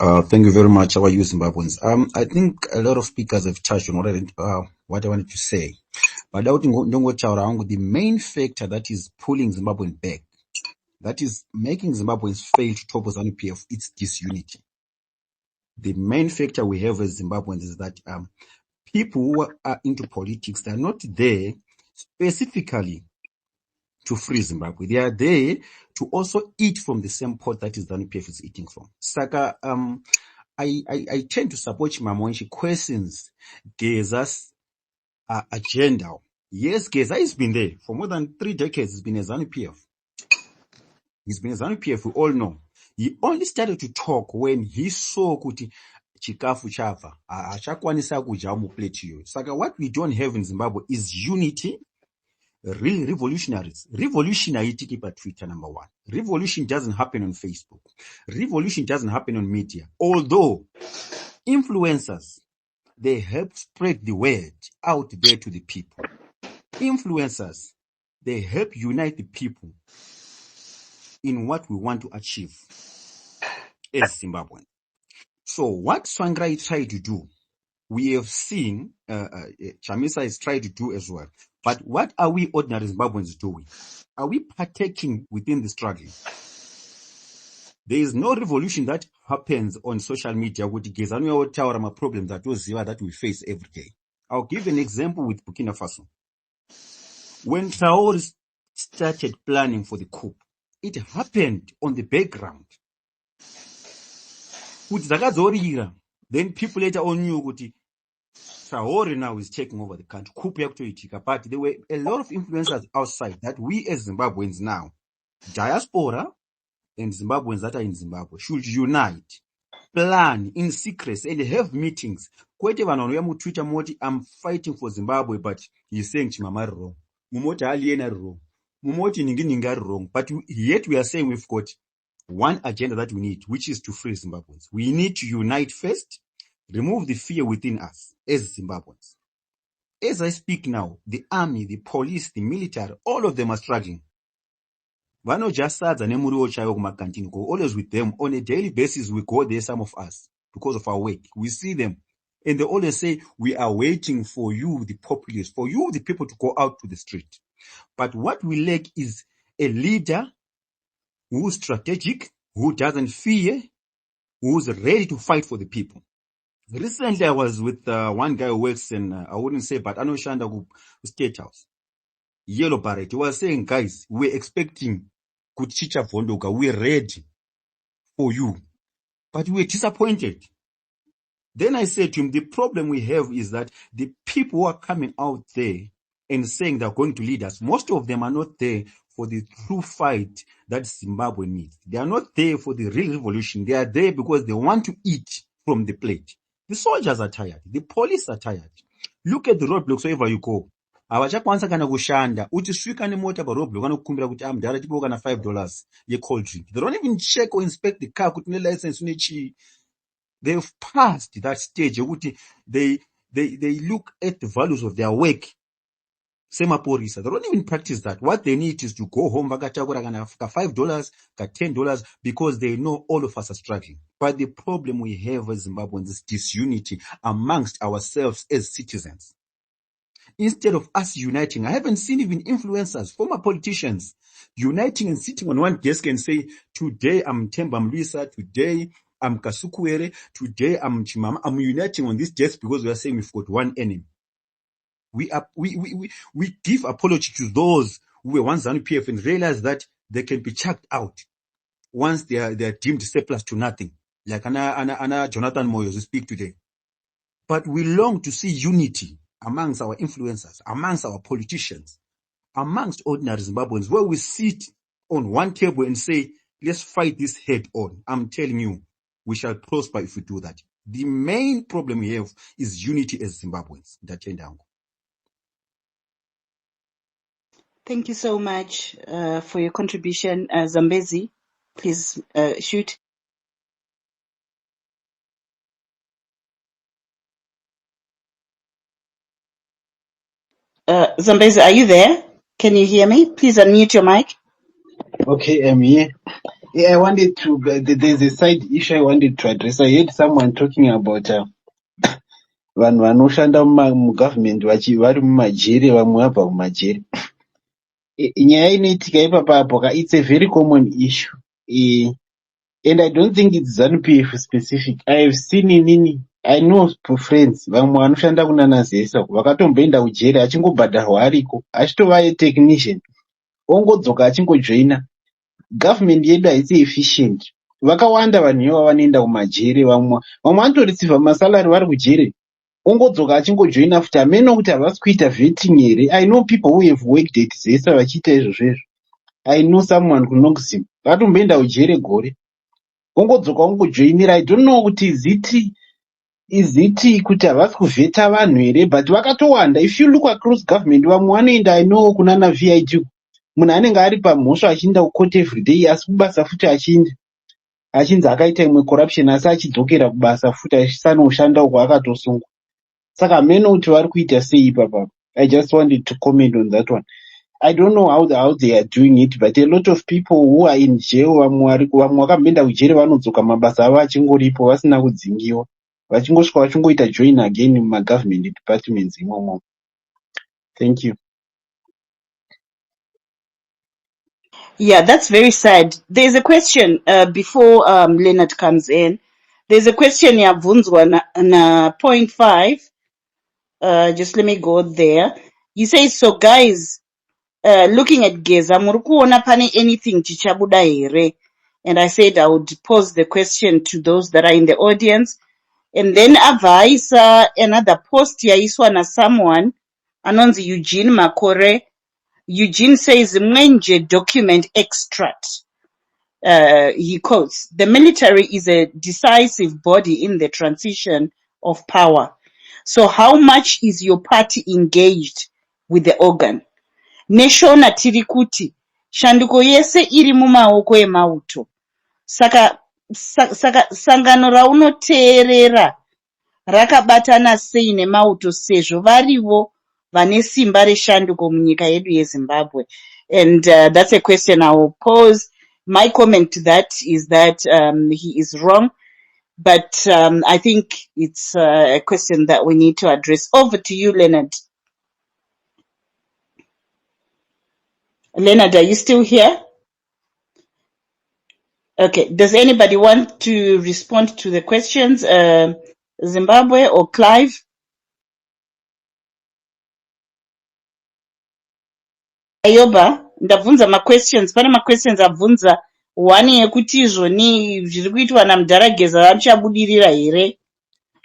Thank you very much. How are you, Zimbabweans? I think a lot of speakers have touched on what I wanted to say. But the main factor that is pulling Zimbabwean back, that is making Zimbabweans fail to topple ZANU-PF, it's disunity. The main factor we have as Zimbabweans is that people who are into politics, they're not there specifically to free Zimbabwe. They are there to also eat from the same pot that is ZANU-PF is eating from. Saka, I tend to support Chimamanda when she questions Geza's agenda. Yes, Geza has been there for more than 3 decades. He's been a ZANU-PF. He's been a ZANU-PF, we all know. He only started to talk when he saw kuti chikafu chava achakwanisa kuja muplate iyo. Saka what we don't have in Zimbabwe is unity. Real revolutionaries. Revolution haitiki pa Twitter, number one. Revolution doesn't happen on Facebook. Revolution doesn't happen on media. Although influencers, they help spread the word out there to the people. Influencers, they help unite the people in what we want to achieve as Zimbabwean. So what Tsvangirai tried to do, we have seen Chamisa is trying to do as well. But what are we ordinary Zimbabweans doing? Are we partaking within the struggle? There is no revolution that happens on social media with the problems that we face every day. I'll give an example with Burkina Faso. When Traore started planning for the coup, it happened on the background. Then people later on knew that Traore now is taking over the country. But there were a lot of influencers outside that we as Zimbabweans now, diaspora and Zimbabweans that are in Zimbabwe, should unite, plan in secrecy, and have meetings. Quite even on Twitter, I'm fighting for Zimbabwe, but he's saying Chimamanda wrong. Mumoti aliena wrong. Mumoti ninga wrong. But yet we are saying we've got one agenda that we need, which is to free Zimbabweans. We need to unite first, remove the fear within us as Zimbabweans. As I speak now, the army, the police, the military, all of them are struggling. Vano just and always with them on a daily basis. We go there, some of us, because of our work. We see them. And they always say, we are waiting for you, the populace, for you, the people, to go out to the street. But what we lack is a leader who's strategic, who doesn't fear, who's ready to fight for the people. Recently, I was with one guy who works in, I wouldn't say, but Anoshanda State House. Yellow Barret. He was saying, guys, we're expecting Kuchicha Vondoka. We're ready for you. But we're disappointed. Then I said to him, the problem we have is that the people who are coming out there and saying they're going to lead us, most of them are not there for the true fight that Zimbabwe needs. They are not there for the real revolution. They are there because they want to eat from the plate. The soldiers are tired. The police are tired. Look at the roadblocks wherever you go. Havachakwanisa kana kushanda. Uchisvika nemota paroadblock vanokukumbira kuti mudhara tipewo kana $5 ye-cold drink. They don't even check or inspect the car kuti une license une chii. They've passed that stage yokuti they look at the values of their work. Semaporisa. They don't even practice that. What they need is to go home vakatakura kana $5, $10 because they know all of us are struggling. But the problem we have as Zimbabweans is disunity amongst ourselves as citizens. Instead of us uniting, I haven't seen even influencers, former politicians, uniting and sitting on one desk and say, today I'm Themba Mlwisa, today I'm Kasukuwere, today I'm Chimama. I'm uniting on this desk because we are saying we've got one enemy. We give apology to those who were once ZANU-PF and realize that they can be chucked out once they are deemed surplus to nothing. Like Anna Jonathan Moyo who speak today. But we long to see unity amongst our influencers, amongst our politicians, amongst ordinary Zimbabweans, where we sit on one table and say, let's fight this head on. I'm telling you, we shall prosper if we do that. The main problem we have is unity as Zimbabweans. Thank you so much for your contribution, Zambezi. Please shoot. Zambezi, are you there? Can you hear me? Please unmute your mic. Okay, I'm here. Yeah, I wanted to, there's a side issue I wanted to address. I heard someone talking about vanhu vanoshanda mugovernment vari mumajere vamwe vabva mumajere. Nyaya inoitika ipapo it's a very common issue. And I don't think it's ZANU-PF specific. I have seen I know friends vamwe vanoshanda kunana Zesa vakatomboenda kujere achingobhadharwa ariko achitova technician ongodzoka achingojoina. Government yedu haisi efficient. Vakawanda vanhu ivo vanoenda kumajere vamwe vanotoricivha masalari vari kujere ongodzoka achingojoina futi hameno kuti havasi kuita vetting here. I know people who have worked at Zesa vachiita izvozvo. I know someone kunongzi vakatomboenda kujere gore ongodzoka ongojoinira. I don't know kuti is it kuti havasi kuvheta vanhu here, but vakatowanda. If you look across government vamwe vanoenda I know kunana VID munhu anenge ari pamhosva achienda kucourt everyday asi kubasa futi achinzi akaita imwe corruption asi achidzokera kubasa futi achisanoshanda uko akatosungwa. Saka hameno kuti vari kuita sei ipapo. I just wanted to comment on that one. I don't know how they are doing it, but a lot of people who are in jail vamwe vakamboenda kujere vanodzoka mabasa avo achingoripo vasina kudzingiwa vachingosvika vachingoita join again mumagovernment departments imomo. Thank you. Yeah, that's very sad. There's a question before Leonard comes in. There's a question yabvunzwa na point 5. Just let me go there. He says, so guys, looking at Geza, muri kuona pane anything chichabuda here? And I said I would pose the question to those that are in the audience. And then abva another post yaiswa na someone anonzi Eugene Makore. Eugene says, Mwenje document extract. He quotes, the military is a decisive body in the transition of power. So how much is your party engaged with the organ? Neshona tirikuti, shanduko yese iri mumaoko emauto. Saka sangano raunoteerera rakabatana sei nemauto sezvo varivo vane simba reshanduko munyika yedu yeZimbabwe. And that's a question I will pose. My comment to that is that he is wrong, but I think it's a question that we need to address. Over to you, Leonard. Leonard, are you still here? Okay, does anybody want to respond to the questions? Zimbabwe or Clive? Ayoba, ndabvunza ma-questions. Pane ma-questions abvunza. One yekuti zvoni zviri kuitwa naMudharageza vachabudirira here?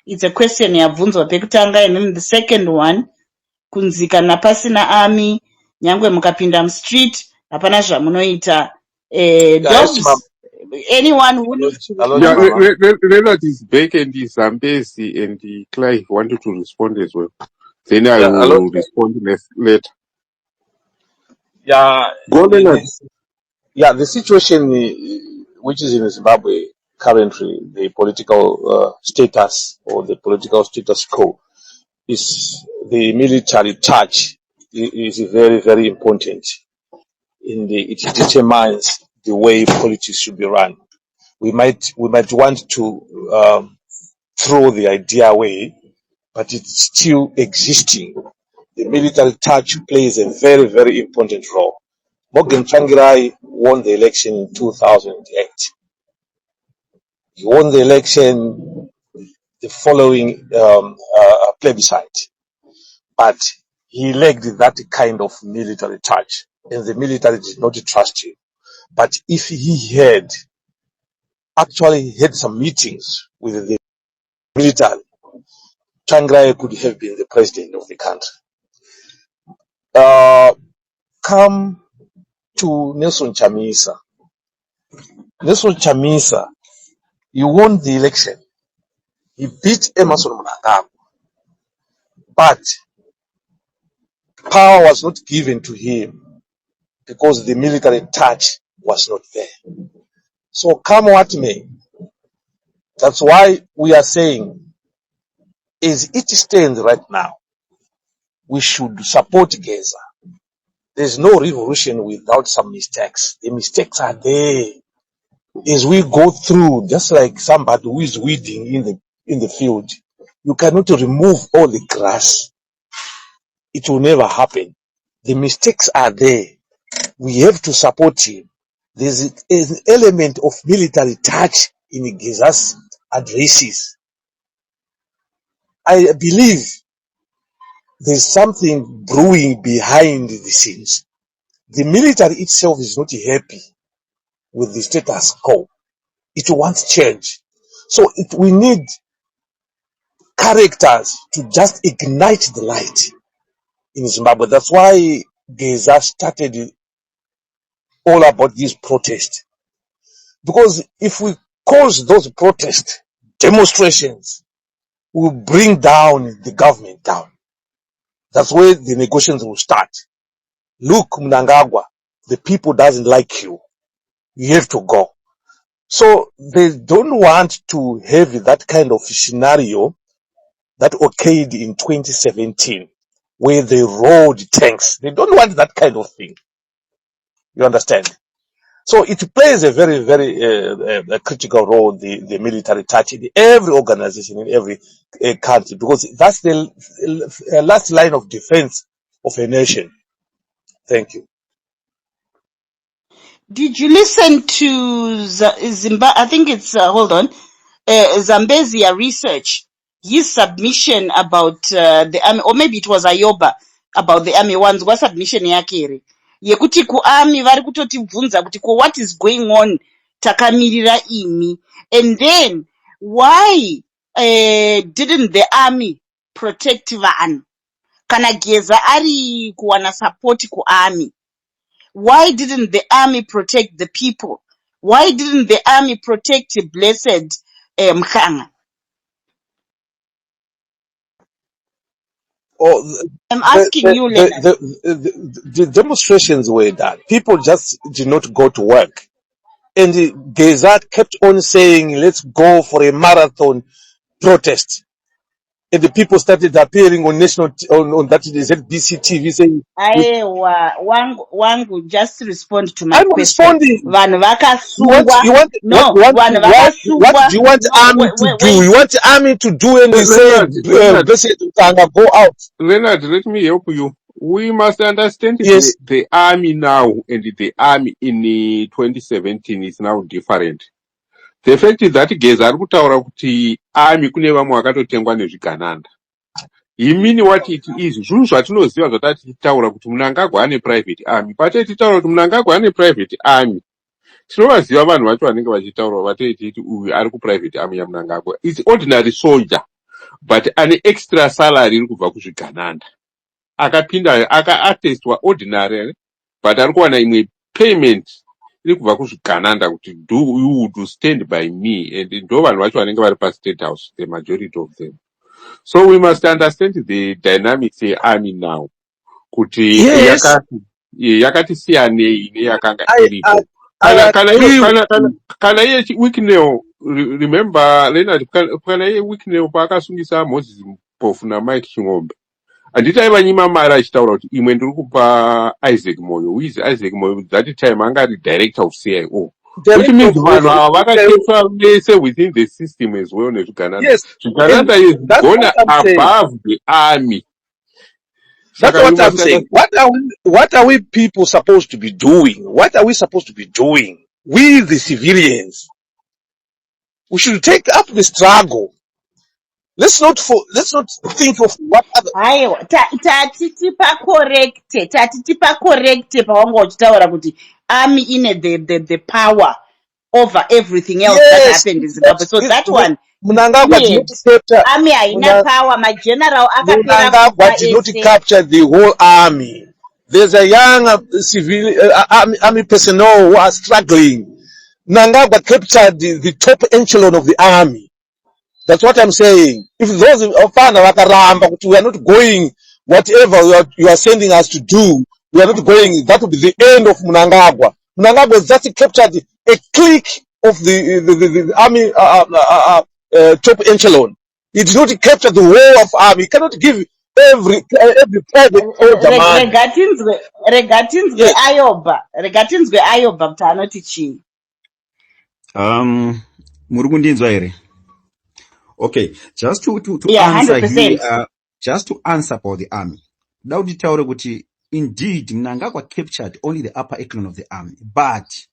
It's a question yabvunzwa pekutanga. And then the second one, kunzi kana pasina army, nyangwe mukapinda mustreet, hapana zvamunoita. Yes, ma'am. Dogs, anyone who needs to Hello, Yeah, respond? Mama. relatives Beck and Zambezi and Clive wanted to respond as well. Then I Yeah, hello. will respond later. Yeah, Go, Leonard. the situation which is in Zimbabwe currently, the political status or the political status quo is the military touch is very, very important. It determines the way politics should be run. We might want to throw the idea away, but it's still existing. The military touch plays a very, very important role. Morgan Tsvangirai won the election in 2008. He won the election the following plebiscite, but he lacked that kind of military touch, and the military did not trust him. But if he had actually had some meetings with the military, Tsvangirai could have been the president of the country. Come to Nelson Chamisa. Nelson Chamisa, he won the election. He beat Emerson Mnangagwa, but power was not given to him because the military touch was not there. So come what may, that's why we are saying, as it stands right now, we should support Geza. There's no revolution without some mistakes. The mistakes are there. As we go through, just like somebody who is weeding in the field, you cannot remove all the grass. It will never happen. The mistakes are there. We have to support him. There's an element of military touch in Geza's addresses. I believe there's something brewing behind the scenes. The military itself is not happy with the status quo. It wants change. So we need characters to just ignite the light in Zimbabwe. That's why Geza started all about this protest. Because if we cause those protests, demonstrations, will bring down the government down. That's where the negotiations will start. Look, Mnangagwa, the people doesn't like you. You have to go. So they don't want to have that kind of scenario that occurred in 2017, where they rode tanks. They don't want that kind of thing. You understand? So it plays a very, very critical role, the military touch in every organization, in every country, because that's the last line of defense of a nation. Thank you. Did you listen to I think it's, Zambezia research, his submission about the army, or maybe it was Ayoba, about the army ones, what submission yake here? Yekuti ku army vari kutotibvunza kuti what is going on takamirira imi, and then why didn't the army protect vanhu kana Geza ari kuwana support ku army? Why didn't the army protect the people? Why didn't the army protect blessed Mkhanga? I'm asking you, Leonard. The demonstrations were done. People just did not go to work. And Geza kept on saying, let's go for a marathon protest. And the people started appearing on on that ZBC TV saying, Aiwa, wangu, just respond to my I'm question. responding. Vanhu vakasungwa. No, vanhu vakasungwa. What do you want army to do? You want army to do and say, go out. Leonard, let me help you. We must understand Yes. the army now and the army in 2017 is now different. The fact is that Geza ari kutaura kuti army kune vamwe vakatotengwa nezvigananda. You mean what it is? Zvinhu zvatinoziva zvatati tichitaura kuti Mnangagwa ane private army. Patei tichitaura kuti Mnangagwa ane private army. Tinovaziva vanhu vacho vanenge vachitaura vatei tichiti uyu ari kuprivate army yaMnangagwa. It's ordinary soldier, but ane extra salary iri kubva kuzvigananda. Akapinda akaatestwa ordinary, but ari kuwana imwe payment iri kubva kuzvigananda kuti do you to stand by me, and ndo vanhu vacho vanenge vari pastate house, the majority of them. So we must understand the dynamics yearmy now kuti Yes, yakati siyanei neyakanga I I, iripo. I Kana agree with kana iye Wicknell, remember Leonard, kana iye Wicknell paakasungisa Moses Mpofu naMike Ching'ombe, handiti aivanyima mari achitaura kuti imwe ndiri kupa Isaac Moyo. Who is Isaac Moyo? That time anga ari director of CIO, which director means of vanhu ava okay, vakateswa vese within the system as well nezvigananda. yes, and Zvigananda is that's gone what I'm saying. above the army. That's Saka we what I'm must saying. What are we people supposed to be doing? What are we supposed to be doing? We the civilians, we should take up the struggle. Let's not think of what other. Aiwa, tatiti pakorekte pawanga uchitaura kuti army ine the power over everything else that Yes, happened in Zimbabwe. So that one, Mnangagwa did weird. not capture. Army haina power, mageneral akapera Mnangagwa kufa did not ese. capture the whole army. There's a young civil army personnel who are struggling. Mnangagwa captured the top echelon of the army. That's what I'm saying. If those fana vakaramba kuti we are not going, whatever you are sending us to do, we are not going, that will be the end of Mnangagwa. Mnangagwa just captured a clique of the army top echelon. He did not capture the whole of army. He cannot give every private soldier man. Regatinzwe Yes. ayoba kuti anoti chii. Muri kundinzwa here? Okay, just to Yeah, answer here, 100%. just to answer about the army. Now nditaure kuti indeed Mnangagwa captured only the upper echelon of the army, but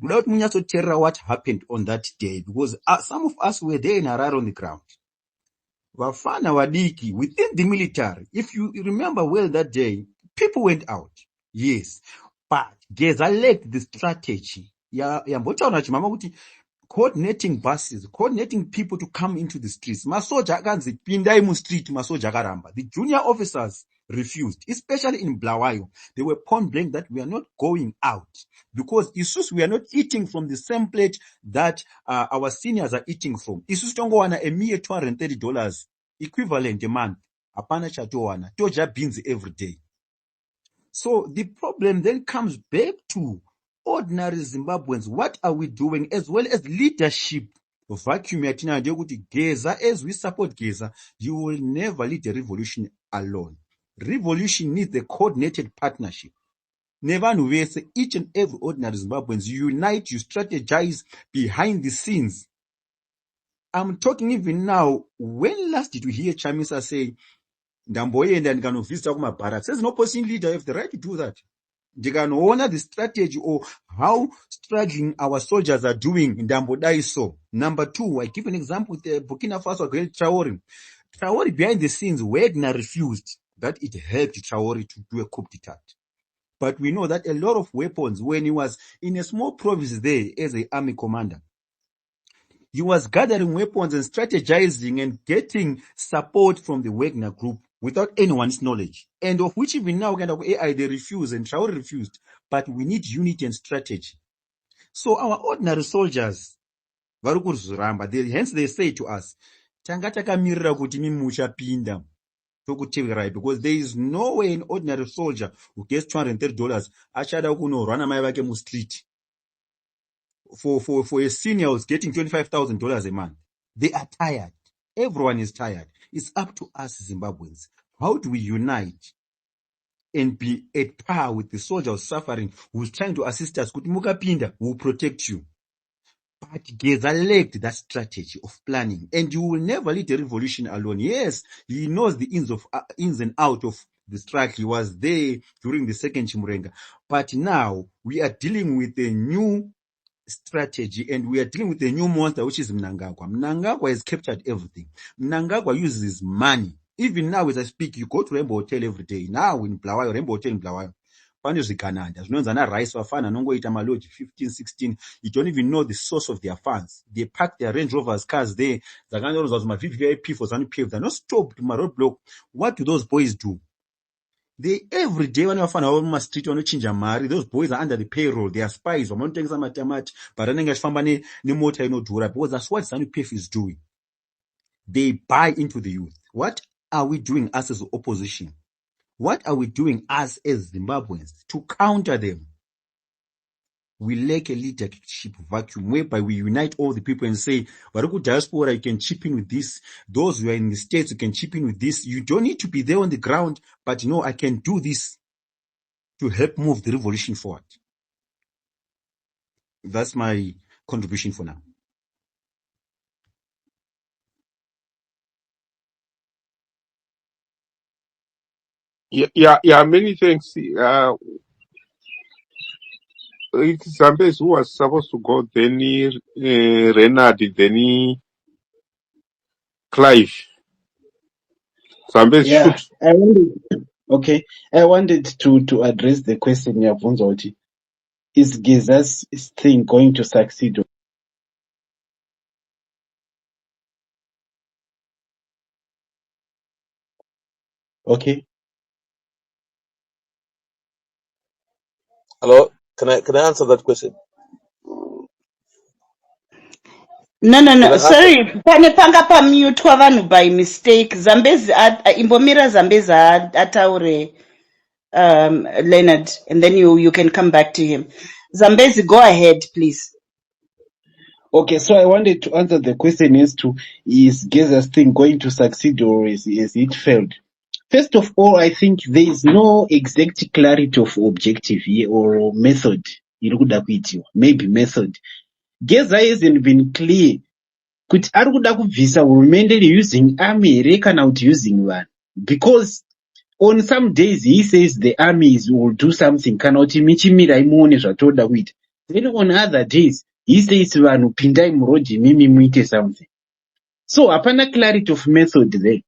without munyatsoteerera what happened on that day, because some of us were there in Harare on the ground. Vafana vadiki within the military, if you remember well that day, people went out, yes, but Geza lacked the strategy. Yambotaura chimama kuti coordinating buses, coordinating people to come into the streets. Masoja akanzi pindai mu street, masoja akaramba. The junior officers refused, especially in Bulawayo. They were point blank that we are not going out because isusu we are not eating from the same plate that our seniors are eating from. Isusu tongowana a mere $230 equivalent a month. Apana chatowana, toja beans every day. So the problem then comes back to ordinary Zimbabweans. What are we doing as well as leadership? Vacuum yatina ndekuti Geza, as we support Geza, you will never lead a revolution alone. Revolution needs a coordinated partnership. Nevanhu vese, each and every ordinary Zimbabweans, you unite, you strategize behind the scenes. I'm talking even now, when last did we hear Chamisa say, ndamboenda ndikanovhizita kumabharat? Says no opposition leader have the right to do that. Ndikanoona the strategy or how struggling our soldiers are doing in ndambodai so. Number two, I give an example with Burkina Faso, Traore. Traore behind the scenes, Wagner refused that it helped Traore to do a coup d'etat. But we know that a lot of weapons, when he was in a small province there as an army commander, he was gathering weapons and strategizing and getting support from the Wagner group without anyone's knowledge. And of which even now, kind of AI, they refuse and Traore refused. But we need unity and strategy. So our ordinary soldiers, hence they say to us, tanga takamirira kuti muchapinda tokuteverai, because there is no way an ordinary soldier who gets $230 achada kunorwa namai vake mustreet. For a senior who's getting $25,000 a month. They are tired. Everyone is tired. It's up to us Zimbabweans. How do we unite and be at par with the soldier who's suffering, who's trying to assist us? Kuti mukapinda, will protect you. But Geza lacked that strategy of planning, and you will never lead a revolution alone. Yes, he knows the ins and out of the strike. He was there during the second Chimurenga. But now we are dealing with a new strategy and we are dealing with a new monster, which is Mnangagwa. Mnangagwa has captured everything. Mnangagwa uses money. Even now as I speak, you go to Rainbow Hotel every day. Now in Bulawayo, Rainbow Hotel in Bulawayo, pane zvigananda zvinonzana rice vafana anongoita maloji 15 16. You don't even know the source of their funds. They park their Range Rovers cars there. Dzakanyorwa kuti VVIP for ZANU-PF. They're not stopped to my roadblock. What do those boys do? They every day when you find out my street on change mari, those boys are under the payroll. They are spies. Wamantenga some matamati, but anenga shifamba ne mota inodhura, because that's what ZANU-PF is doing. They buy into the youth. What are we doing us as opposition? What are we doing us as Zimbabweans to counter them? We lack a leadership vacuum whereby we unite all the people and say, Baruku diaspora, you can chip in with this. Those who are in the States, you can chip in with this. You don't need to be there on the ground, but I can do this to help move the revolution forward. That's my contribution for now. Yeah, many thanks. It's Zambezi who was supposed to go, then Renard, then Clive. Zambezi Yeah, shoot. I wanted to address the question Yavunzoti. Is Geza's thing going to succeed? Okay. Hello, can I answer that question? No, Can I answer? sorry, pane panga pamutwa vanhu by mistake. Zambezi imbomira Zambezi ataure Leonard, and then you can come back to him. Zambezi, go ahead, please. Okay, so I wanted to answer the question as to, is Geza's thing going to succeed or is it failed? First of all, I think there is no exact clarity of objective here or method. Maybe method. Geza hasn't been clear. Kuti ari kuda kubvisa hurumende using army here kana kuti using vanhu. Because on some days he says the armies will do something kana kuti michimira imuone zvatoda kuita. Then on other days he says vanhu pindai murodhi mimi muite something. So hapana clarity of method there.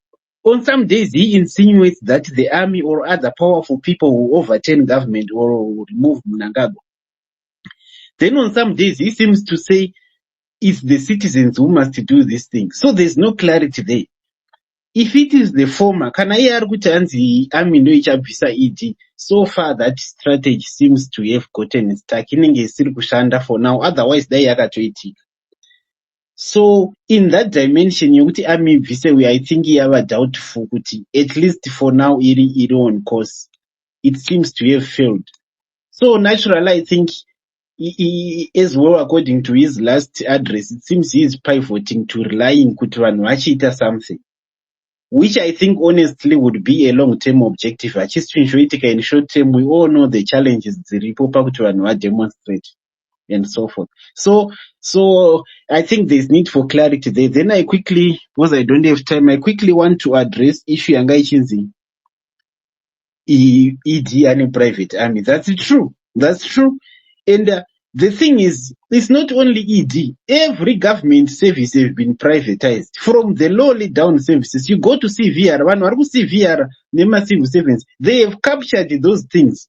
On some days he insinuates that the army or other powerful people will overturn government or will remove Mnangagwa. Then on some days he seems to say it's the citizens who must do this thing. So there's no clarity there. If it is the former, kana iye ari kuti hanzi army ndo ichabvisa ED, so far that strategy seems to have gotten stuck. Inenge isiri kushanda for now, otherwise dai yakatoitika. So in that dimension yokuti army ibvise, I think yava doubtful kuti at least for now iri on course. It seems to have failed. So naturally I think as well, according to his last address, it seems he is pivoting to relying kuti vanhu vachiita something, which I think honestly would be a long-term objective. Achisvinzvoitika in short term, we all know the challenges dziripo pakuti vanhu vademonstrate and so forth. So I think there's need for clarity there. Then I quickly, because I don't have time, I quickly want to address issue yanga ichinzi ED and private army. That's true. And the thing is, it's not only ED. Every government service has been privatized. From the lowly down services, you go to CVR, CVR, Nema civil servants, they have captured those things.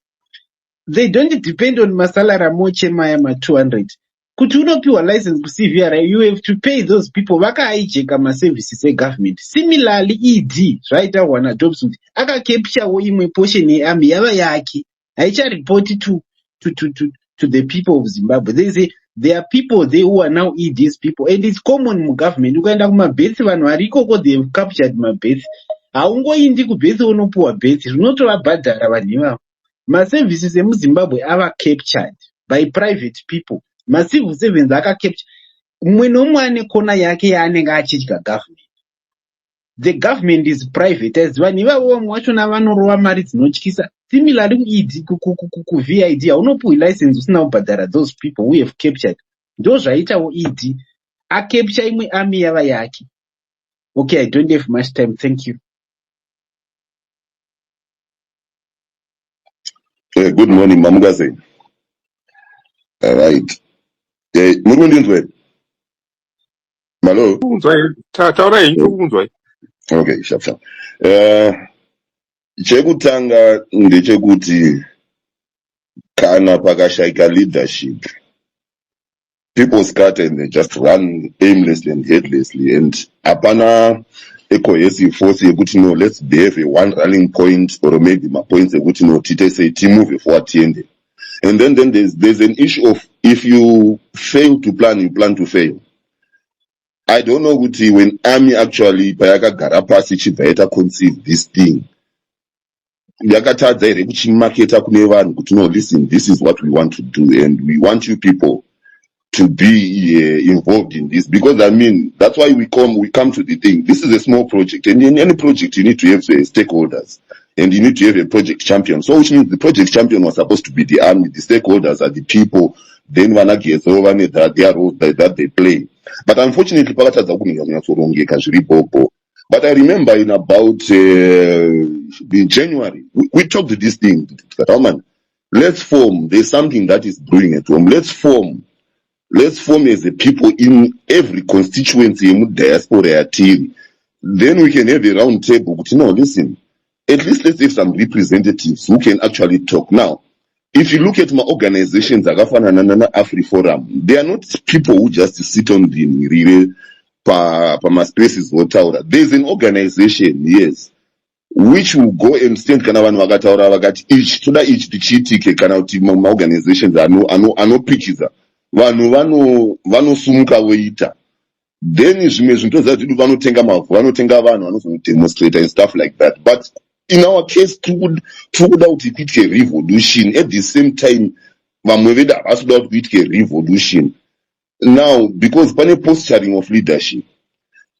They don't depend on Masalara Moche Mayama 200. Kuti unopiwa license ku CVR, you have to pay those people vakahijack ma services government. Similarly, ED, right, wana Jobsuit, aka capture imwe portion yearmy yava yake. Aicha report to the people of Zimbabwe. There are people there who are now ED's people, and it's common mu government. Ukaenda kuma base vanhu variko, they have captured ma base. Haungoindi ku base unopuwa base, unotovabhadhara vanhu ivavo. Ma services emu Zimbabwe ava captured by private people. Ma civil servants aka captured. Mumwe nomwe ane kona yake yaanenge achidya government. The government is privatized. Vanhu ivavo vamwe vachona vanorova mari dzinotyisa. Similarly, ku VID, unopuwa license usina kubhadhara those people who have captured. Ndo zvaitawo ED. A capture imwe army yava yake. Okay, I don't have much time. Thank you. Good morning, Mamugaze. All right. Murundinzwe. Malo. Taura inchukunzwa. Okay, sharp. Chekutanga ndechekuti kana pakashaika leadership, people scatter and they just run aimlessly and headlessly, and apana a cohesive force yekuti no, let's have a one rallying point or maybe my points yekuti no, tite say team move forward tiende. And then there's an issue of if you fail to plan, you plan to fail. I don't know when army actually payakagara pasi chibva yata conceive this thing. Yakatadza here kuchimaketa kune vanhu kuti no, listen, this is what we want to do and we want you people to be involved in this, because I mean that's why we come to the thing. This is a small project, and in any project you need to have stakeholders and you need to have a project champion. So which means the project champion was supposed to be the army, the stakeholders are the people, then vanagets over their role that they play. But unfortunately but I remember in about in January we talked to this thing. Let's form, there's something that is brewing at home. Let's form as a people in every constituency in diaspora team. Then we can have a round table. But no, listen, at least let's have some representatives who can actually talk. Now, if you look at my organizations, Agafana AfriForum, they are not people who just sit on the relay my spaces or tower. There's an organization, yes, which will go and stand each the chitike kana organizations are no pitches. Vanosumuka weita, then zvimwe zvinto zvacho vanotenga mavhu, vanotenga vanhu vanozodemonstrate and stuff like that. But in our case tikuda kuti kuitike revolution. At the same time vamwe vedu havasi kuda kuti kuitike revolution. Now because pane posturing of leadership,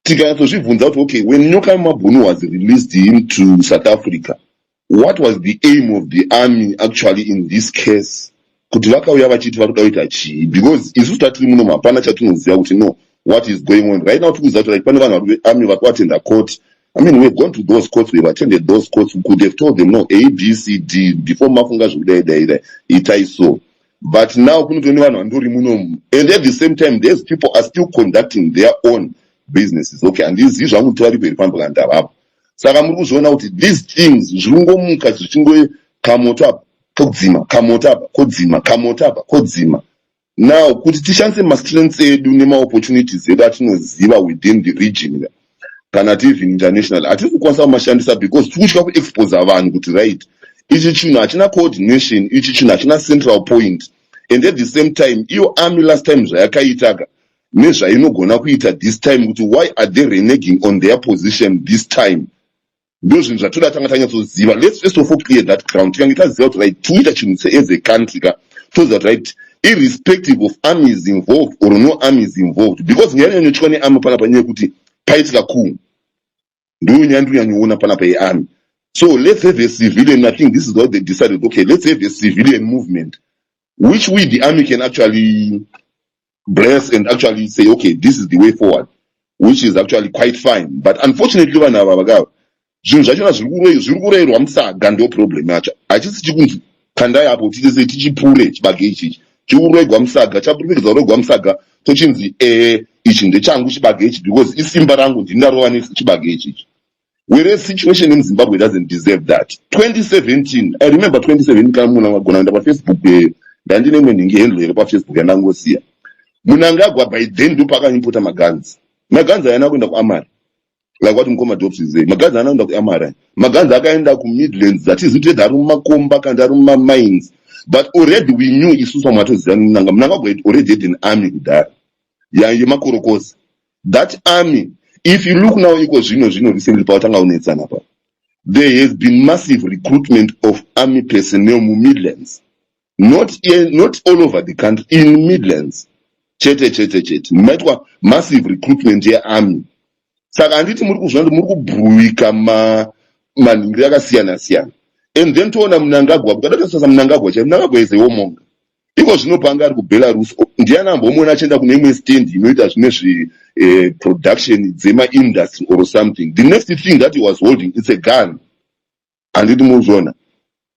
tikanyatozvibvunza kuti okay, when Nyoka Mabunu was released into South Africa, what was the aim of the army actually in this case? Kuti vakauya vachiti vari kuita chii, because isusu tatiri muno hapana chatinoziva kuti no, what is going on right now. Tikuziva kuti pane vanhu vari army vari kuatenda court. I mean, we've gone to those courts, we've attended those courts. We could have told them no, A, B, C, D before mafunga zvekudai itai so. But now kunotoni vanhu vandori muno, and at the same time these people are still conducting their own businesses. Okay, and this is zvamuti vari peri pambokanda vapo. Saka muri kuzoona kuti these things zviringomuka zvichingokamoto apa kodzima, kamoto apa kodzima, kamoto apa kodzima. Now kuti tishandise ma-strengths edu nema-opportunities edu atinoziva within the region kana even international, hatisi kukwanisa kumashandisa because tikutya kuexpose vanhu kuti right, ichi chinhu hachina coordination, ichi chinhu hachina central point. And at the same time iyo army last time zvayakaitaka nezvainogona kuita this time, kuti why are they reneging on their position this time? Ndo zvinhu zvatoda tanga tanyatsoziva. Let's first of all clear that ground. Tikange taziva kuti right, toita chinhu as a country toziva right, irrespective of army is involved or no army is involved, because nyaya inotywa nearmy panapa nyekuti paitika coup, ndo nyaya ndinyanyoona panapa yearmy. So let's have a civilian. I think this is what they decided. Okay, let's have a civilian movement, which we the army can actually bless and actually say, okay, this is the way forward, which is actually quite fine. But unfortunately, when zvinhu zvachona zviri kurayirwa musaga ndo problem yacho. Hachisi chikunzi kandai apo titese tichipure chibage ichichi chiri kurayirwa musaga, chaburikidza kurayirwa musaga tochinzi ichi ndechangu chibage ichi because isimba rangu ndinarova nechibage ichichi. Whereas situation in Zimbabwe doesn't deserve that. 2017, I remember 2017 kana munhu agona kuenda paFacebook, ndandine imwe nhingi handle iri paFacebook yandangosiya. Munangagwa by then ndo pakaimpota maganzi ayana kuenda kuamari, like what mukoma Dobbs is saying. Maganzi ayana kuenda kuamari, maganzi akaenda kuMidlands, that is kuti ari mumakomba kandi ari mumamines. But already we knew isusu matoziva munangagwa already had an army kudhara yemakorokosi. That army, if you look now, recently there has been massive recruitment of army personnel in Midlands, not all over the country, in Midlands. Massive recruitment here army. Saka anditi muri kubruika manhingiri akasiyana siyana. And then toona Mnangagwa, Mnangagwa is a womonga. Iko zvinopanga ari kuBelarus, ndiani ambomona achienda kune imwe stand inoita zvine production dzema-industry or something. The next thing that he was holding is a gun. Anditi muzvona.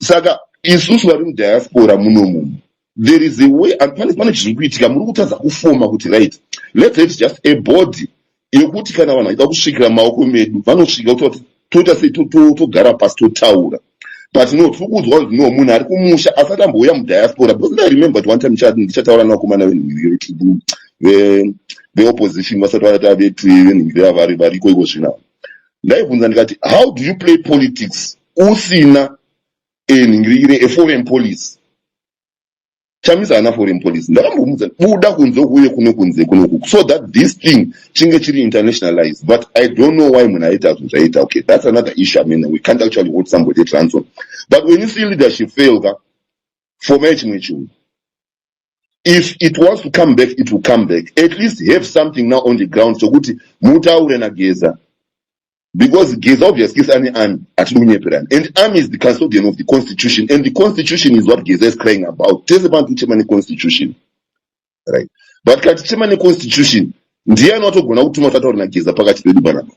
Saka isusu vari mudiaspora munomu, there is a way, pane zviri kuitika, muri kutadza kufoma kuti right, let's have just a body yekuti kana vanhu vaida kusvikira maoko medu vanosvika kuti toita sei togara pasi totaura. But no, tiri kuudzwa kuti no, munhu ari kumusha asati ambouya mudiaspora, because I remember at one time ndichataura nakomana veopposition vasati vatata vetu venhingirira variko iko zvino. ndaibvunza ndikati how do you play politics usina a foreign police? Chamisa ana foreign police. Ndakambomuudza buda kunze kuye kunze kunoku so that this thing chinge chiri internationalized. But I don't know why munaita zvaita. Okay, that's another issue. I mean, we can't actually hold somebody to answer. But when you see leadership fail, for me, if it wants to come back, it will come back. At least have something now on the ground. So good, mutaure na Geza. Because Geza obviously is an army at Lunyeperan. And army is the custodian of the constitution. And the constitution is what Geza is crying about. Tell about the constitution. Right. But the constitution, they are not going to matter na Geza pakati pedu banana.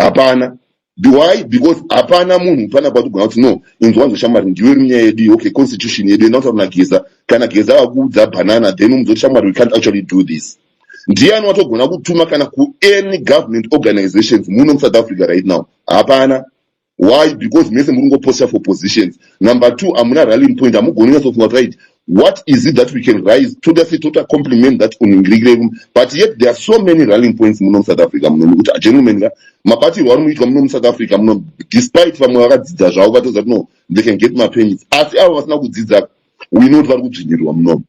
Apana. Why? Because apana munhu pana about going to know in the one shamari ndiwe okay constitution yedu not on Geza kana Geza akudza banana then shamari we can't actually do this. Ndiani watogona kutuma kana ku any government organizations muno South Africa right now? Hapana. Why? Because mese murungo posture for positions. Number 2, amuna rallying point. Amugoni of not right. What is it that we can rise to the total compliment that uningregum? But yet there are so many rallying points muno South Africa. Muno gentlemen, mapati warumu muno South Africa. Muno despite famwara dzidza that no, they can get my pennies. As I was now kudzidza, we know what kudzvinirwa muno.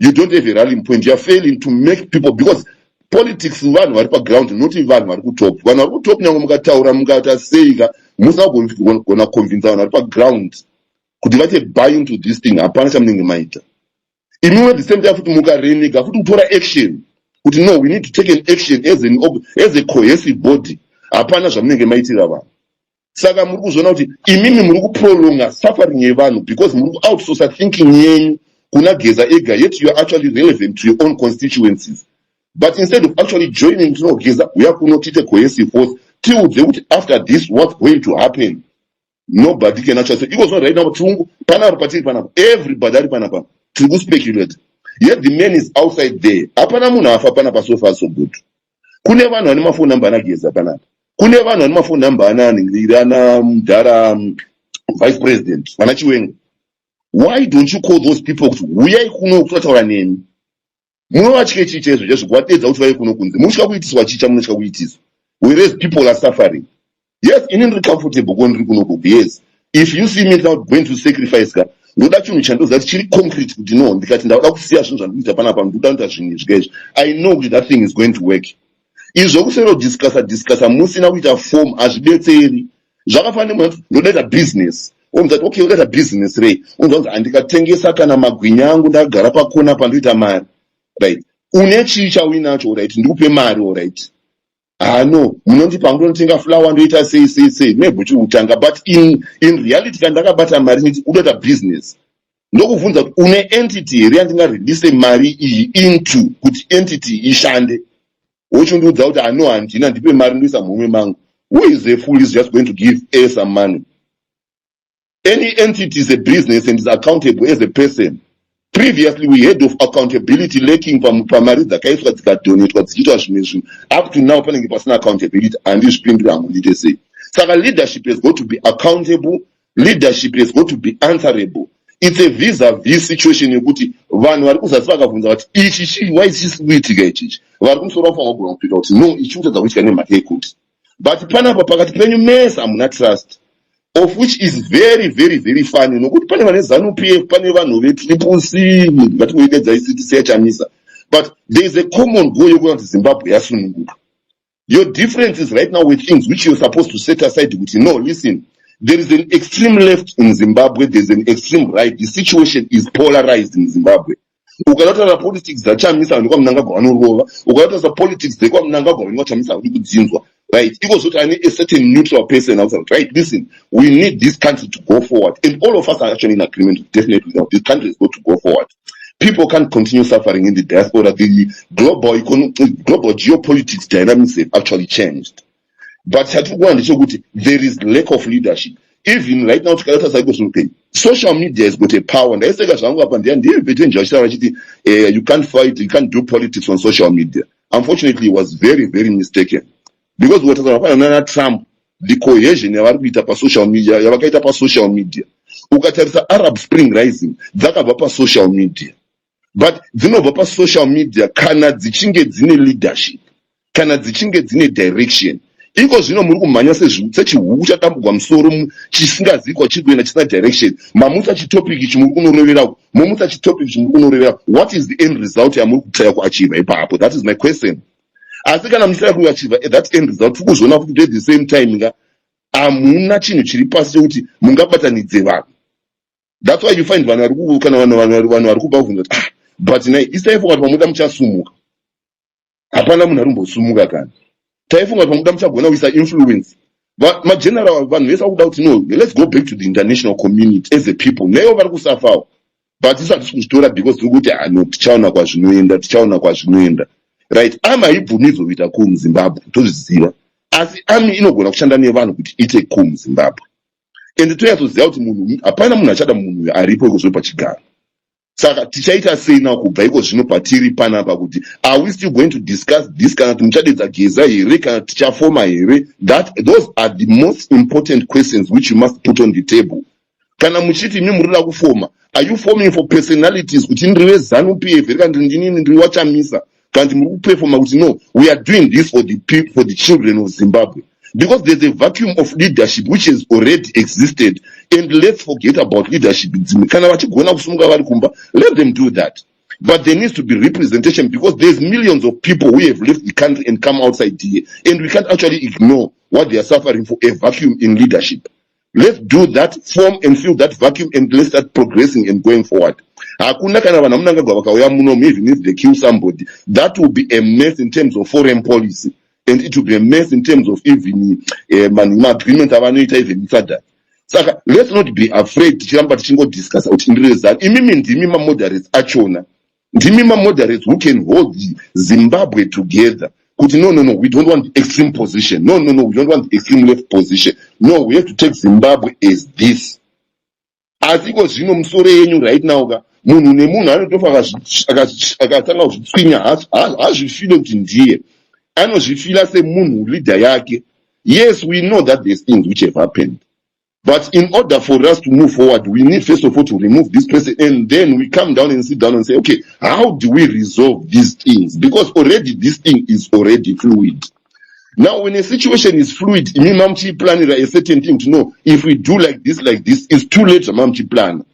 You don't have a rallying point. You are failing to make people, because politics vanhu vari paground, not even vanhu vari kutop. Vanhu vari kutop nyange mukataura mukataseika musagona convince vanhu vari paground kuti vate buy into this thing. Hapana chamunenge maita. Imwe at the same time futi mukarenika futi kutora action kuti no, we need to take an action as a cohesive body. Hapana zvamunenge maitira vanhu. Saka muri kuzoona kuti imimi muri kuprolonga suffering yevanhu because muri outsource thinking yenyu kuna Geza ega, yet you are actually relevant to your own constituencies. But instead of actually joining to know Geza, we are going to take a cohesive force till after this, what's going to happen? Nobody can actually say, it was not right now, everybody to speculate. Yet the man is outside there. Apana muna apana so far so good. Kuneva no anima phone number na Geza pana. Kuneva no anima phone number na Dara vice president. Wanachiwenga. Why don't you call those people to where kuno kutaura name? Munovatye chichezo just kwatedza kuti vai kuno kunze. Mushka kuitiswa chicha munoshka kuitiswa. Whereas people are suffering. Yes, inindri comfortable kundri kuno ku. Yes. If you see me now going to sacrifice ka, ndoda chinhu chandoza chiri concrete kuti no, ndikati ndauda kusiya zvinhu zvandikuita panapa ndoda kuita zvinhu izvi. I know that thing is going to work. Izvo kusero discussa musina kuita form azvidetseri. Zvakafanira ndoda business. Okay, let a business ray. Andikatengesa kana magwinya angu ndagara pakona pandoita mari. Right. Une chicha winacho right. Ndikupe mari all right. No, munondipa ndotenga flower ndoita say. Maybe utanga, but in reality kandakabata mari niti unoita business. Ndokuvunza kuti une entity here yandinga release mari iyi into kuti entity ishande. Wochundudza kuti handina ndipe mari ndoisa mumwe mangu. Who is a fool is just going to give some money? Any entity is a business and is accountable as a person. Previously, we heard of accountability lacking from primary up to now, personal accountability and this thing say. So leadership is going to be accountable, leadership is going to be answerable. It's a vis-a-vis situation in which one why is this sweet? No, it shouldn't have which can make good. But Panama Pakati mess, I'm not trust. Of which is very, very, very funny. No good Panama PF Paneva no triple C, but we get the ICT. But there is a common goal you're going to Zimbabwe as soon. Your differences right now with things which you're supposed to set aside with no, listen, there is an extreme left in Zimbabwe, there's an extreme right. The situation is polarized in Zimbabwe. Ukalota politics za chamisa ndiko mnangagwa anorova, ukalota za politics ndiko mnangagwa inochamisa ndikudzinzwa. Right, because I need a certain neutral person outside. Right, listen, we need this country to go forward, and all of us are actually in agreement. Definitely, now this country is going to go forward. People can't continue suffering in the diaspora. The global geopolitics dynamics have actually changed. But there is lack of leadership. Even right now, social media has got a power. And you can't fight, you can't do politics on social media. Unfortunately, it was very, very mistaken. Because what is Trump, the cohesion yavakuita pa social media, yavakaita pa social media. Ukatarisa Arab Spring Rising, dzakabva pa social media. But dzinobva pa social media kana dzichinge dzine leadership, kana dzichinge dzine direction. iko zvino muri kumhanya sechihuku chatambugwa musoro chisingazikwa chiri kuenda chisina direction. Mamutsa chitopic ichi muri kunorovera, momutsa chitopic ichi muri kunorovera. What is the end result yamuri kutaya kuachieva ipapo? That is my question. Asi kana muchitaya kuachieva that end result, tikuzviona kuti at the same time nga hamuna chinhu chiri pasi chekuti mungabatanidze vanhu. That's why you find vanhu vari kupa kubvunza kuti but nai isaifunga kuti pamuda muchasumuka. Hapana munhu arimbosumuka kana. Taifunga kuti pamuda muchagona kuisa influence. Mageneral vanhu vese vakuda kuti no, let's go back to the international community as a people. Neyo vari kusafawo. But isa hatisi kuzvitora because tiri kuti no, tichaona kwazvinoenda. Right, AMI haibvumidzwa kuita coup muZimbabwe, tozviziva. Asi AMI inogona kushanda nevanhu kuti ite coup muZimbabwe. And toyatsoziva kuti munhu hapana munhu achada munhu aripo ikozvo pachigaro. Saka tichaita sei nawo kubva iko zvino patiri panapa kuti are we still going to discuss this kana kuti muchadedza Geza here kana tichafoma here? Those are the most important questions which you must put on the table. Kana muchiti imi murida kufoma, are you forming for personalities kuti ndiri weZANU-PF kana ndini ndiri waChamisa kana muri kupefoma kuti no, we are doing this for the people, for the children of Zimbabwe? Because there's a vacuum of leadership which has already existed, and let's forget about leadership. Let them do that. But there needs to be representation because there's millions of people who have left the country and come outside here, and we can't actually ignore what they are suffering for, a vacuum in leadership. Let's do that, form and fill that vacuum, and let's start progressing and going forward. Even if they kill somebody, that will be a mess in terms of foreign policy. And it will be a mess in terms of even agreement even further. So let's not be afraid to discuss out in result. Ndimi moderates achona. Ndimi moderates who can hold Zimbabwe together. No, we don't want the extreme position. No, we don't want the extreme left position. No, we have to take Zimbabwe as this. As it was, right now, munhu nemunhu anotofa akatanga kuzvitswinya hazvifile kuti ndiye anozvifila semunhu leader yake. Yes, we know that there's things which have happened, but in order for us to move forward, we need first of all to remove this person, and then we come down and sit down and say, okay, how do we resolve these things? Because already this thing is already fluid. Now, when a situation is fluid, mamchi plan a certain thing to know if we do like this, it's too late to mamchi plan.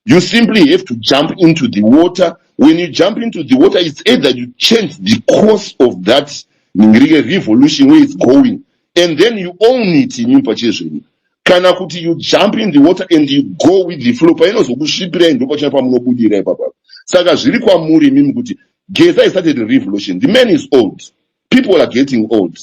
You simply have to jump into the water. When you jump into the water, it's either you change the course of that revolution where it's going, and then you own it in impartition. Kana kuti you jump in the water and you go with the flow. Saka zviri kwamuri mimi kuti Geza started a revolution. The man is old. People are getting old.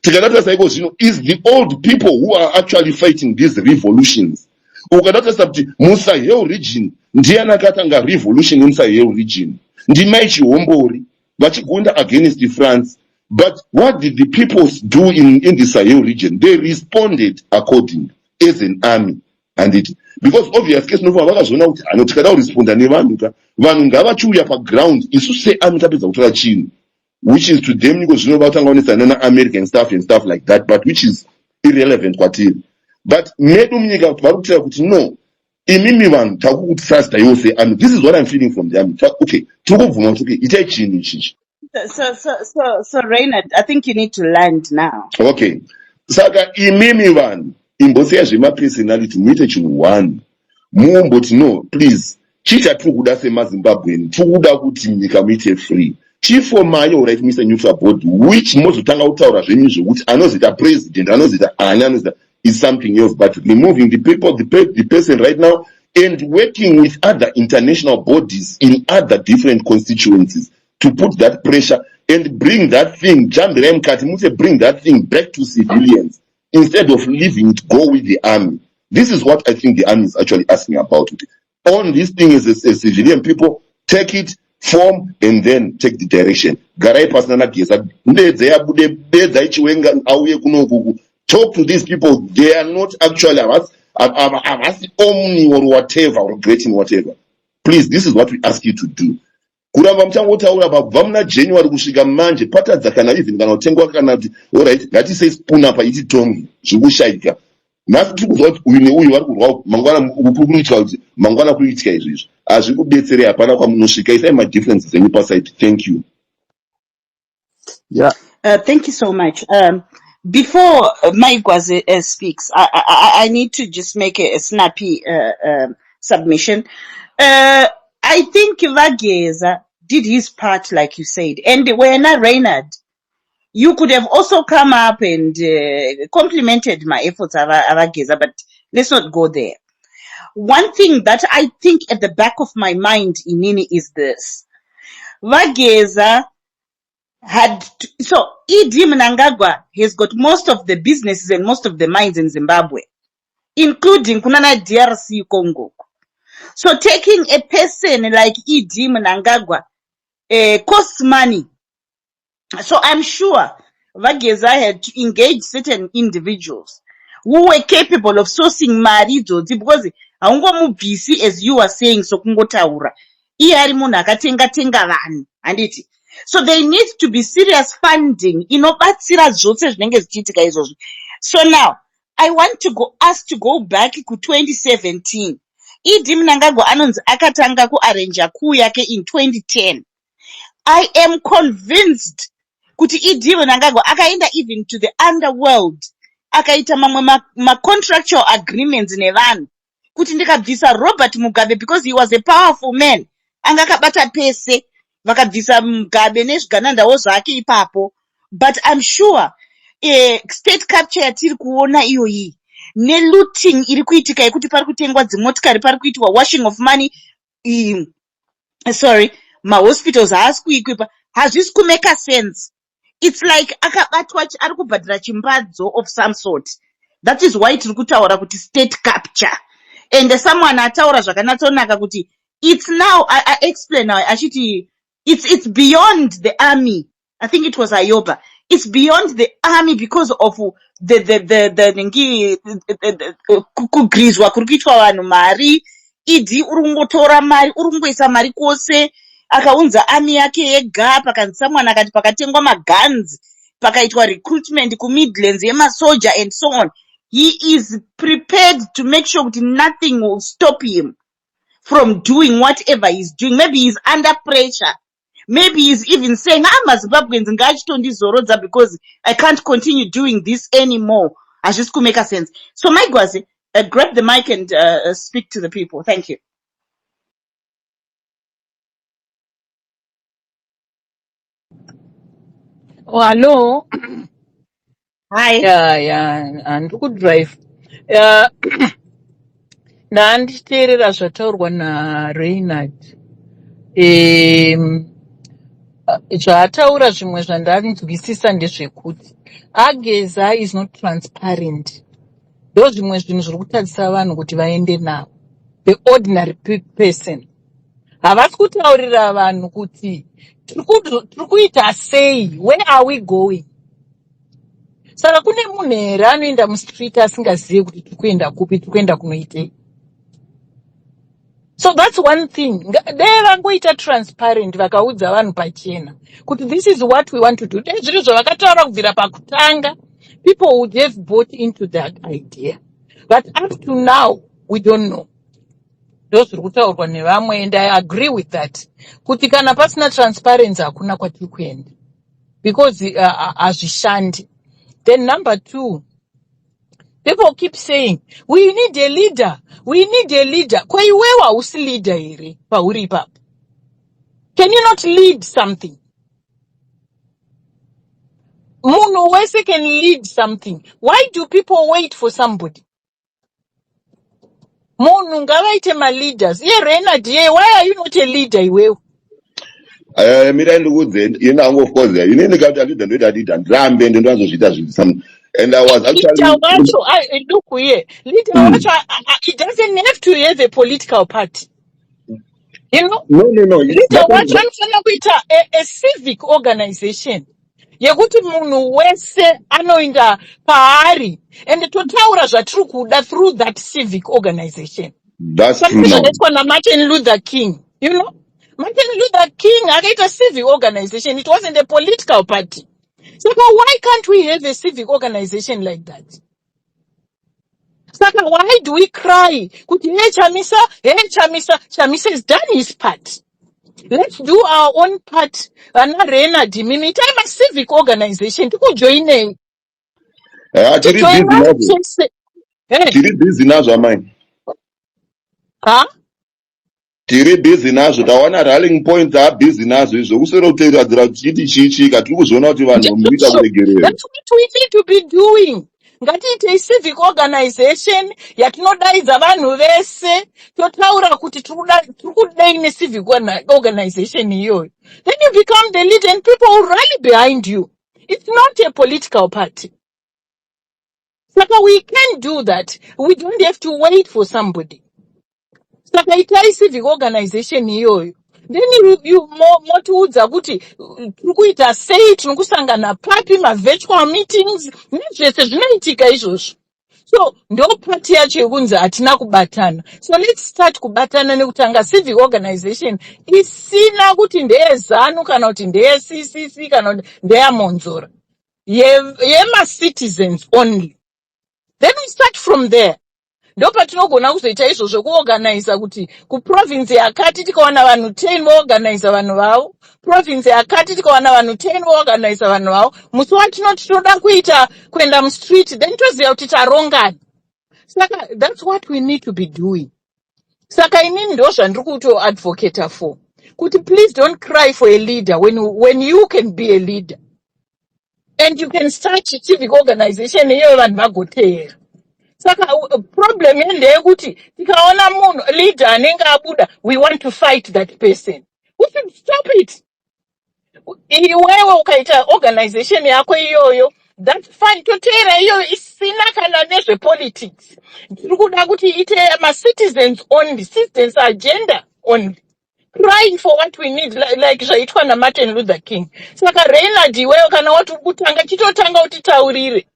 Is the old people who are actually fighting these revolutions. Ukadata sabti Musahel region ndiana katanga revolution in Musahel region. Ndimaichi Wombori vachigunda against France. But what did the people do in the Sahel region? They responded according as an army. And it because obviously no vakazona kuti anotikada kuresponda nevanhu ngavachiuya paground isu searmy tapedza kutora chinhu, which is to them niko zvino vatanga kuonesana na-American stuff and stuff like that, but which is irrelevant kwatiri. But medu munyika vari kutaura kuti no, imimi vanhu takukutrasta iwo searmy. This is what I'm feeling from the army. Okay, tikubvuma kuti okay, itai chinhu ichichi. So Reynard, I think you need to land now. Okay. Saka imimi vanhu imbosiya zvemapersonality muite chinhu one. Mumboti no, please. Chicha tikuda semaZimbabwean, tikuda kuti nyika muite free. Chifomayo right Mr. Neutral Board, which mozotanga kutaura zvenyu zvokuti anozita president, anozita ani, anozita is something else. But removing the people, the person right now, and working with other international bodies in other different constituencies to put that pressure and bring that thing, bring that thing back to civilians instead of leaving it go with the army. This is what I think the army is actually asking about. On this thing as civilian people, take it, form, and then take the direction. Talk to these people. They are not actually omni or whatever or regretting whatever. Please, this is what we ask you to do. Kuramba mchangotaura babva January kusvika manje patadza kana even kana utengwa kana kuti alright ngatisei spoon apa iti tongi zvikushaika. Nhasi tiri kuzwa kuti uyu neuyu vari kurwa mangwana kuitika kuti mangwana kuitika izvizvi hazvi kubetserei, hapana kwamunosvika. Isai madifferences enyu paside. Thank you. Yeah. Thank you so much. Before Maigwaze speaks, I need to just make a snappy submission. I think Vageza did his part, like you said, and when Reynard, you could have also come up and complimented my efforts, Vageza, but let's not go there. One thing that I think at the back of my mind, Inini, is this. Vageza so Idi Mnangagwa has got most of the businesses and most of the mines in Zimbabwe, including Kunana DRC Congo. So taking a person like Idi Mnangagwa costs money. So I'm sure Vageza had to engage certain individuals who were capable of sourcing maridzo because busy, as you were saying, so kungotaura iyari munhu akatenga vanhu handiti. So there needs to be serious funding inobatsira zvose zvinenge zvichiitika izvozvi. So now I want to go back to 2017. Idi Mnangagwa anonzi akatanga kuarrange coup yake in 2010. I am convinced kuti Idi Mnangagwa akaenda even to the underworld akaita mamwe ma-contractual agreements nevanhu kuti ndikabvisa Robert Mugabe because he was a powerful man anga akabata pese vakabvisa Mugabe nezviganandawo zvake ipapo. But I'm sure state capture yatiri kuona iyoyi ne-looting iri kuitika yekuti pari kutengwa dzimotikari, pari kuitwa washing of money, ma-hospitals haasi kuikwipa, hazvisi kumeka sense. It's like akabatwa ari kubhadhira chimbadzo of some sort. That is why tiri kutaura kuti state capture. And someone ataura zvakanatsonaka kuti it's now, I explain now, achiti it's beyond the army. I think it was Ayoba. It's beyond the army because of the kugrizwa kuri kuitwa vanhu mari. Idi urungotora mari, urungoisa mari kose, akaunza army yake yega, pakanzi someone akati pakatengwa maguns, pakaitwa recruitment ku-Midlands yemasoja and so on. He is prepared to make sure that nothing will stop him from doing whatever he's doing. Maybe he's under pressure. Maybe he's even saying, Zimbabweans ngachitondizorodza because I can't continue doing this anymore. I just could make a sense. So Maigwaze, grab the mic and speak to the people. Thank you. Oh, hello. Hi. Yeah, and good drive. Ndanditeerera zvataurwa naReynard. Zvaataura zvimwe zvandanzwisisa ndezvekuti Ageza is not transparent. Ndo zvimwe zvinhu zviri kutadzisa vanhu kuti vaende navo. The ordinary person. Havasi kutaurira vanhu kuti tiri kuita sei, where are we going? Saka kune munhu here anoenda mustreet asingazivi kuti tiri kuenda kupi, tiri kuenda kunoitei. So that's one thing. Dai vangoita transparent vakaudza vanhu pachena kuti this is what we want to do. Dai zviri zvavakataura kubvira pakutanga, people would have bought into that idea. But up to now, we don't know. Ndo zviri kutaurwa nevamwe, and I agree with that. Kuti kana pasina transparency hakuna kwatiri kuenda. Because hazvishandi. Then number two, people keep saying, we need a leader. We need a leader. Kwa iwewe hausi leader here, pauri ipapo. Can you not lead something? Munhu wese can lead something. Why do people wait for somebody? Munhu ngavaite ma-leaders. Reynard, why are you not a leader iwewe? Mira ndikudze, of course, inini kuti andida ndoita ndirambe ndazozviita zvinhu. And I was actually Look here. Leader wacho, it doesn't have to have a political party. You know? No. Leader wacho anofana kuita a civic organization. Yekuti munhu wese anoinda paari. And totaura zvatiri kuda through that civic organization. That's true now. Zvakaitwa Martin Luther King. You know? Martin Luther King akaita civic organization. It wasn't a political party. So why can't we have a civic organization like that? So why do we cry? Chamisa has done his part. Let's do our own part. Reynard, I'm a civic organization to join. tiri busy nazvo, tiri busy nazvo amai, tiri busy nazvo. Tawana rallying point busy nazvo izvo kuswera kuteeradzira tichiti chichika. Tiri kuzoona kuti vanhu muita kuregerera. That's what we need to be doing. Ngatiite civic organization yatinodaidza vanhu vese totaura kuti tirikudai civic organization iyoyo. Then you become the leader and people will rally behind you. It's not a political party. Saka we can do that. We don't have to wait for somebody. Saka itai civic organization iyoyo. Then you motiudza kuti turikuita sei, tinokusangana papi, virtual meetings, nezvese zvinoitika izvozvo. So ndo party yacho yekunzi hatina kubatana. So let's start kubatana nekutanga civic organization isina kuti ndeye ZANU kana kuti ndeye CCC kana kuti ndeye Monzora. Yema citizens only. Then we start from there. Ndo patinogona kuzoita izvozvo kuorganize kuti kuprovince yakati tikawana vanhu 10 voorganize vanhu vavo, province yakati tikawana vanhu 10 voorganize vanhu vavo, musi watinoti tinoda kuita kuenda mustreet, then toziva kuti tarongana. Saka that's what we need to be doing. Saka inini ndo zvandiri kutoadvocate for. Kuti please don't cry for a leader when you can be a leader. And you can start a civic organization iyoyo vanhu vagoteera. Saka problem ndeyekuti tikaona munhu leader anenge abuda, we want to fight that person. We should stop it. Iwewe ukaita organization yako iyoyo, that's fine. Toteera iyoyo isina kana nezvepolitics. Tirikuda kuti ite citizens only, citizens agenda only. Crying for what we need, like zvaitwa naMartin Luther King. Saka Reinhard, iwewe kana wati kutanga chitotanga utitaurire.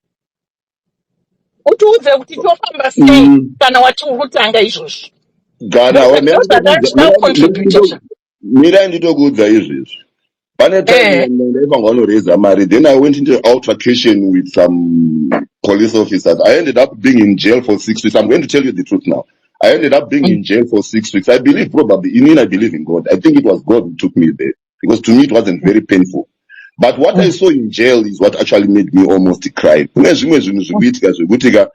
Utiudze kuti tofamba sei kana wati urikutanga izvozvo. Mira nditokuudza izvezvi. Pane time ndaipanga vanoreza mari, then I went into altercation with some police officers. I ended up being in jail for 6 weeks. I'm going to tell you the truth now. I ended up being in jail for 6 weeks. I believe probably, I believe in God. I think it was God who took me there. Because to me it wasn't very painful. But what I saw in jail is what actually made me almost cry. Kune zvimwe zvinhu zvikuitika zvekutika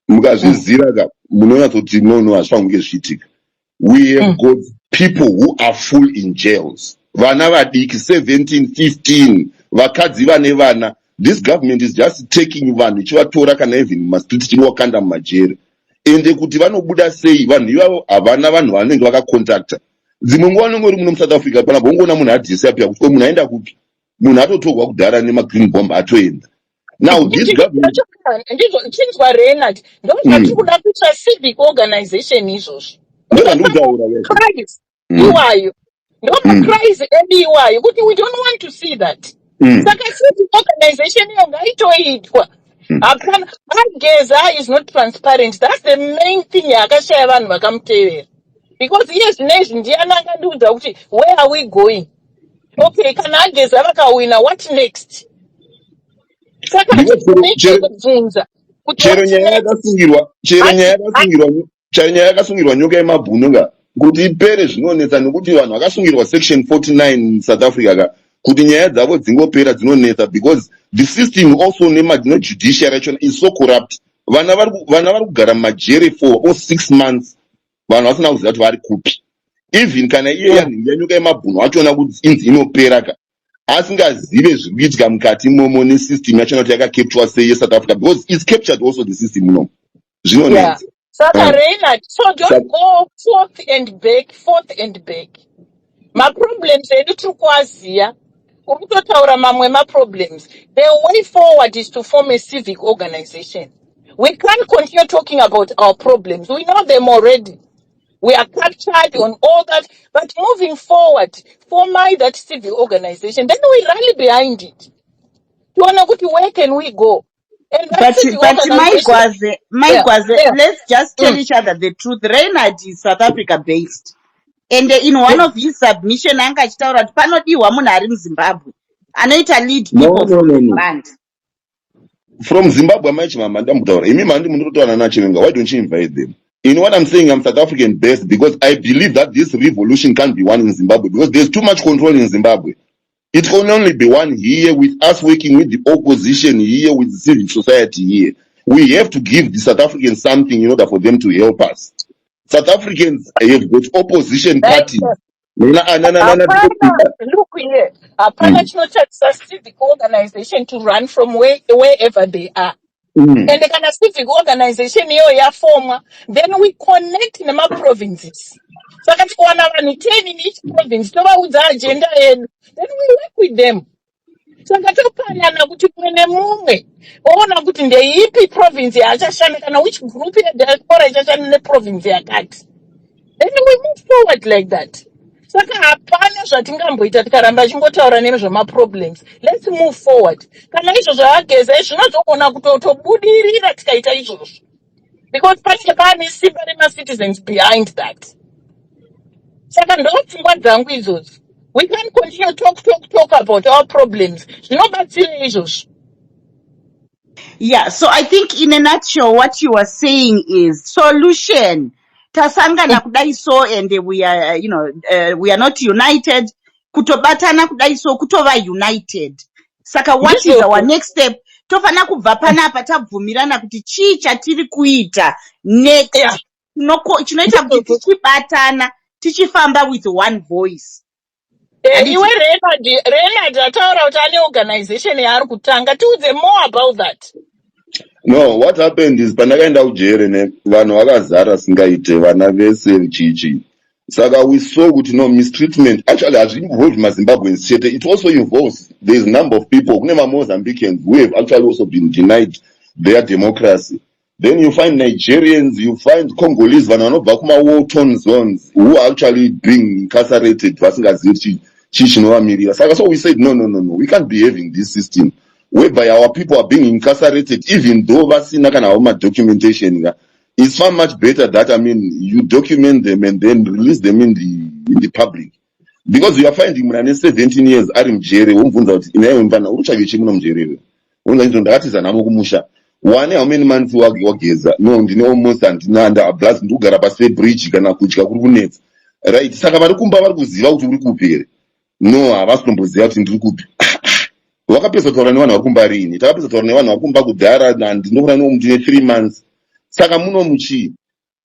mukazvizira munonyatsoti no hazvifaniri kunge zvichiitika. We have got people who are full in jails. Vana vadiki 17, 15, vakadzi vane vana. This government is just taking vanhu ichivatora kana even mumastreet ichivakanda mumajere. Ende kuti vanobuda sei vanhu ivavo havana vanhu vanenge vakakontakta. Dzimwe nguva unenge uri muno muSouth Africa pana bongoona munhu adisappear kuti munhu aenda kupi. Munhu atotorwa kudhara nemagreen bomb atoenda. Now this government chinzwa Reinhard ndo tirikuda kuita civic organization izvozvo. Iwayo ndo macries edu iwayo kuti we don't want to see that. Saka civic organization iyo ngaitoitwa. Hapana, Ageza is not transparent. That's the main thing yakashaya vanhu vakamutevera. Because iye zvinezvi ndiani angandiudza kuti where are we going? Okay, kana Ageza vakawina, what next? Saka ndinobvunza kuti chero nyaya yakasungirwa nyoka yemabhunu kuti ipere zvinonetsa nokuti vanhu vakasungirwa section 49 South Africa kuti nyaya dzavo dzingopera dzinonetsa because the system also judiciary action is so corrupt. Vana vari kugara mumajere for 6 months vanhu vasina kuziva kuti vari kupi. Even kana iye yanyoka yemabhunu achona kuti inzi inopera asingazive zviri kuitika mukati momo nesystem yachona kuti yakacapture sei yeSouth Africa because it's captured also the system muno zvinonetsa. Saka Reinhard, so don't go forth and back. My problems edu tikuaziya. Ukutotaura mamwe problems. The way forward is to form a civic organization. We can't continue talking about our problems. We know them already. We are captured on all that. But moving forward, form that civic organization. Then we rally behind it. Where can we go? And But Maigwaze, let's just tell each other the truth. Reinhard is South Africa based. And in one of his submission, anga achitaura kuti panodiwa munhu ari muZimbabwe anoita lead people from the land. From Zimbabwe, why don't you invite them? You know what I'm saying? I'm South African based because I believe that this revolution can't be won in Zimbabwe because there's too much control in Zimbabwe. It can only be one here, with us working with the opposition here, with civil society here. We have to give the South Africans something in order for them to help us. South Africans have got opposition parties. Hapana, look here. Hapana Mm. chinotarisa civic organization to run from wherever they are. Mm. And kana civic organization iyo yafomwa, then we connect nema-provinces. Saka tikuwana vanhu 10 in each province, tovaudza agenda yedu, then we work with them. Saka topanana kuti mumwe nemumwe oona kuti ndeipi province yaachashanda kana which group yediaspora ichashanda neprovince yakati. Then we move forward like that. Saka hapana zvatingamboita tikaramba achingotaura nezvemaproblems. Let's move forward. Kana izvozvo ageza zvinozogona kutobudirira tikaita izvozvo. Because panenge pane simba rema-citizens behind that. Saka ndopfungwa dzangu izvozvo. We can't continue talk about our problems. Zvinobatsira izvozvo. Yeah, so I think in a nutshell, what you are saying is solution. Tasangana kudai so, and we are, we are not united. Kutobatana kudai so, kutova united. Saka, what is our next step? Tofana kubva panapa tabvumirana kuti chii chatiri kuita next. Yeah. Chinoita kuti tichibatana, tichifamba with one voice. Iwe Renard ataura kuti ane organization yaari kutanga. Tiudze more about that. No, what happened is pandakaenda kujere ne vanhu vakazara singaite vana vese chichi. Saka we saw kuti no mistreatment actually hazvinvolves maZimbabweans chete. It also involves there's a number of people, kune Mozambicans who have actually also been denied their democracy. Then you find Nigerians, you find Congolese, vanhu vanobva kuma-war-torn zones who are actually being incarcerated vasingazivi chichinovamirira. Saka so we said no, we can't be having this system whereby our people are being incarcerated even though vasina kana homa documentation. It's far much better that, you document them and then release them in the public. Because you are finding mwana 17 years ari mujere, womubvunza kuti inaye mvana uchavi chimuno mujere. Unza nzvo ndakatiza namo kumusha. One how many months wageza? No, ndine almost andina blast ndugara pasi pebridge kana kudya kuri kunetsa. Right, saka vari kumba vari kuziva kuti uri kupi here. No, havasi kumboziva kuti ndiri kupi. Wakapedza kutaura nevanhu vari kumba rini? Takapedza kutaura nevanhu vari kumba kudhara ndinokura ndine 3 months. Saka muno muchi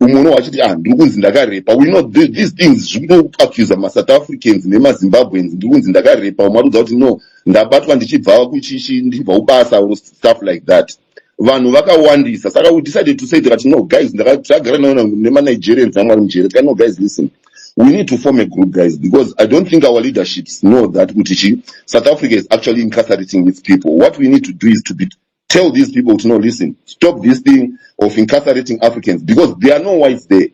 umono wachiti ndiri kunzi ndakarepa. We know these things zviri kuaccuse ma-South Africans nema-Zimbabweans. Ndiri kunzi ndakarepa. Umaridza kuti no, ndabatwa ndichibva kuchichi ndichibva kubasa or stuff like that. Vanhu vakawandisa. Saka we decided to say that no guys, ndakagara nema-Nigerians vangu vari mujere. Tikati no guys, listen. We need to form a group, guys, because I don't think our leaderships know that South Africa is actually incarcerating its people. What we need to do is to tell these people to know, listen, stop this thing of incarcerating Africans, because there are no whites there.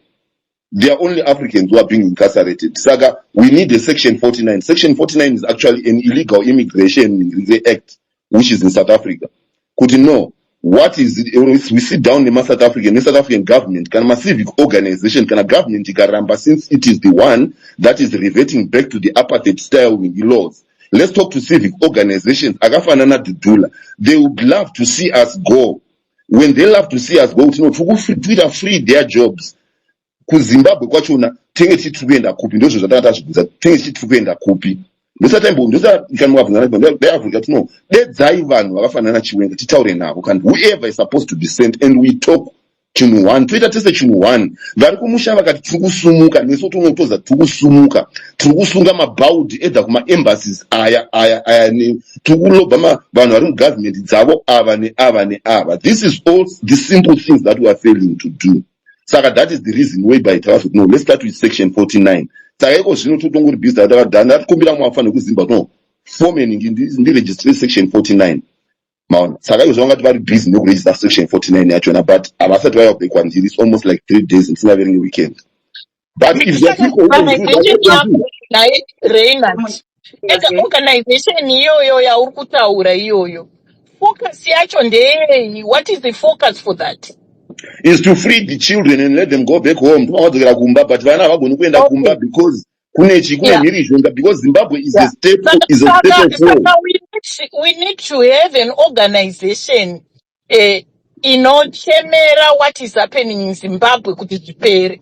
They are only Africans who are being incarcerated. Saga, we need a Section 49. Section 49 is actually an illegal immigration act, which is in South Africa. Could you know? What is it? We sit down in the South African government, can a civic organization, can a government ikaramba, since it is the one that is reverting back to the apartheid style with the laws. Let's talk to civic organizations. Agafanana Dudula. They would love to see us go. When they love to see us go, to free their jobs. KuZimbabwe kwachona tenge chitupenda kupi ndozvo zvatakata zvibvunza tenge chitupenda kupi ndosatambo ndosakanwabvunza neAfrica tino dedzai vanhu vakafanana Chiwenga titaure navo kandi whoever is supposed to be sent and we talk chinhu one toita tese chinhu one vari kumusha vakati tiri kusumuka nesu tonotoza tiri kusumuka tiri kusunga mabhaudhi edza kuma-embassies aya tiri kulobva vanhu vari mugovernment dzavo ava neava. This is all the simple things that we are failing to do. Saka that is the reason whereby traffic. No, let's start with Section 49. Saka iko zvino totongori business that kumbira mwafana kuZimbabwe no forming in the register Section 49. Maona. Saka iko zvanga vari busy no register Section 49 yachona, but abasati vaya bekwanjiri it's almost like 3 days and very weekend. But if there are people who can do that, Reynard, as an organization iyoyo yauri kutaura iyoyo, focus yacho ndei? What is the focus for that? is to free the children and let them go back home. But vana havagoni kuenda kumba because kune mhirizhonga, because Zimbabwe is a state of war. We need to have an organization inochemera what is happening in Zimbabwe kuti zvipere.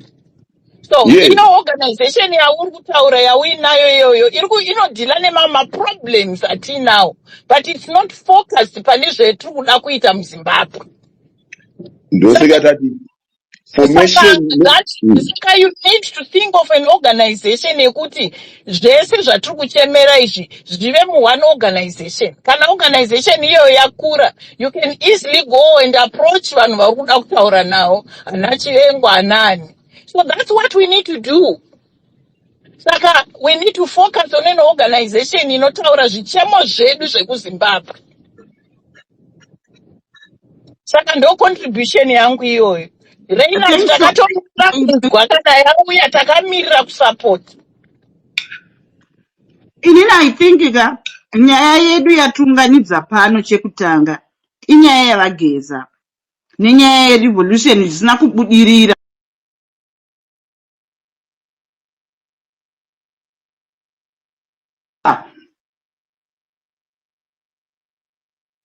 So Yes. organization yauri kutaura yauinayo iyoyo inodhila nemaproblems atinawo, but it's not focused pane zvetiri kuda kuita muZimbabwe. Ndoseka tati formation. Saka you need to think of an organization yekuti zvese zvatiri kuchemera izvi zvive one organization. Kana organization iyoyo yakura, you can easily go and approach vanhu vari kuda kutaura navo, ana Chivengo anani. So that's what we need to do. Saka we need to focus on an organization inotaura zvichemo zvedu zvekuZimbabwe. Saka ndo contribution yangu iyoyo. Reina takatomira kunzwa kana yauya takamirira kusupport. Inini I think nyaya yedu yatiunganidza pano chekutanga inyaya yavageza nenyaya yerevolution zvisina kubudirira.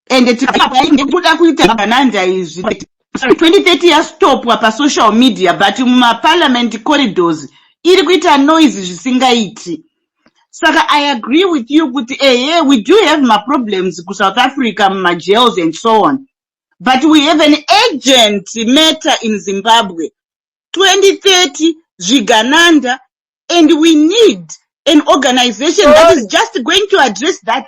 Ende tikuda kuita bananja izvi 2030 yastopwa pasocial media but mumaparliament corridors iri kuita noise zvisingaiti. Saka I agree with you kuti yeah, we do have my problems ku South Africa, my jails and so on, but we have an urgent matter in Zimbabwe 2030 Zvigananda, and we need an organization that is just going to address that.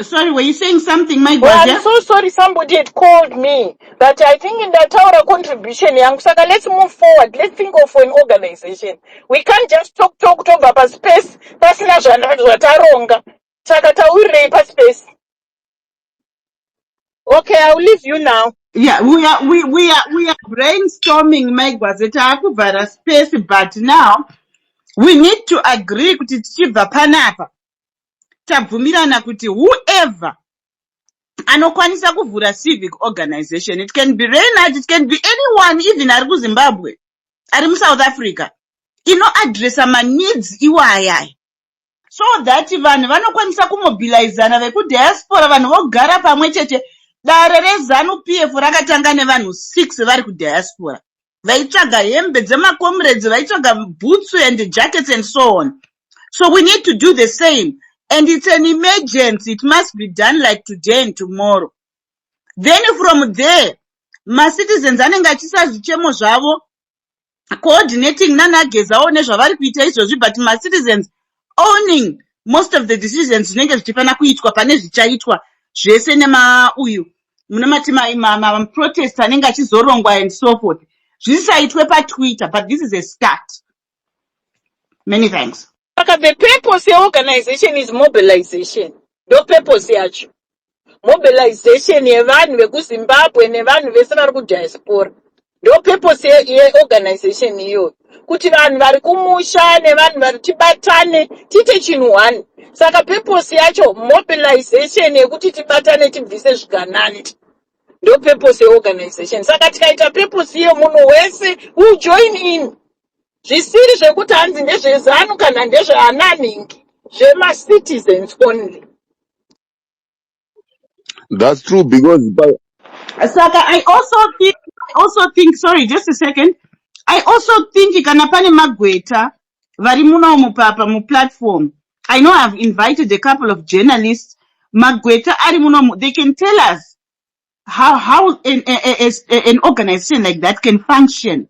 Sorry, were you saying something, my Well, brother? I'm so sorry, somebody had called me, but I think in that our contribution, young Saka, let's move forward. Let's think of an organization. We can't just talk about space. That's not Zataronga. Saka taurei pa space. Okay, I'll leave you now. Yeah, we are brainstorming, my brother, space, but now we need to agree kuti tichibva panapa tabvumirana kuti whoever anokwanisa kuvhura civic organization, it can be Reinhard, it can be anyone, even ari kuZimbabwe, ari muSouth Africa, inoadressa maneeds iwaya, so that vanhu vanokwanisa kumobilizana vekudiaspora, vanhu vogara pamwe chete. Dare reZANU-PF rakatanga nevanhu 6 vari kudiaspora, vaitsvaga hembe dzemacomrades, vaitsvaga boots and jackets and so on. So we need to do the same, and it's an emergency. It must be done like today and tomorrow. Then from there, my citizens anenge achisa zvichemo zvavo, coordinating nanageza one zvavari kuita izvozvi, but my citizens owning most of the decisions zvinenge zvichifana kuitwa pane zvichaitwa zvese nemauyu munamati protest anenge achizorongwa and so forth. Zvisaitwe paTwitter, but this is a start. Many thanks. The purpose of organization is mobilization. The purpose yacho. Mobilization yevanhu vekuZimbabwe nevanhu vese vari kudiaspora. The purpose yeorganization iyoyo. Kuti vanhu vari kumusha nevanhu vari tibatane tite chinhu one. Saka purpose yacho mobilization yekuti tibatane tibvise zvigananda. The purpose yeorganization. Saka tikaita purpose iyo munhu wese will join in. Zvisiri zvekuti hanzi ndezvezanu kana ndezveananingi, zvema-citizens only. That's true, because Saka, I also think, sorry, just a second. I also think kana pane magweta vari muno mupapa mu platform. I know I've invited a couple of journalists. Magweta ari muno, they can tell us how an organization like that can function.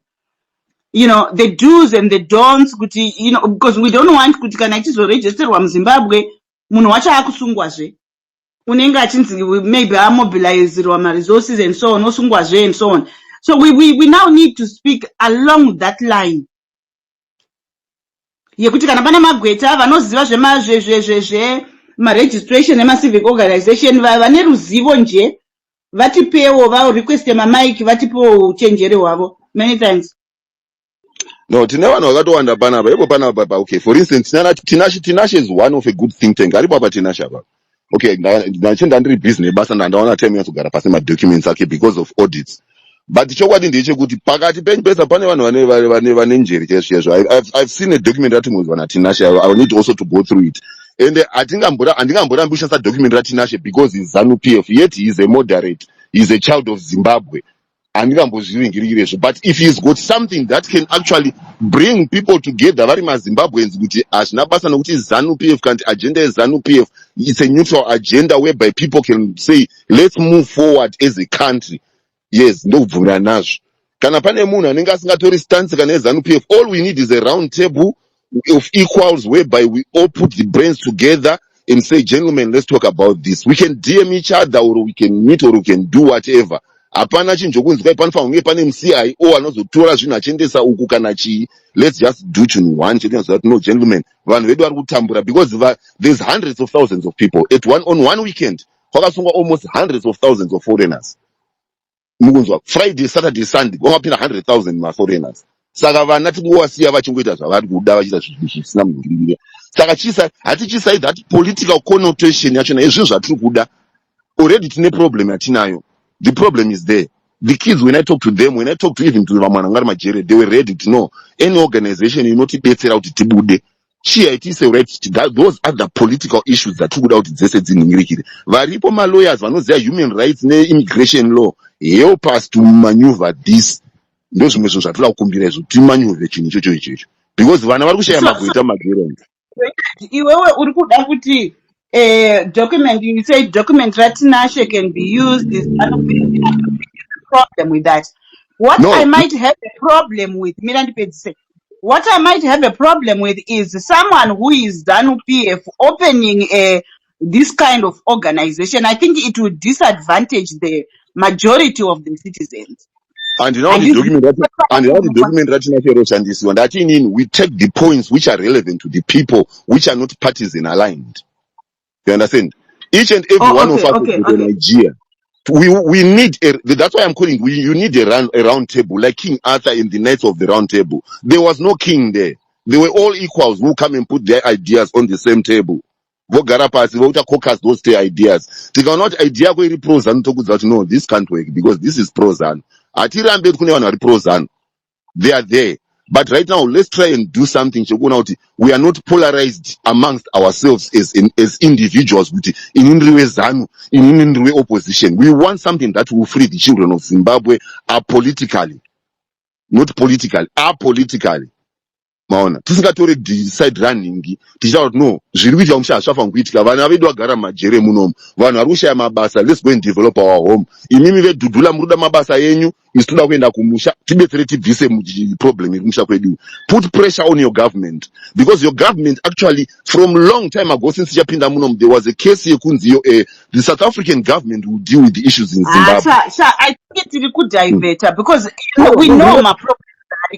You know, the do's and the don'ts, you know, because we don't want kuti kana chizoregisterwa muZimbabwe munhu wacho akusungwazve. Unenge achinzi maybe amobilizirwa ma-resources and so on, osungwazve and so on. So we now need to speak along that line. Yekuti kana pana magweta vanoziva ma-registration ema-civic organization vane ruzivo nje, vatipewo va request ma-mic, vatipewo uchenjeri hwavo. Many thanks. no, tine vanhu vakatowanda panapa ipo panapa. Okay, for instance, Tinashe is one of a good think tank. Aripo apa Tinashe apa. Okay, nachenda ndiri busy nebasa ndandaona time yatsogara pasi madocuments ake because of audits. But chokwadi ndechekuti pakati penyu pesa pane vanhu vane njeri chezvo. I've seen a document ratinonzwa naTinashe. I will need also to go through it. And handingamborambi kushandisa document raTinashe because he's ZANU-PF, yet he is a moderate. he's a child of Zimbabwe. But if he's got something that can actually bring people together, very much Zimbabweans, ZANU PF can't agenda is ZANU PF. It's a neutral agenda whereby people can say, let's move forward as a country. Yes, no vulnerage. Kana pane munhu anenge asingatori stance kana ZANU PF, all we need is a round table of equals whereby we all put the brains together and say, gentlemen, let's talk about this. We can DM each other or we can meet or we can do whatever. Hapana chinhu chokunzi kai panofanira kunge pane MCIO anozotora zvinhu achiendesa uku kana chii. Let's just do chinhu one chete so that no, gentlemen, vanhu vedu vari kutambura because there's hundreds of thousands of people on one weekend. Kwakasungwa almost hundreds of thousands of foreigners. Mukunzwa Friday, Saturday, Sunday kwamapinda 100,000 maforeigners. Saka vana tingowasiya vachingoita zvavari kuda vachiita zvinhu zvisina muningiririra. Saka hatichisaid that political connotation yachona ezvinhu zvatiri kuda. Already tine problem yatinayo. The problem is there. The kids, when I talk to them, when I talk to even to Vamanangari Majere, they were ready to know any organization you know to better out tibude. It is a right that those are the political issues that took out the in America. Varipo my lawyers, their human rights, immigration law, help us to maneuver this. Those measures are to maneuver because whenever we share iwewe uri kuda kuti document, you say document Ratinashe can be used is problem with that. What no, I might have a problem with, what I might have a problem with is someone who is ZANU PF opening this kind of organization. I think it would disadvantage the majority of the citizens. And now the document that we take the points which are relevant to the people, which are not partisan aligned. You understand? Each and every one of us is in Nigeria. We need that's why I'm calling you need a round table like King Arthur in the Knights of the Round Table. There was no king there. They were all equals who come and put their ideas on the same table. Caucus those three ideas. They cannot idea where pros and no, this can't work because this is pros and they are there. But right now, let's try and do something. We are not polarized amongst ourselves as individuals in opposition. We want something that will free the children of Zimbabwe apolitically. Not politically, apolitically. Maona tisingatori decide running tichitaura kuti no zviri kuita mushashafa kuitika vana vedu vagara majere munomu vanhu vari kushaya mabasa. Let's go and develop our home. Imimi vedhudhula muri kuda mabasa yenyu isi toda kuenda kumusha tibetsere tibvise problem iri kumusha kwedu. Put pressure on your government because your government actually from long time ago since ichapinda munomu there was a case yekunzi the South African government will deal with the issues in Zimbabwe. I think it could divert because we know my problem.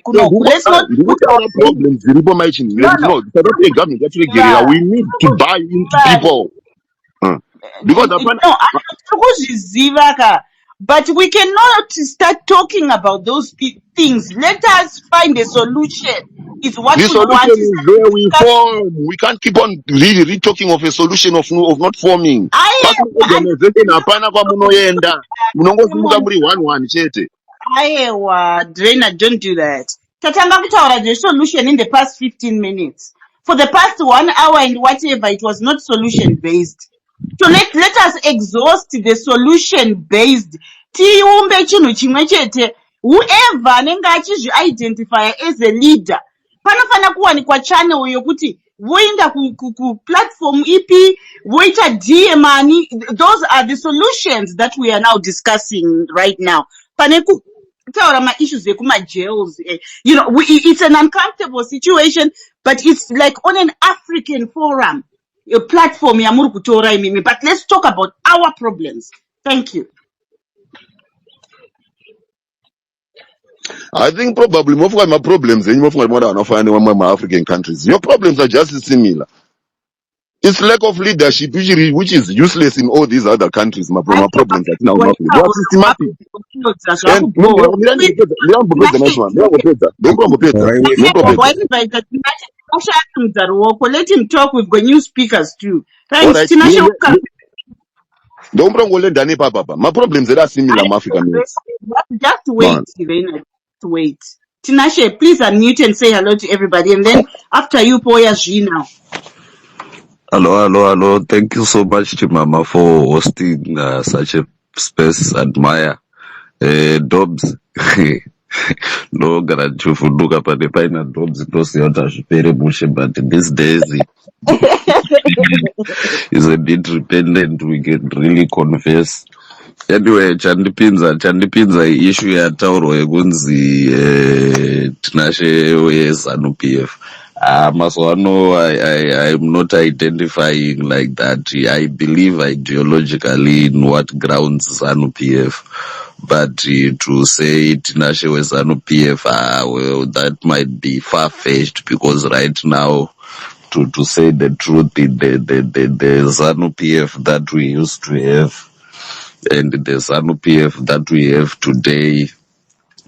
Let's not put our problems. No, the government actually we need to buy into people. Because but we cannot start talking about those things. Let us find a solution. It's what the solution is where we form. We can't keep on really talking of a solution of not forming. Drainer, don't do that. Tatanga kutaura the solution in the past 15 minutes. For the past 1 hour and whatever, it was not solution based. So let us exhaust the solution based. Tiumbe chinhu chimwe chete. Whoever anenge achizvi-identify as a leader, panofana kuwanikwa channel yokuti voenda ku platform ipi, voita DM ani. Those are the solutions that we are now discussing right now. Paneku issues jails, it's an uncomfortable situation, but it's like on an African forum, a platform. But let's talk about our problems. Thank you. I think probably more of my problems and more of my African countries. Your problems are just similar. It's lack of leadership, which is useless in all these other countries. My problems are now systematic. Let him talk. We've got new speakers too. Thanks. Don't my problems are similar in Africa. Just wait, Irene. Just wait. Tinashe, please unmute and say hello to everybody. And then after you, Poya G now. Hello. Thank you so much, Chimama, for hosting such a space admire Dobbs ndogara ndichivhunduka pane paina Dobbs ndoziva kuti hazvipere mushe, but these days is a bit repentant, we can really confess. Anyway, chandipinza issue yataurwa yekunzi tinashe weZANU PF. Mazuva ano I'm not identifying like that. I believe ideologically in what grounds ZANU PF, but to say tinashe weZANU PF, well, that might be far-fetched, because right now, to say the truth, the ZANU PF that we used to have and the ZANU PF that we have today,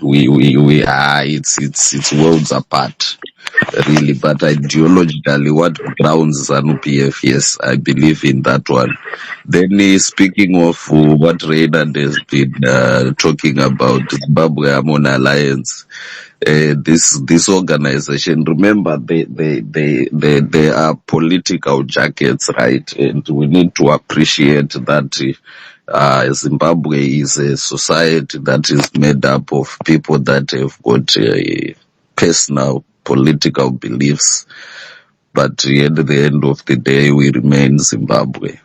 we are it's worlds apart, really. But ideologically, what grounds ZANU PF? Yes, I believe in that one. Then speaking of what Reynard has been talking about, Zimbabwe Harmony Alliance. This organization, remember, they are political jackets, right? And we need to appreciate that Zimbabwe is a society that is made up of people that have got personal political beliefs, but at the end of the day, we remain Zimbabwe.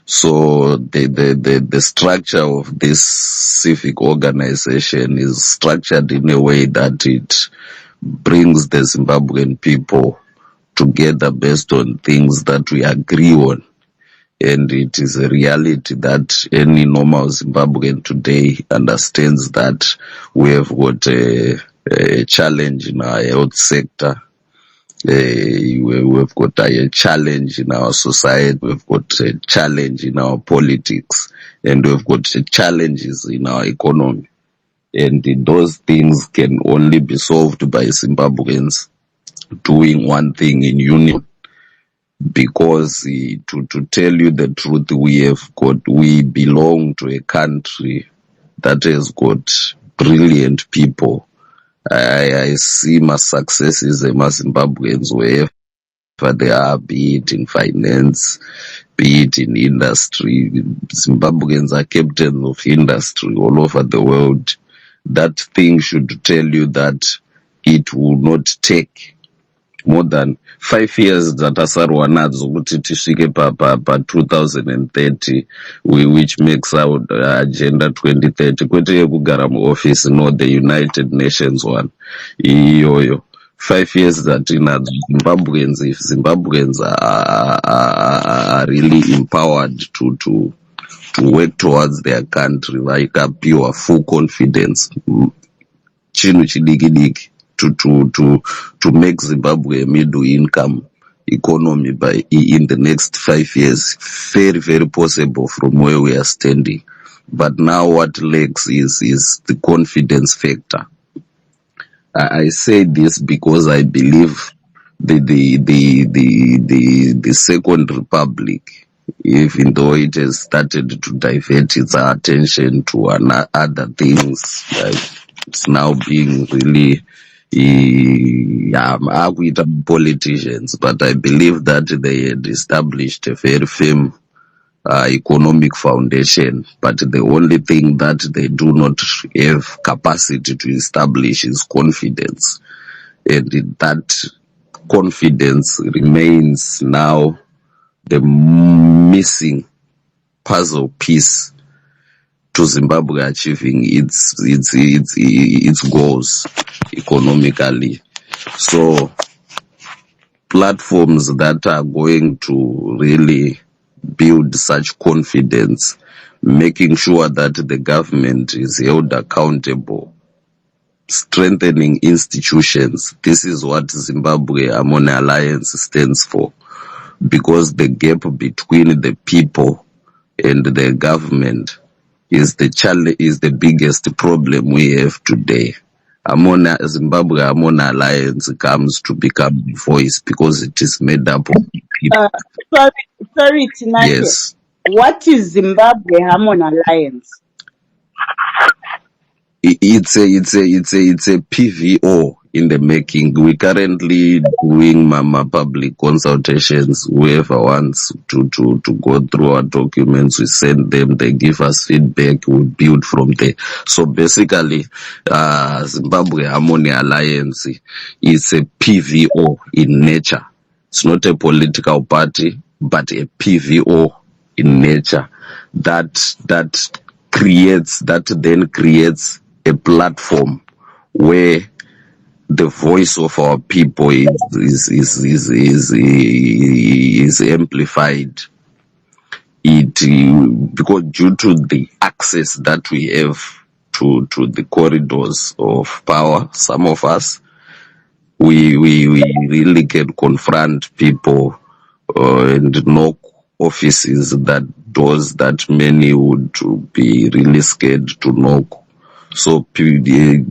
So the structure of this civic organization is structured in a way that it brings the Zimbabwean people together based on things that we agree on. And it is a reality that any normal Zimbabwean today understands that we have got a challenge in our health sector. We've got a challenge in our society, we've got a challenge in our politics, and we've got challenges in our economy. And those things can only be solved by Zimbabweans doing one thing in union. Because to tell you the truth, we belong to a country that has got brilliant people. I see my successes as Zimbabweans wherever they are, be it in finance, be it in industry. Zimbabweans are captains of industry all over the world. That thing should tell you that it will not take more than 5 years dzatasarwa nadzo kuti tisvike pa 2030, which makes out agenda 2030, kwete yekugara muoffice, no, the United Nations one iyoyo. 5 years dzatinadzo, if Zimbabweans are really empowered to work towards their country, vaikapiwa full confidence, chinhu chidiki to make Zimbabwe a middle income economy in the next 5 years, very, very possible from where we are standing. But now what lacks is the confidence factor. I say this because I believe the Second Republic, even though it has started to divert its attention to other things, like it's now being really politicians, but I believe that they had established a very firm economic foundation, but the only thing that they do not have capacity to establish is confidence, and that confidence remains now the missing puzzle piece to Zimbabwe achieving its goals economically. So platforms that are going to really build such confidence, making sure that the government is held accountable, strengthening institutions. This is what Zimbabwe Harmony Alliance stands for, because the gap between the people and the government is the biggest problem we have today. Zimbabwe Harmony Alliance comes to become a voice because it is made up of people. Sorry, Tinashe. Yes. What is Zimbabwe Harmony Alliance? it's a PVO in the making. We currently doing mama public consultations. Whoever wants to go through our documents, we send them, they give us feedback, we build from there. So basically, Zimbabwe Harmony Alliance is a PVO in nature. It's not a political party, but a PVO in nature that then creates a platform where the voice of our people is amplified. Because due to the access that we have to the corridors of power, some of us, we really can confront people and knock offices, that doors that many would be really scared to knock. So the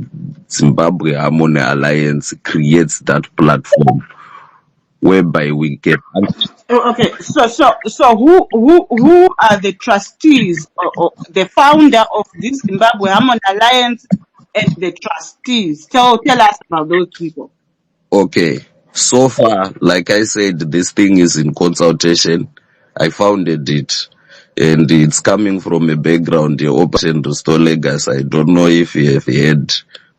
Zimbabwe Harmony Alliance creates that platform whereby we get. Okay, so who are the trustees or the founder of this Zimbabwe Harmony Alliance and the trustees? Tell us about those people. Okay, so far, like I said, this thing is in consultation. I founded it, and it's coming from a background, the Operation Restore Legacy. I don't know if you have heard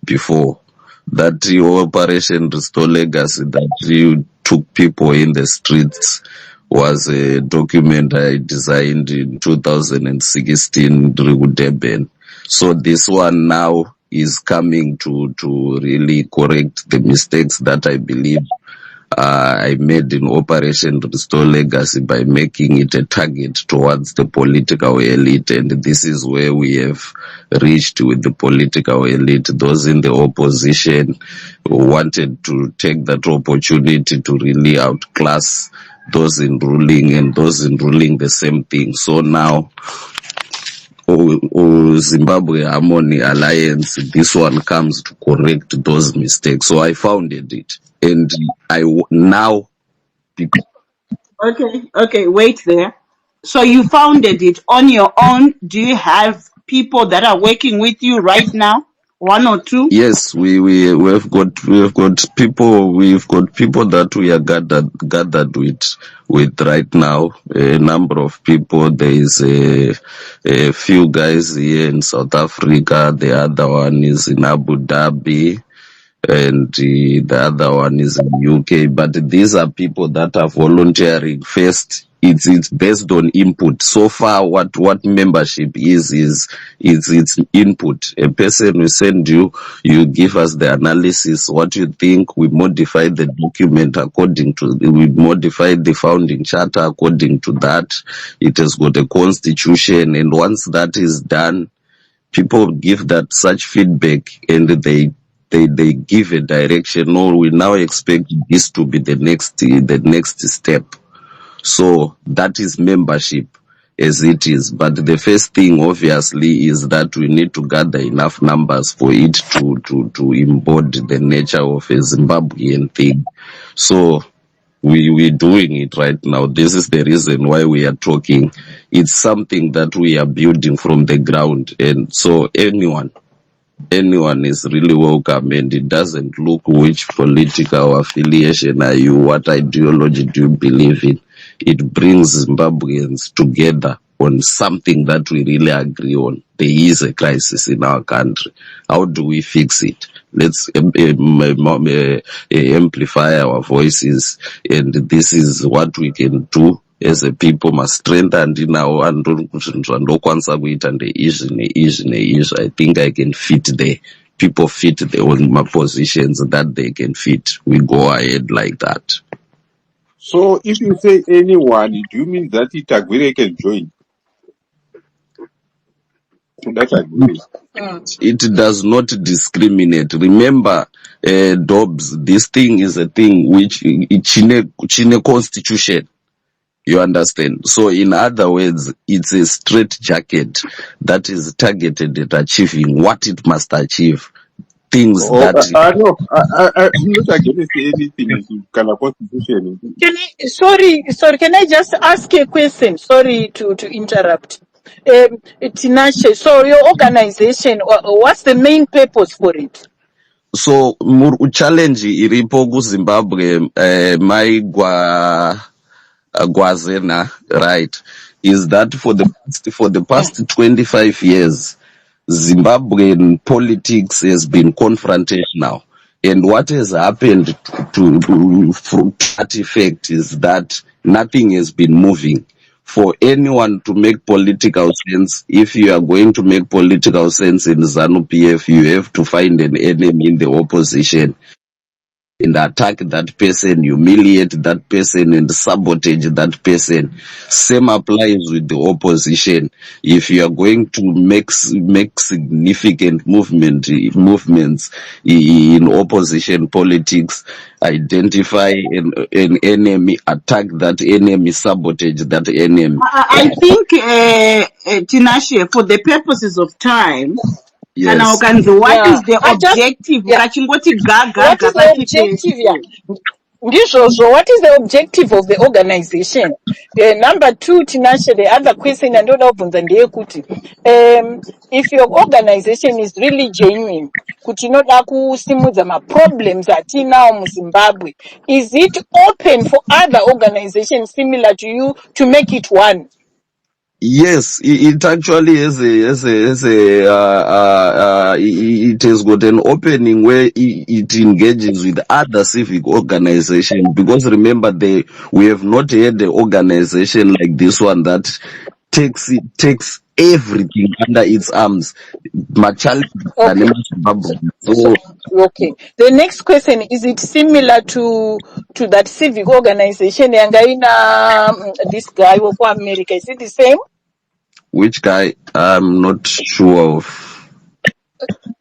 before that the Operation Restore Legacy, that you took people in the streets, was a document I designed in 2016 during Durban. So this one now is coming to really correct the mistakes that I believe I made in Operation Restore Legacy by making it a target towards the political elite. And this is where we have reached with the political elite. Those in the opposition wanted to take that opportunity to really outclass those in ruling, and those in ruling the same thing. So now, Zimbabwe Harmony Alliance, this one comes to correct those mistakes. So I founded it, and I now. Okay, wait there. So you founded it on your own. Do you have people that are working with you right now? One or two? Yes, we've got people that we are gathered with right now. A number of people. There is a few guys here in South Africa. The other one is in Abu Dhabi, and the other one is in UK. But these are people that are volunteering first. It's based on input. So far, what membership is it's input. A person will send you give us the analysis, what you think. We modify the document we modify the founding charter according to that. It has got a constitution, and once that is done, people give that such feedback, and they give a direction. No, we now expect this to be the next step. So that is membership as it is. But the first thing, obviously, is that we need to gather enough numbers for it to embody the nature of a Zimbabwean thing. So we're doing it right now. This is the reason why we are talking. It's something that we are building from the ground. And so anyone is really welcome, and it doesn't look which political affiliation are you, what ideology do you believe in. It brings Zimbabweans together on something that we really agree on. There is a crisis in our country. How do we fix it? Let's amplify our voices, and this is what we can do as a people. Must strengthen now and ndokwanisa kuita neizvi. I think I can fit there. People fit on my positions that they can fit. We go ahead like that. So if you say anyone, do you mean that Itagwire can join? That agree. It does not discriminate. Remember, Dobbs, this thing is a thing which chine constitution. You understand? So in other words, it's a straight jacket that is targeted at achieving what it must achieve. Things No, I'm not against anything in Ghana constitution. Sorry, can I just ask a question? Sorry to interrupt. Tinashe, so your organization, what's the main purpose for it? So challenge iripo kuZimbabwe Gwazena, right, is that for the past 25 years Zimbabwean politics has been confrontational, and what has happened to that effect is that nothing has been moving. For anyone to make political sense, if you are going to make political sense in ZANU-PF, you have to find an enemy in the opposition and attack that person, humiliate that person, and sabotage that person. Same applies with the opposition. If you are going to make significant movements in opposition politics, identify an enemy, attack that enemy, sabotage that enemy. I think, Tinashe, for the purposes of time, Yes. what is the objective? What is the objective? So what is the objective of the organization? Number two, Tinashe, the other question, and if your organization is really genuine, kuti inoda kusimudza maproblems atinawo mu Zimbabwe, is it open for other organizations similar to you to make it one? Yes, it actually it has got an opening where it engages with other civic organizations, because remember we have not had an organization like this one that takes everything under its arms. Okay. So, okay. The next question, is it similar to that civic organization this guy from America? Is it the same? Which guy? I'm not sure of.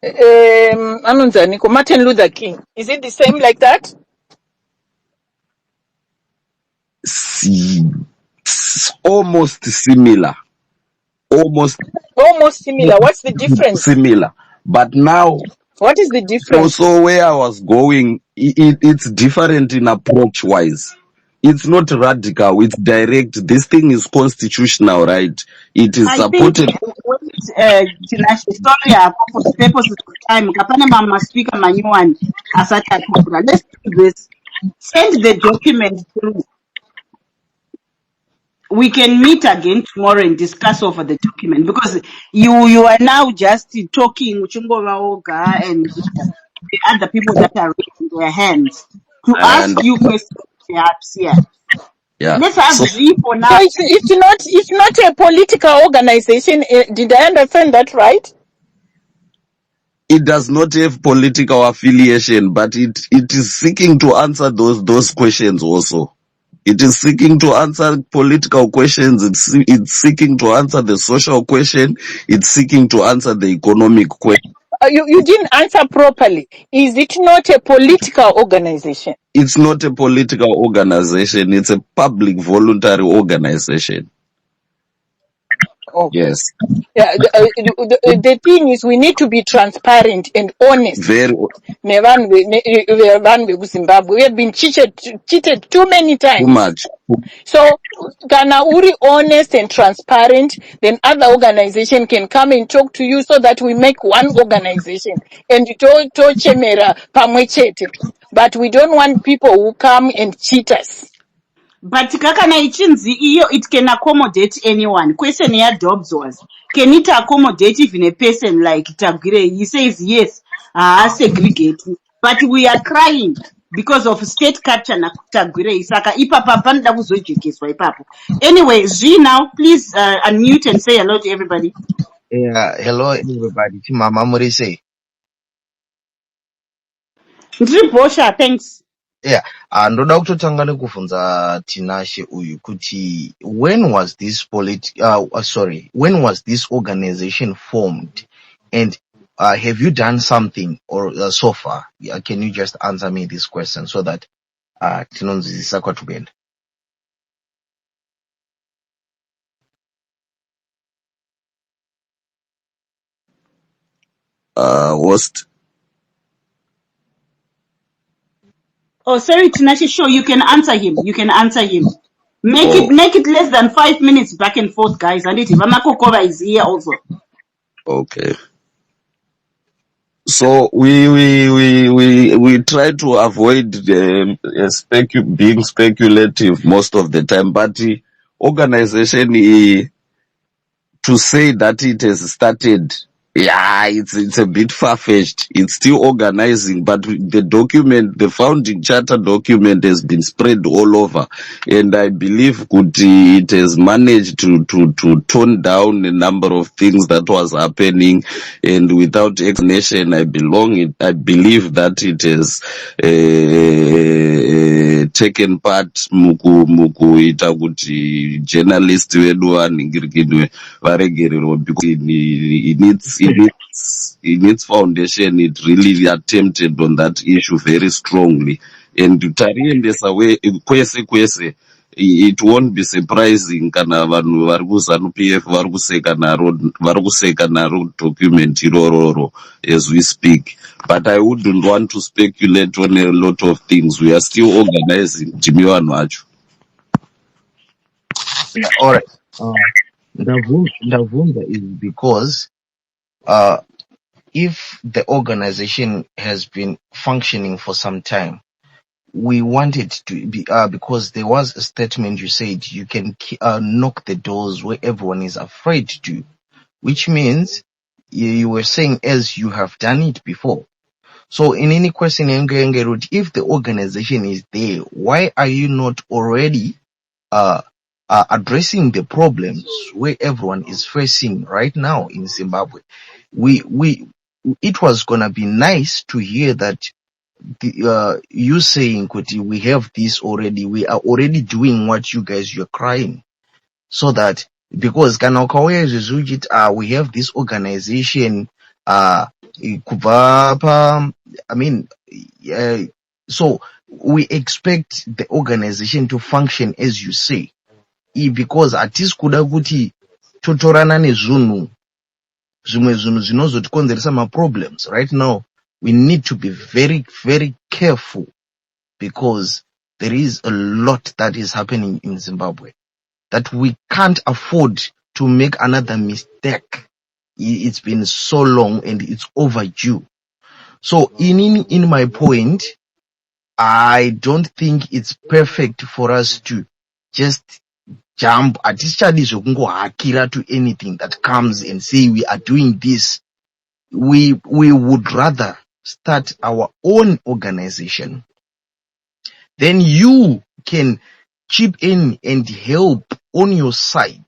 Anunzaniko, Martin Luther King. Is it the same like that? Almost similar. Almost similar. What's the difference? Similar. But now, what is the difference? So where I was going, it's different in approach wise. It's not radical, it's direct. This thing is constitutional, right? It is supported. Sorry, for the purposes of time, speaker Manyuan, let's do this. Send the document through. We can meet again tomorrow and discuss over the document, because you are now just talking and the other people that are raising their hands to ask you questions, perhaps. Yeah. Let's have for now. So it's not a political organization. Did I understand that right? It does not have political affiliation, but it is seeking to answer those questions also. It is seeking to answer political questions. It's seeking to answer the social question. It's seeking to answer the economic question. You didn't answer properly. Is it not a political organization? It's not a political organization. It's a public voluntary organization. Oh. Yes. Yeah. The thing is, we need to be transparent and honest. Very. We have been cheated too many times. Too much. So, kana uri honest and transparent, then other organization can come and talk to you, so that we make one organization and tochemera pamwechete. But we don't want people who come and cheat us. But kakana ichinzi iyo, it can accommodate anyone. Question here Dobbs was, can it accommodate even a person like Tagire? He says yes, segregate. But we are crying because of state capture na Tagire. Isaka ipapa panda kuzojekeswa ipapo. Anyway, G now, please unmute and say hello to everybody. Yeah, hello everybody. Mama Murise. Ndribosha, thanks. Yeah, ndoda kutotanga nekuvunza Tinashe uyu kuti when was this when was this organization formed, and have you done something or so far? Can you just answer me this question so that tinonzwisisa kwatugenda? Host. Oh, sorry, Tinashe, sure, you can answer him. Make it less than 5 minutes back and forth, guys. And it Vamakokova is here also. Okay. So we try to avoid being speculative most of the time, but the organization to say that it has started, yeah, it's a bit far-fetched. It's still organizing, but the document, the founding charter document, has been spread all over, and I believe it has managed to tone down a number of things that was happening, and without explanation, I believe that it has taken part mukuita kuti journalist vedu vanhingirikidwe varegererwa, because in its foundation it really attempted on that issue very strongly, and tariendesa kwese it won't be surprising kana vanhu vari kuZANU-PF vari kuseka naro document irororo as we speak, but I wouldn't want to speculate on a lot of things. We are still organizing Jimmy vanhu vacho. Yeah, all right. Ndavunza is because if the organization has been functioning for some time, we want it to be because there was a statement you said you can knock the doors where everyone is afraid to, which means you were saying as you have done it before. So in any question, if the organization is there, why are you not already addressing the problems where everyone is facing right now in Zimbabwe? It was gonna be nice to hear that you saying, Kuti, we have this already, we are already doing what you guys, you're crying. So that, because we have this organization, so we expect the organization to function as you say. Because atis kuda kuti totorana nezvunhu zvimwe zvinhu zvinozotikonzeresa ma-problems. Right now, we need to be very, very careful, because there is a lot that is happening in Zimbabwe that we can't afford to make another mistake. It's been so long and it's overdue. So in my point, I don't think it's perfect for us to just jump hakira to anything that comes and say we are doing this. We would rather start our own organization. Then you can chip in and help on your side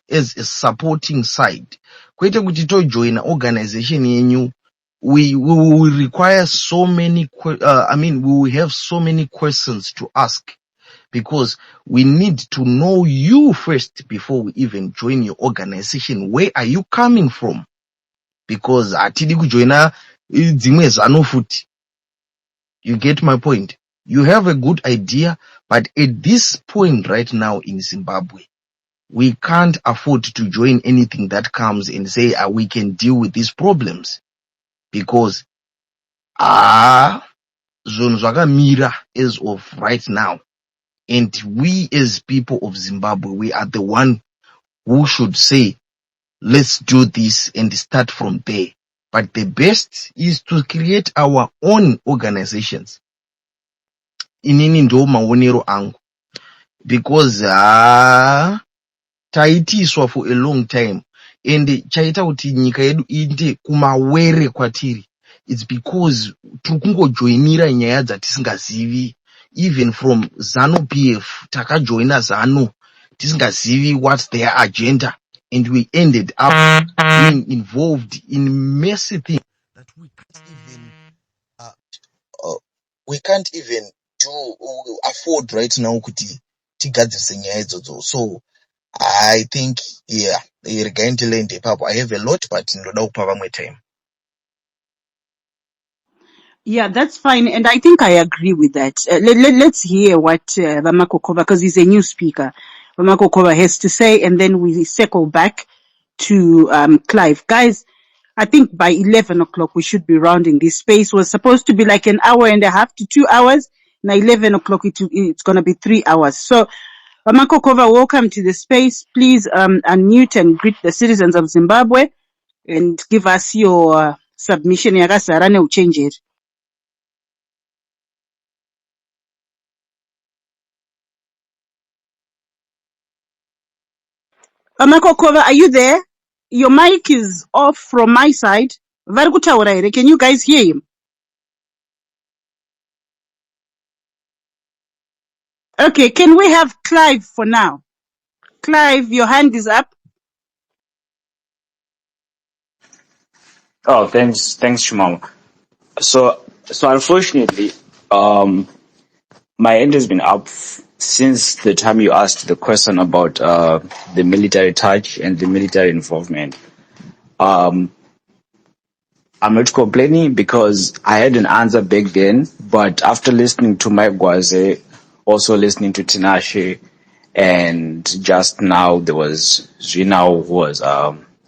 as a supporting side. Kwete kuti to join an organization yenyu, we will require so many we will have so many questions to ask, because we need to know you first before we even join your organization. Where are you coming from? Because atidi kujoina dzimwe ZANU futi. You get my point? You have a good idea, but at this point right now in Zimbabwe, we can't afford to join anything that comes and say we can deal with these problems, because zvinhu zvakamira as of right now, and we as people of Zimbabwe, we are the one who should say, let's do this and start from there. But the best is to create our own organizations. Inini ndo maonero angu, because taitiswa for a long time, and chaita kuti nyika yedu inde kumawere kwatiri. It's because turikungojoinira nyaya dzatisingazivi. Even from ZANU-PF, takajoina ZANU, tisingazivi what's their agenda, and we ended up being involved in messy things that we can't even afford right now kuti tigadzise nyaya idzodzo. So I think, yeah, regaindelende ipapo. I have a lot, but ndoda kupa vamwe time. Yeah, that's fine. And I think I agree with that. Let's hear what Vamakokova, because he's a new speaker, Vamakokova has to say, and then we circle back to Clive. Guys, I think by 11 o'clock we should be rounding. This space was supposed to be like an hour and a half to 2 hours. Now 11 o'clock it's going to be 3 hours. So Amakokova, welcome to the space. Please unmute and greet the citizens of Zimbabwe and give us your submission. Yakazara neuchenjeri. Amakokova, are you there? Your mic is off from my side. Vari kutaura here. Can you guys hear him? Okay, can we have Clive for now? Clive, your hand is up. Oh, thanks, Shimama. So unfortunately, my hand has been up since the time you asked the question about the military touch and the military involvement. I'm not complaining because I had an answer back then, but after listening to Mike Gwaze, also listening to Tinashe, and just now there was Zwinao who was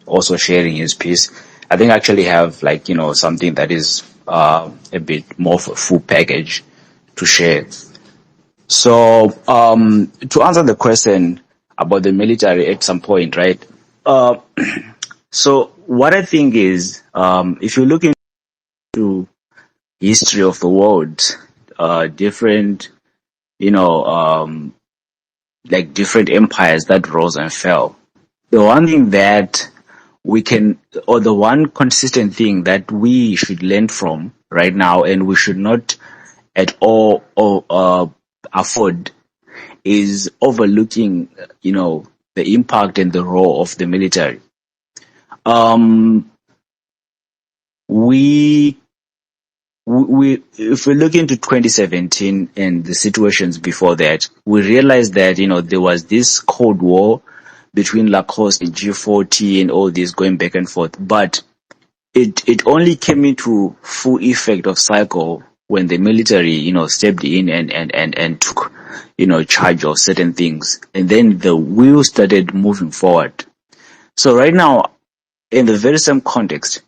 also sharing his piece. I think I actually have something that is a bit more of a full package to share. So to answer the question about the military at some point, right? So what I think is, if you look into history of the world, different, different empires that rose and fell. The one thing that the one consistent thing that we should learn from right now, and we should not at all afford, is overlooking, the impact and the role of the military. If we look into 2017 and the situations before that, we realize that, there was this Cold War between Lacoste and G40 and all this going back and forth. But it only came into full effect of cycle when the military, stepped in and took, charge of certain things. And then the wheel started moving forward. So right now, in the very same context,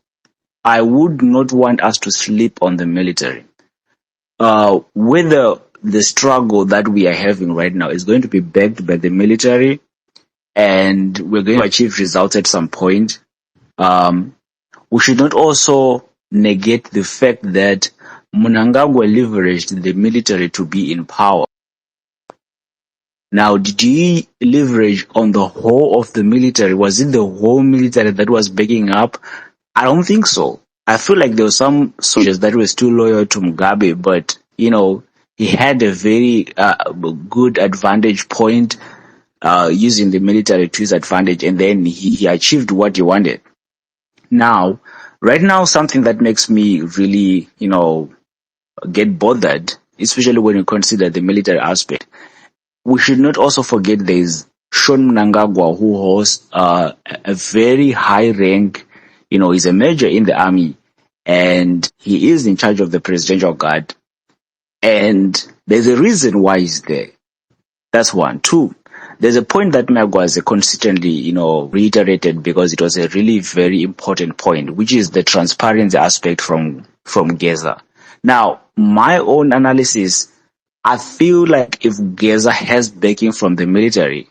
I would not want us to sleep on the military. Whether the struggle that we are having right now is going to be backed by the military and we're going to achieve results at some point, we should not also negate the fact that Mnangagwa leveraged the military to be in power. Now, did he leverage on the whole of the military? Was it the whole military that was backing up? I don't think so. I feel like there were some soldiers that were still loyal to Mugabe, but, he had a very good advantage point using the military to his advantage, and then he achieved what he wanted. Now, right now, something that makes me really, get bothered, especially when you consider the military aspect, we should not also forget there is Sean Mnangagwa, who holds a very high rank. He's a major in the army, and he is in charge of the Presidential Guard. And there's a reason why he's there. That's one. Two, there's a point that Magwaze consistently, reiterated because it was a really very important point, which is the transparency aspect from Geza. Now, my own analysis, I feel like if Geza has backing from the military,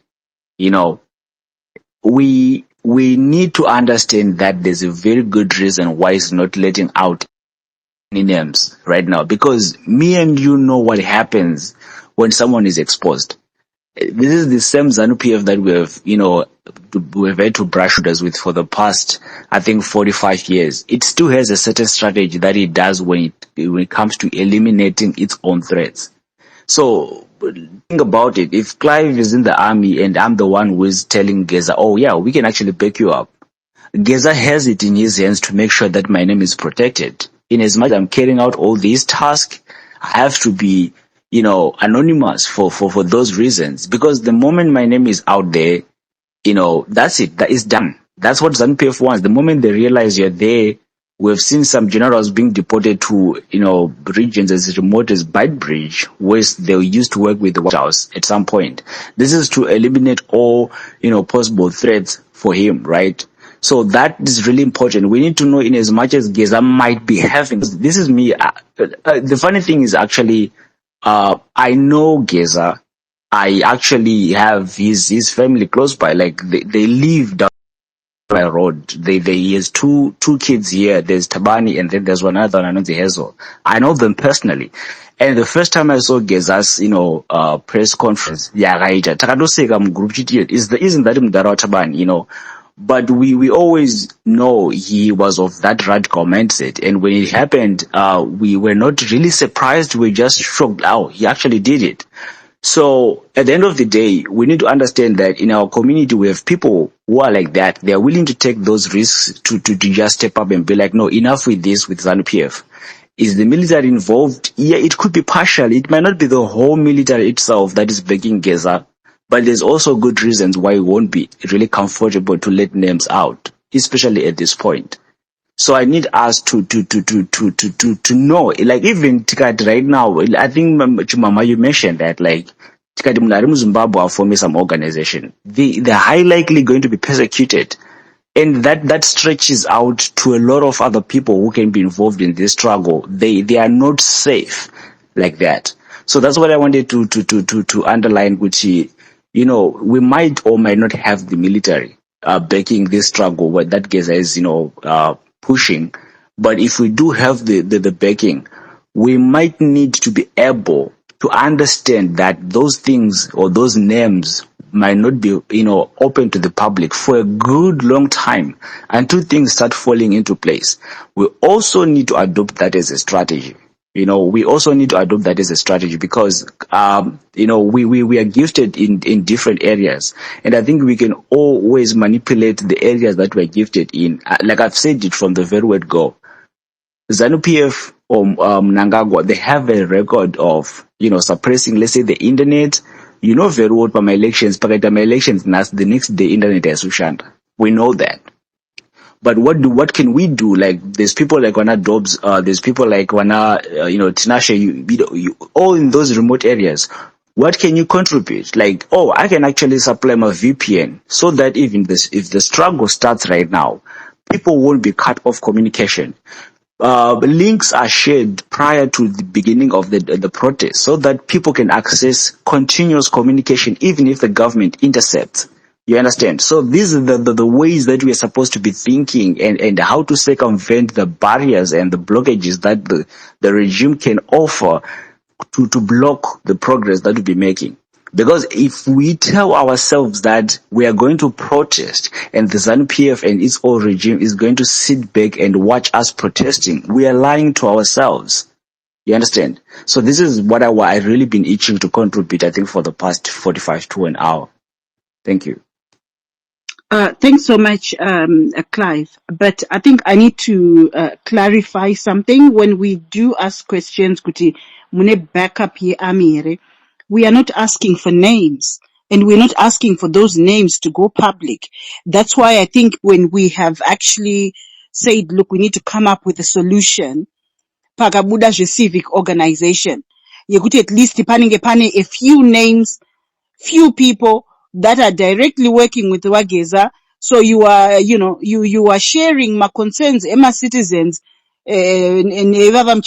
we need to understand that there's a very good reason why he's not letting out any names right now, because me and you know what happens when someone is exposed. This is the same ZANU-PF that we've had to brush shoulders with for the past, I think, 45 years. It still has a certain strategy that it does when it comes to eliminating its own threats. So think about it. If Clive is in the army and I'm the one who is telling Geza, oh yeah, we can actually back you up, Geza has it in his hands to make sure that my name is protected. In as much I'm carrying out all these tasks, I have to be, anonymous for those reasons. Because the moment my name is out there, that's it. That is done. That's what ZANU-PF wants. The moment they realize you're there, we've seen some generals being deported to, regions as remote as Beitbridge, where they used to work with the White House at some point. This is to eliminate all, possible threats for him, right? So that is really important. We need to know, in as much as Geza might be having, this is me. The funny thing is actually, I know Geza. I actually have his family close by. Like they live down my road. He has two kids here. There's Tabani and then there's one other one, Anonzi Hezo. I know them personally. And the first time I saw Geza's, press conference, yeah, right. Takadoseka group isn't that Mdara Tabani, but we always know he was of that radical mindset. And when it happened, we were not really surprised. We just shocked. Oh, he actually did it. So at the end of the day, we need to understand that in our community, we have people who are like that. They are willing to take those risks to just step up and be like, no, enough with this with ZANU-PF. Is the military involved? Yeah, it could be partial. It might not be the whole military itself that is backing Geza, but there's also good reasons why it won't be really comfortable to let names out, especially at this point. So I need us to know, like even Tikati right now, I think Chimama, you mentioned that like Tikati Mnarimu Zimbabwe are forming some organization. They're high likely going to be persecuted. And that stretches out to a lot of other people who can be involved in this struggle. They are not safe like that. So that's what I wanted to underline, Gucci. We might or might not have the military backing this struggle, what that Geza is, pushing. But if we do have the backing, we might need to be able to understand that those things or those names might not be, open to the public for a good long time until things start falling into place. We also need to adopt that as a strategy. We also need to adopt that as a strategy because, we are gifted in different areas. And I think we can always manipulate the areas that we're gifted in. Like I've said it from the very word go. ZANU-PF or Mnangagwa, they have a record of, suppressing, let's say, the internet. Very well by my elections, but my elections, the next day, internet is Ushanda. We know that. But what can we do? Like, there's people like Wana Dobbs, there's people like Wana, Tinashe, all in those remote areas. What can you contribute? Like, I can actually supply my VPN so that if the struggle starts right now, people won't be cut off communication. Links are shared prior to the beginning of the protest so that people can access continuous communication even if the government intercepts. You understand? So these are the ways that we are supposed to be thinking and how to circumvent the barriers and the blockages that the regime can offer to block the progress that we'll be making. Because if we tell ourselves that we are going to protest and the ZANU-PF and its old regime is going to sit back and watch us protesting, we are lying to ourselves. You understand? So this is what I really been itching to contribute, I think, for the past 45 to an hour. Thank you. Thanks so much, Clive. But I think I need to clarify something. When we do ask questions, Kuti, mune back up here, Amire. We are not asking for names, and we're not asking for those names to go public. That's why I think when we have actually said, look, we need to come up with a solution, Pakabuda civic organization. You could at least pane a few names, few people that are directly working with Wageza. So you are, you are sharing my concerns, my citizens, and we don't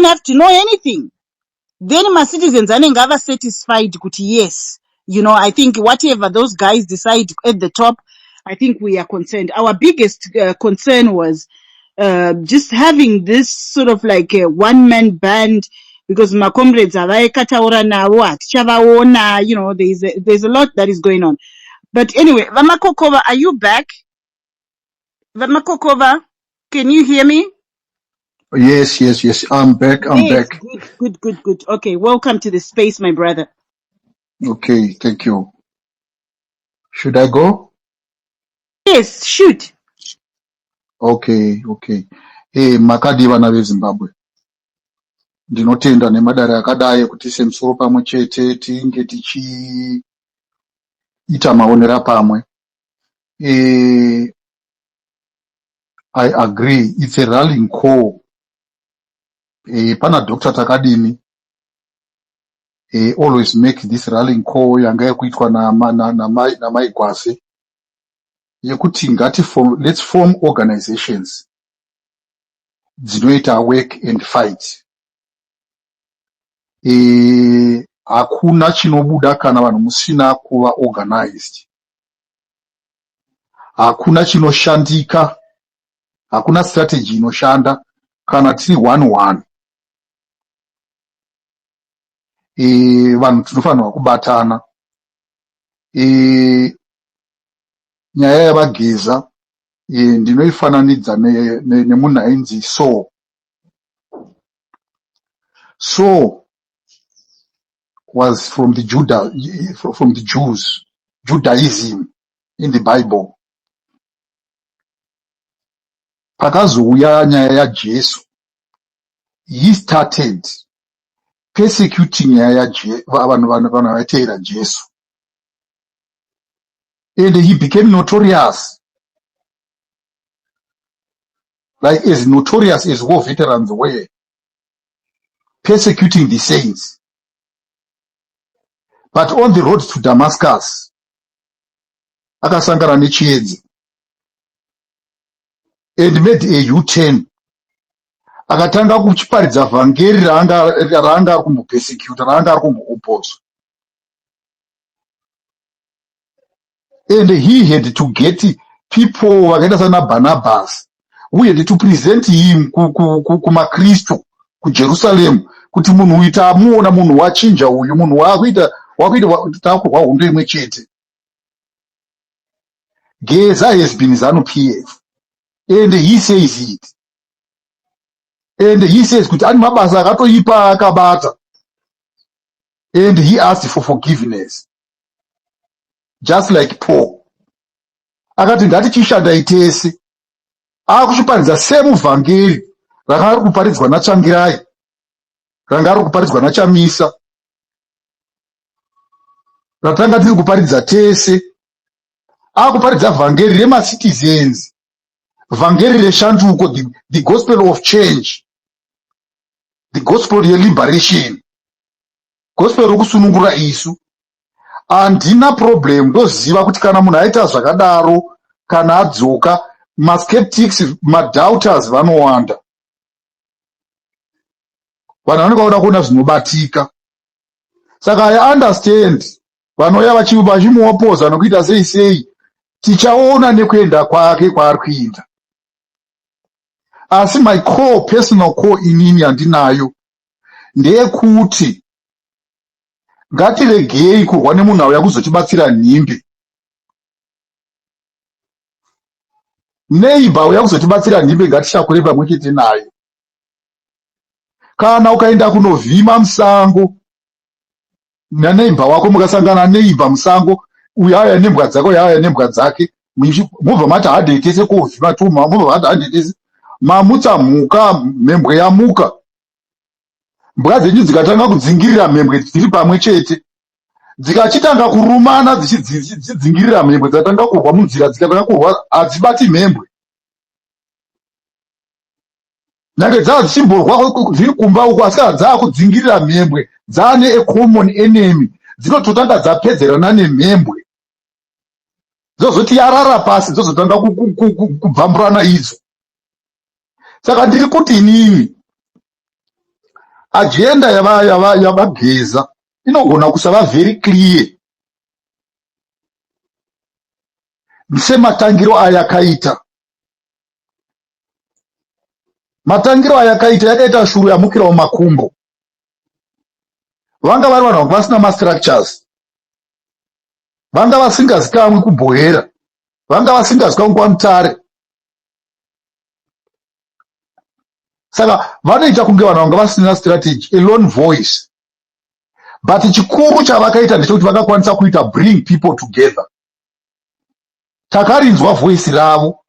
have to know anything. Then my citizens are satisfied. Yes, I think whatever those guys decide at the top, I think we are concerned. Our biggest concern was just having this sort of like a one-man band, because my comrades are like there's a lot that is going on. But anyway, Vamakokova, are you back? Vamakokova, can you hear me? Yes. I'm back. Good. Okay, welcome to the space, my brother. Okay, thank you. Should I go? Yes, shoot. Okay. Makadi vana veZimbabwe. Ndinotenda nemadare akadai kuti semusoro pamwe chete tinge tichiita maonera pamwe. I agree. It's a rallying call. Pana Dr. Takadimi always make this rallying call yanga yekuitwa na Maigwase yekuti let's form organizations dzinoita work and fight. hakuna chinobuda kana vanhu musina kuva organized. Hakuna chinoshandika, hakuna strategy inoshanda kana tiri 1-1. Vanhu tinofanirwa kubatana. Nyaya yavageza ndinoifananidza nemunhu ainzi Saul. Saul was from the Jews, Judaism in the Bible. Pakazouya nyaya yaJesu, he started persecuting nyaya vanhu vaiteera Jesu, and he became notorious, like as notorious as war veterans were, persecuting the saints. But on the road to Damascus, akasangana nechiedza and made a U-turn. Akatanga kuchiparidza vhangeri raanga ari kumbopersecute, raanga ari kumbo-oppose. And he had to get people vakaita sana Barnabas, who had to present him kumakristu kuJerusalem, kuti munhu uyu tamuona, munhu wachinja uyu, munhu wakuita takurwa hondo imwe chete. Geza has been ZANU-PF, and he says it. And he says kuti ani mabasa akatoipa akabata, and he asked for forgiveness, just like Paul. Akati ngatichishandai tese, akuchiparidza same vhangeri ranga ari kuparidzwa naChangirai, ranga ari kuparidzwa naChamisa, ratanga tiri kuparidza tese. Akuparidza vhangeri remacitizens, vhangeri reshanduko, the gospel of change, the gospel yeliberation, gospel rokusunungura isu. Handina problem, ndoziva kuti kana munhu aita zvakadaro, kana adzoka, maskeptics, madoubters vanowanda. Vanhu vanenge vauda kuona zvinobatika. Saka I understand vanouya vachimuopoza nokuita sei, tichaona nekuenda kwake kwaari kuinda. Asi my core, personal core inini yandinayo ndeyekuti ngatiregei kurwa nemunhu auya kuzotibatsira nhimbe. Neighbor auya kuzotibatsira nhimbe ngatichakure pamwe chete nayo. Kana ukaenda kunovhima musango naneighbor wako, mukasangana neighbor musango, uyu auya nembwa dzake, uyu auya nembwa dzake, mubva mati hadei tese kovhima tuma, mubva mati hadei tese, mamutsa mhuka, mhembwe yamuka. Mbwa dzenyu dzikatanga kudzingirira mhembwe dziri pamwe chete, dzikachitanga kurumana dzichidzingirira mhembwe dzatanga kurwa munzira, dzikatanga kurwa hadzibati mhembwe. Nyange dzava dzichimborwa dziri kumba uko, asi kana dzava kudzingirira mhembwe, dzaane a common enemy, dzinototanga dzapedzerana nemhembwe, dzozoti yarara pasi, dzozotanga kubvamburana idzo. Saka ndiri kuti inini agenda yavageza inogona kusava very clear sematangiro ayakaita. Matangiro ayakaita yakaita shuru yamukira mumakumbo. Vanga vari vanhu vasina mastructures, vanga vasingazikamwi kubhohera, vanga vasingazikamwi kuva mutare. Saka vanoita kunge vanhu vanga vasina strategy, a lone voice. But chikuru chavakaita ndechekuti vakakwanisa kuita bring people together. Takarinzwa voice ravo,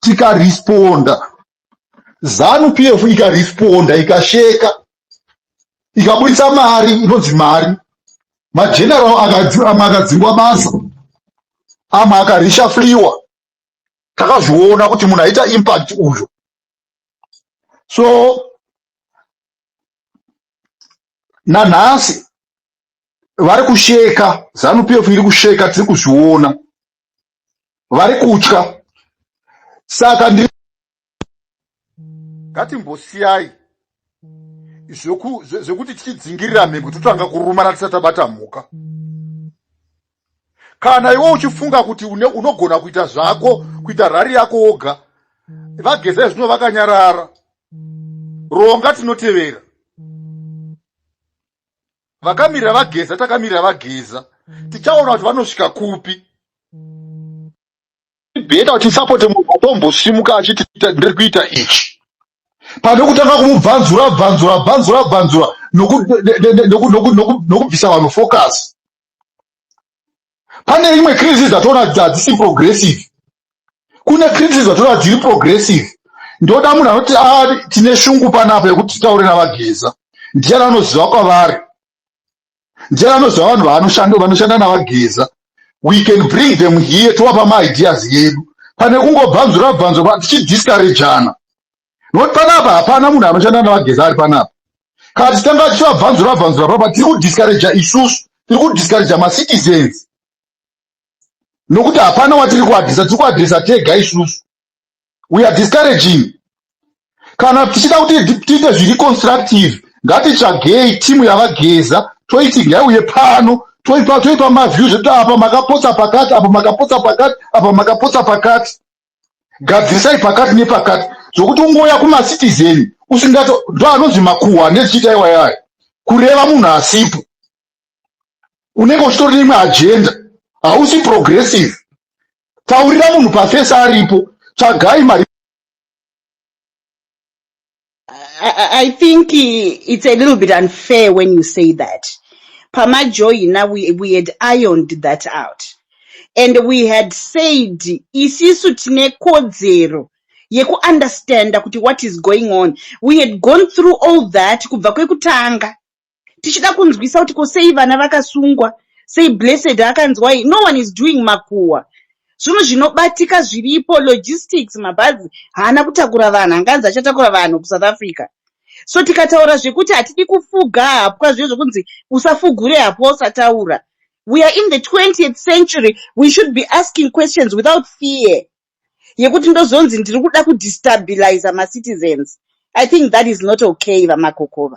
tikaresponda. ZANU-PF ikaresponda, ikasheka, ikabudisa mari, inonzi mari. Mageneral akadzingwa basa, amwe akarishafliwa. Takazviona kuti munhu aita impact uyu. So nanhasi vari kusheka, ZANU-PF iri kusheka, tiri kuzviona, vari kutya. Saka ngatimbosiyai zvekuti tichidzingirira mhepo totanga kurumana tisati tabata mhuka. Kana iwe uchifunga kuti unogona kuita zvako, kuita rari yako woga, vageza zvino vakanyarara, ronga tinotevera. Vakamirira vageza, takamirira vageza, tichaona kuti vanosvika kupi. Beta kuti support munhu atombosimuka achiti ndiri kuita ichi. Pane kutanga kumubvanzura nokubvisa vanhu focus. Pane imwe crisis dzatoona hadzisi progressive. Kune crisis dzatoona dziri progressive. Ndoda munhu anoti tine shungu panapa yekuti titaure navageza. Ndiani anoziva kwavari? Ndiani anoziva vanhu vanoshanda navageza? We can bring them here tovapa maideas yedu. Pane kungobvanzura tichidiscourageana. Nokuti panapa hapana munhu anoshanda navageza ari panapa. Kana tichitanga tichivabvanzura papa tiri kudiscourage isusu, tiri kudiscourage macitizens. Nokuti hapana watiri kuadresa, tiri kuadresa tega isusu. We are discouraging. Kana tichida kuti tiite zviri constructive, ngatitsvagei timu yavageza, toiti ngaiuye pano, toipa maviews kuti apa makapotsa pakati, apa makapotsa pakati, apa makapotsa pakati. Gadzirisai pakati nepakati. Zvokuti ungouya kumacitizen usingato ndo anonzi makuhwa nechiita iwayaya. Kureva munhu asipo. Unenge uchitori neimwe agenda. Hausi progressive. Taurira munhu pafesi aripo. Tsvagai mari. I think it's a little bit unfair when you say that. Pamajoina, we had ironed that out. And we had said, isisu tine kodzero yeku understand kuti what is going on. We had gone through all that kubva kwekutanga. Tichida kunzwisa kuti kusei vana vakasungwa, sei blessed akanzwa. No one is doing makuwa. Zvino zvinobatika zviripo logistics mabhazi haana kutakura vanhu, hanganzi achatakura vanhu kuSouth Africa. So tikataura zvekuti hatidi kufuga hapwa zvezvo kunzi usafugure hapo usataura. We are in the 20th century. We should be asking questions without fear. Yekuti ndozonzi ndiri kuda kudestabilize my citizens. I think that is not okay, Vamakokova.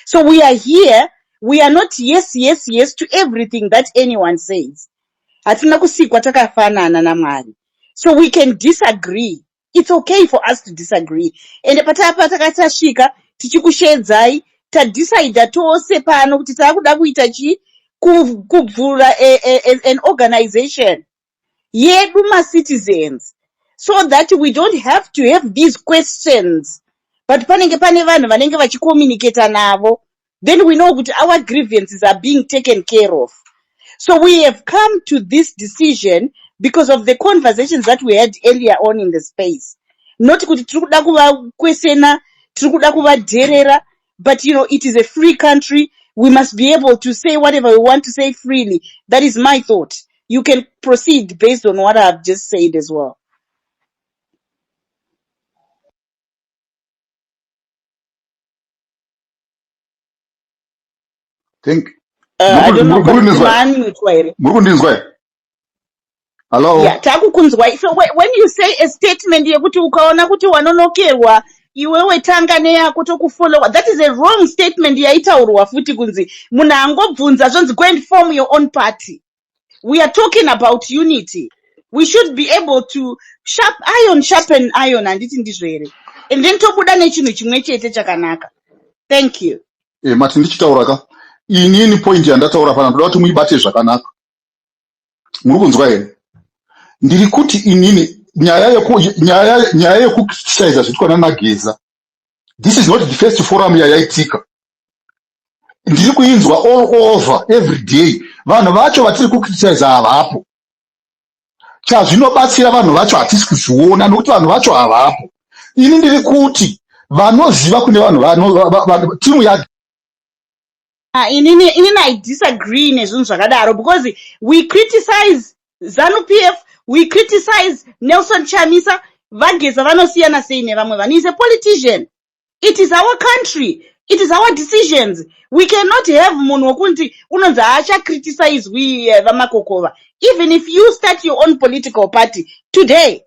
So we are here. We are not yes to everything that anyone says. Hatina kusikwa takafanana na Mwari. So we can disagree. It's okay for us to disagree. And patapa takatasvika tichikushedzai tadecide tose pano kuti takuda kuita chi kubvura an organization yedu citizens, so that we don't have to have these questions. But panenge pane vanhu vanenge vachicommunicate navo, then we know that our grievances are being taken care of. So we have come to this decision because of the conversations that we had earlier on in the space. Not kuti tiri kuda kuvakwesena, tiri kuda kuvadherera, but you know, it is a free country. We must be able to say whatever we want to say freely. That is my thought. You can proceed based on what I've just said as well. Think. I don't know. Hello. Yeah, takukunzwa. So when you say a statement yekuti ukaona kuti wanonokerwa iwewe tanga neyako tokufollowa, that is a wrong statement yaitaurwa futi kunzi munhu angobvunza zvonzi go and form your own party. We are talking about unity. We should be able to sharpen iron handiti ndizvo here. And then tobuda nechinhu chimwe chete chakanaka. Thank you. Mati ndichitaura ka. Inini point yandataura pana ndoda kuti muibate zvakanaka. Muri kunzwa here? Ndiri kuti inini nyaya yekukriticize zvitwa nageza. This is not the first forum yayaitika. Ndiri kuinzwa all over every day. Vanhu vacho vatiri kukriticize havapo. Chazvinobatsira vanhu vacho hatisi kuzviona nokuti vanhu vacho havapo. Ini ndiri kuti vanoziva kune vanhu timu ya Inini I disagree nezvinhu zvakadaro because we criticize ZANU-PF, we criticize Nelson Chamisa, vageza vanosiyana sei nevamwe vanhu. He's a politician. It is our country. It is our decisions. We cannot have munhu wokunti unonzi acha criticize we Vamakokova. Even if you start your own political party today,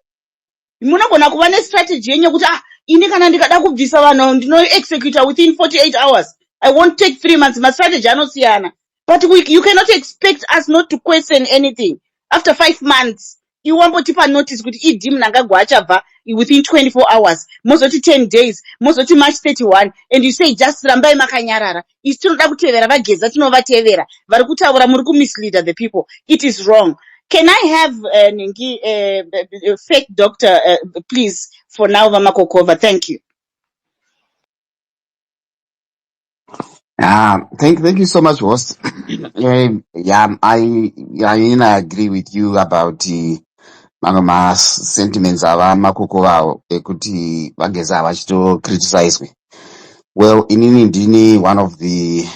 munogona kuva nestrategy yenyu kuti ini kana ndikada kubvisa vanhu ndinoexecuta within 48 hours. I won't take 3 months. Mastrategy anosiyana. But you cannot expect us not to question anything. After 5 months, you want to put notice kuti idim nangagwa achabva within 24 hours. Mozoti 10 days. Mozoti March 31. And you say just rambai makanyarara. Is tinoda kutevera vageza tinovatevera. Vari kutaura muri kumislead the people. It is wrong. Can I have fake doctor, please, for now, Vamakokova? Thank you. Thank you so much, host. I agree with you about my sentiments ava makoko ekuti vageza vachito criticize me. Well, inini ndini one of the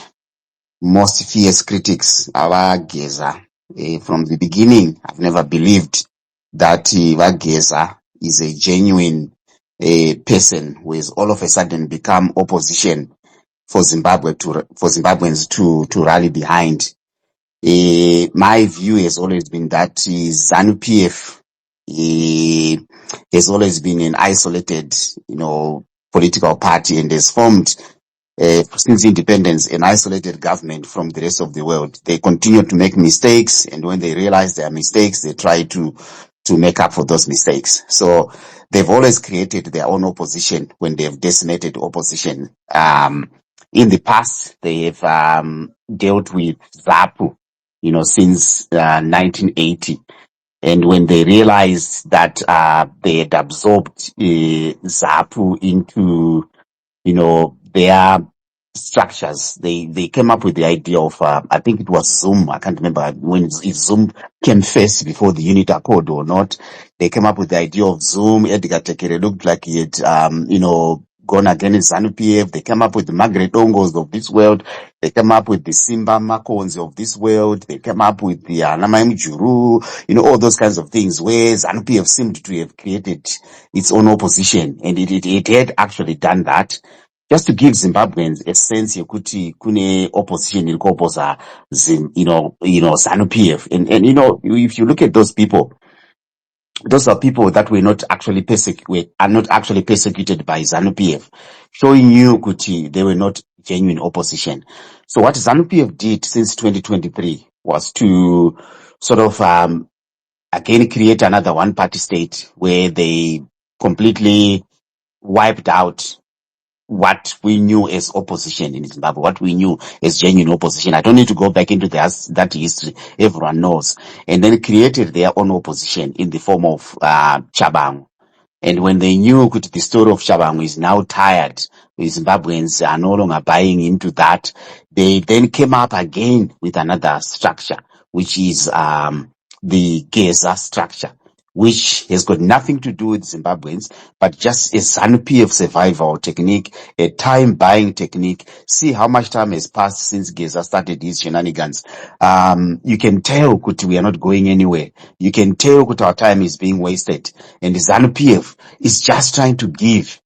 most fierce critics avageza. From the beginning, I've never believed that Vageza is a genuine person who has all of a sudden become opposition for Zimbabweans to rally behind. My view has always been that ZANU-PF has always been an isolated, political party and has formed since independence an isolated government from the rest of the world. They continue to make mistakes, and when they realize their mistakes, they try to make up for those mistakes. So they've always created their own opposition when they've decimated opposition. In the past, they have dealt with ZAPU, since 1980. And when they realized that they had absorbed ZAPU into, their structures, they came up with the idea of, I think it was Zoom. I can't remember if Zoom came first before the unit accord or not. They came up with the idea of Zoom. Edgar Tekere looked like he had, gone against ZANU-PF. They came up with the Margaret Ongos of this world. They came up with the Simba Makons of this world. They came up with the Namaim Juru, all those kinds of things where ZANU-PF seemed to have created its own opposition. And it had actually done that just to give Zimbabweans a sense yokuti kune opposition ilikopoza ZANU-PF. And if you look at those people, those are people that were not actually persecuted by ZANU-PF, showing you kuti they were not genuine opposition. So what ZANU-PF did since 2023 was to sort of again create another one-party state where they completely wiped out what we knew as opposition in Zimbabwe, what we knew as genuine opposition. I don't need to go back into that history. Everyone knows. And then created their own opposition in the form of Chabangu. And when they knew that the story of Chabangu is now tired, the Zimbabweans are no longer buying into that, they then came up again with another structure, which is the Geza structure, which has got nothing to do with Zimbabweans, but just a ZANU-PF survival technique, a time-buying technique. See how much time has passed since Geza started his shenanigans. You can tell that we are not going anywhere. You can tell that our time is being wasted. And the ZANU-PF is just trying to give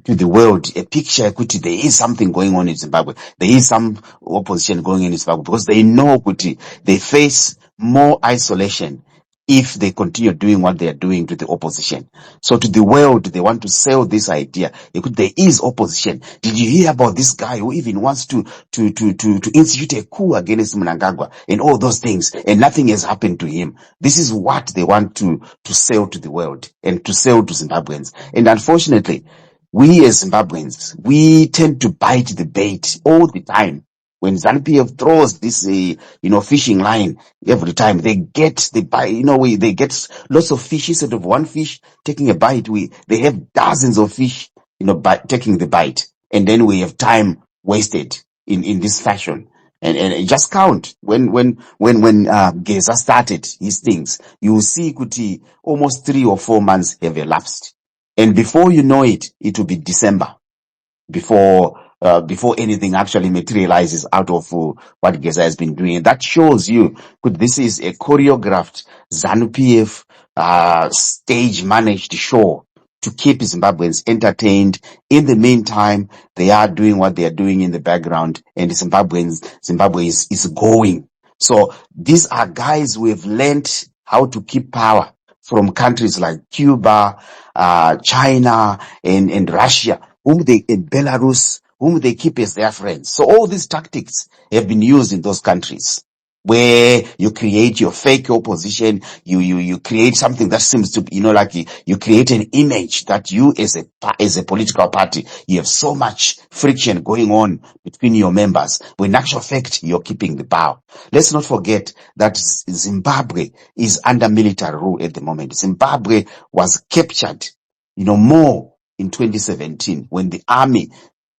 to the world a picture that there is something going on in Zimbabwe. There is some opposition going on in Zimbabwe because they know that they face more isolation if they continue doing what they are doing to the opposition. So to the world, they want to sell this idea. There is opposition. Did you hear about this guy who even wants to institute a coup against Mnangagwa and all those things, and nothing has happened to him? This is what they want to sell to the world and to sell to Zimbabweans. And unfortunately, we as Zimbabweans, we tend to bite the bait all the time. When ZANU-PF throws this, fishing line every time, they get the bite, they get lots of fish instead of one fish taking a bite. They have dozens of fish, taking the bite. And then we have time wasted in this fashion. And just count when Geza started his things, you will see Kuti almost 3 or 4 months have elapsed. And before you know it, it will be December before anything actually materializes out of what Geza has been doing. That shows you that this is a choreographed ZANU-PF stage managed show to keep Zimbabweans entertained. In the meantime, they are doing what they are doing in the background, and Zimbabwe is going. So these are guys who have learned how to keep power from countries like Cuba, China, and Russia, and Belarus, whom they keep as their friends. So all these tactics have been used in those countries, where you create your fake opposition, you create something that seems to be, like you create an image that you as a political party, you have so much friction going on between your members, when in actual fact you're keeping the power. Let's not forget that Zimbabwe is under military rule at the moment. Zimbabwe was captured, more in 2017, when the army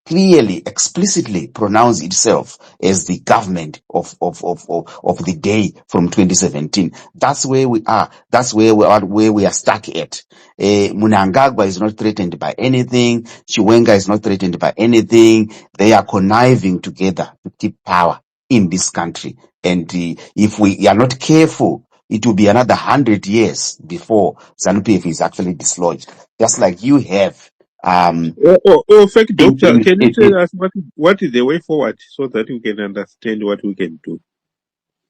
clearly, explicitly pronounced itself as the government of the day from 2017. That's where we are. That's where we are stuck at. Mnangagwa is not threatened by anything. Chiwenga is not threatened by anything. They are conniving together to keep power in this country. And if we are not careful, it will be another 100 years before ZANU-PF is actually dislodged. Just like you have Fake doctor, can you tell us what is the way forward so that we can understand what we can do?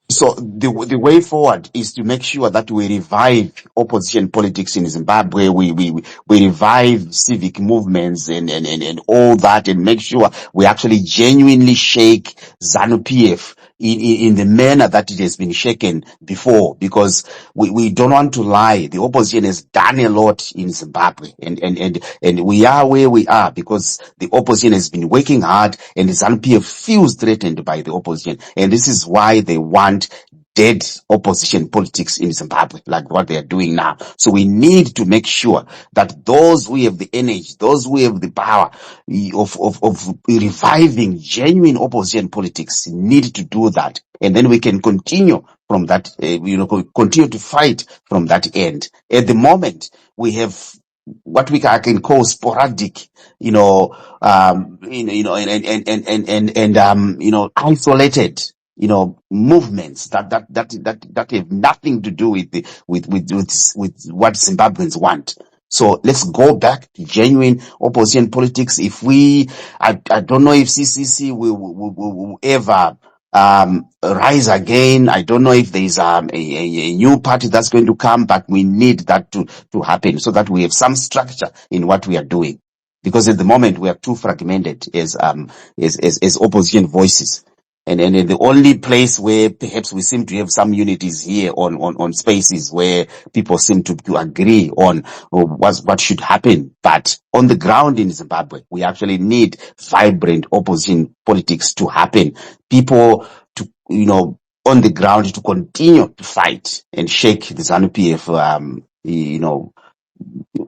So the way forward is to make sure that we revive opposition politics in Zimbabwe. We revive civic movements and all that, and make sure we actually genuinely shake ZANU-PF in the manner that it has been shaken before, because we don't want to lie. The opposition has done a lot in Zimbabwe, and we are where we are because the opposition has been working hard, and the ZANU-PF feels threatened by the opposition, and this is why they want dead opposition politics in Zimbabwe, like what they are doing now. So we need to make sure that those who have the energy, those who have the power of reviving genuine opposition politics need to do that. And then we can continue from that, continue to fight from that end. At the moment, we have what I can call sporadic, isolated, movements that have nothing to do with what Zimbabweans want. So let's go back to genuine opposition politics. I don't know if CCC will ever rise again. I don't know if there is a new party that's going to come, but we need that to happen so that we have some structure in what we are doing. Because at the moment we are too fragmented as opposition voices. And the only place where perhaps we seem to have some unity is here on spaces where people seem to agree on what should happen. But on the ground in Zimbabwe, we actually need vibrant opposition politics to happen. People to, on the ground to continue to fight and shake the ZANU-PF,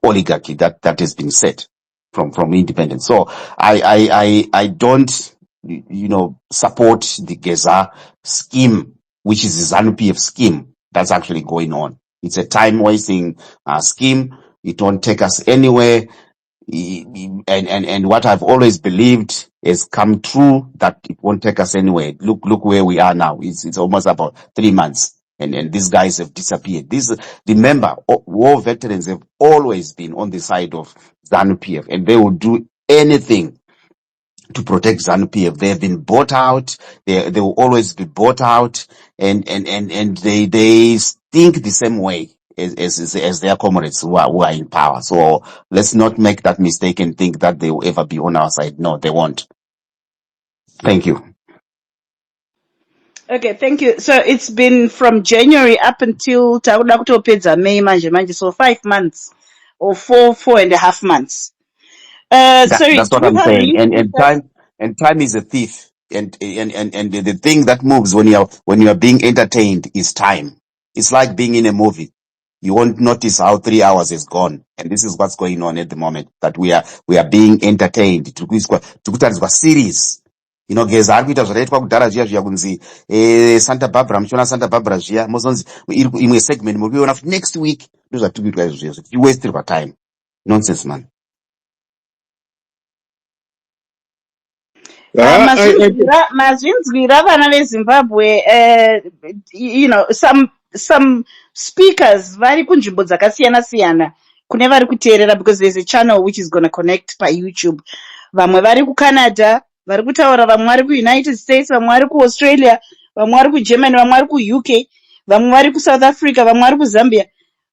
oligarchy that has been set from independence. So I don't, support the Geza scheme, which is the ZANU-PF scheme that's actually going on. It's a time-wasting scheme. It won't take us anywhere. And what I've always believed has come true, that it won't take us anywhere. Look where we are now. It's almost about 3 months. And these guys have disappeared. Remember, war veterans have always been on the side of ZANU-PF, and they will do anything to protect ZANU-PF. They have been bought out. They will always be bought out, and they think the same way as their comrades who are in power. So let's not make that mistake and think that they will ever be on our side. No, they won't. Thank you. Okay, thank you. So it's been from January up until May, so 5 months or 4.5 months. That's what I'm saying. And time is a thief. And the thing that moves when you are being entertained is time. It's like being in a movie. You won't notice how 3 hours is gone. And this is what's going on at the moment, that we are being entertained. Tukutarizwa series. Geza ari kuita zvakaitwa kudhara zviya kunzi Santa Barbara, muchiona Santa Barbara zviya mozonzi imwe segment muri kuiona next week. Ndozvatiri kuitwa izvo zviya. You wasted your time. Nonsense, man. Mazvinzwira vana veZimbabwe, some speakers vari kunzvimbo dzakasiyana siyana kune vari kuteerera, because there's a channel which is going to connect pa YouTube. Vamwe vari kuCanada vari kutaura, vamwe vari kuUnited States, vamwe vari kuAustralia, vamwe vari kuGermany, vamwe vari kuUK, vamwe vari kuSouth Africa, vamwe vari kuZambia.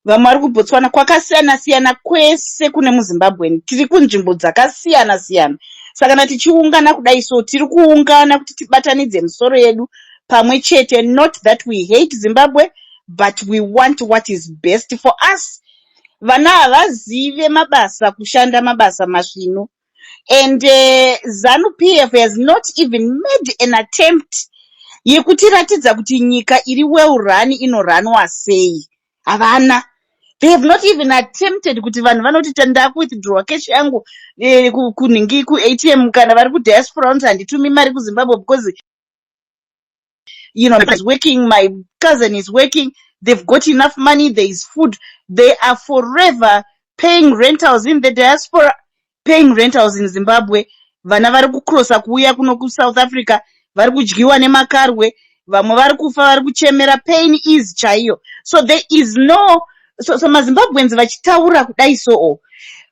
vamwe vari kubotswana, kwakasiyana siyana kwese kune muzimbabwe. Tiri kunzvimbo dzakasiyana siyana, saka kana tichiungana kudai so tiri kuungana kuti tibatanidze misoro yedu pamwe chete. Not that we hate Zimbabwe, but we want what is best for us. Vana havazive mabasa, kushanda mabasa masvinu. And ZANU-PF has not even made an attempt yekutiratidza kuti nyika iri well run inoranwa sei. Havana. They have not even attempted kuti vanhu vanoti ndakuwithdraw cash yangu kunhingi ku-ATM kana vari kudiaspora vanoti handitumi mari kuZimbabwe because is working, my cousin is working, they've got enough money, there is food. They are forever paying rentals in the diaspora, paying rentals in Zimbabwe. Vana vari kucrossa kuuya kuno kuSouth Africa vari kudyiwa nemakarwe, vamwe vari kufa vari kuchemera. Pain is chaiyo. So there is no so maZimbabweans vachitaura kudai so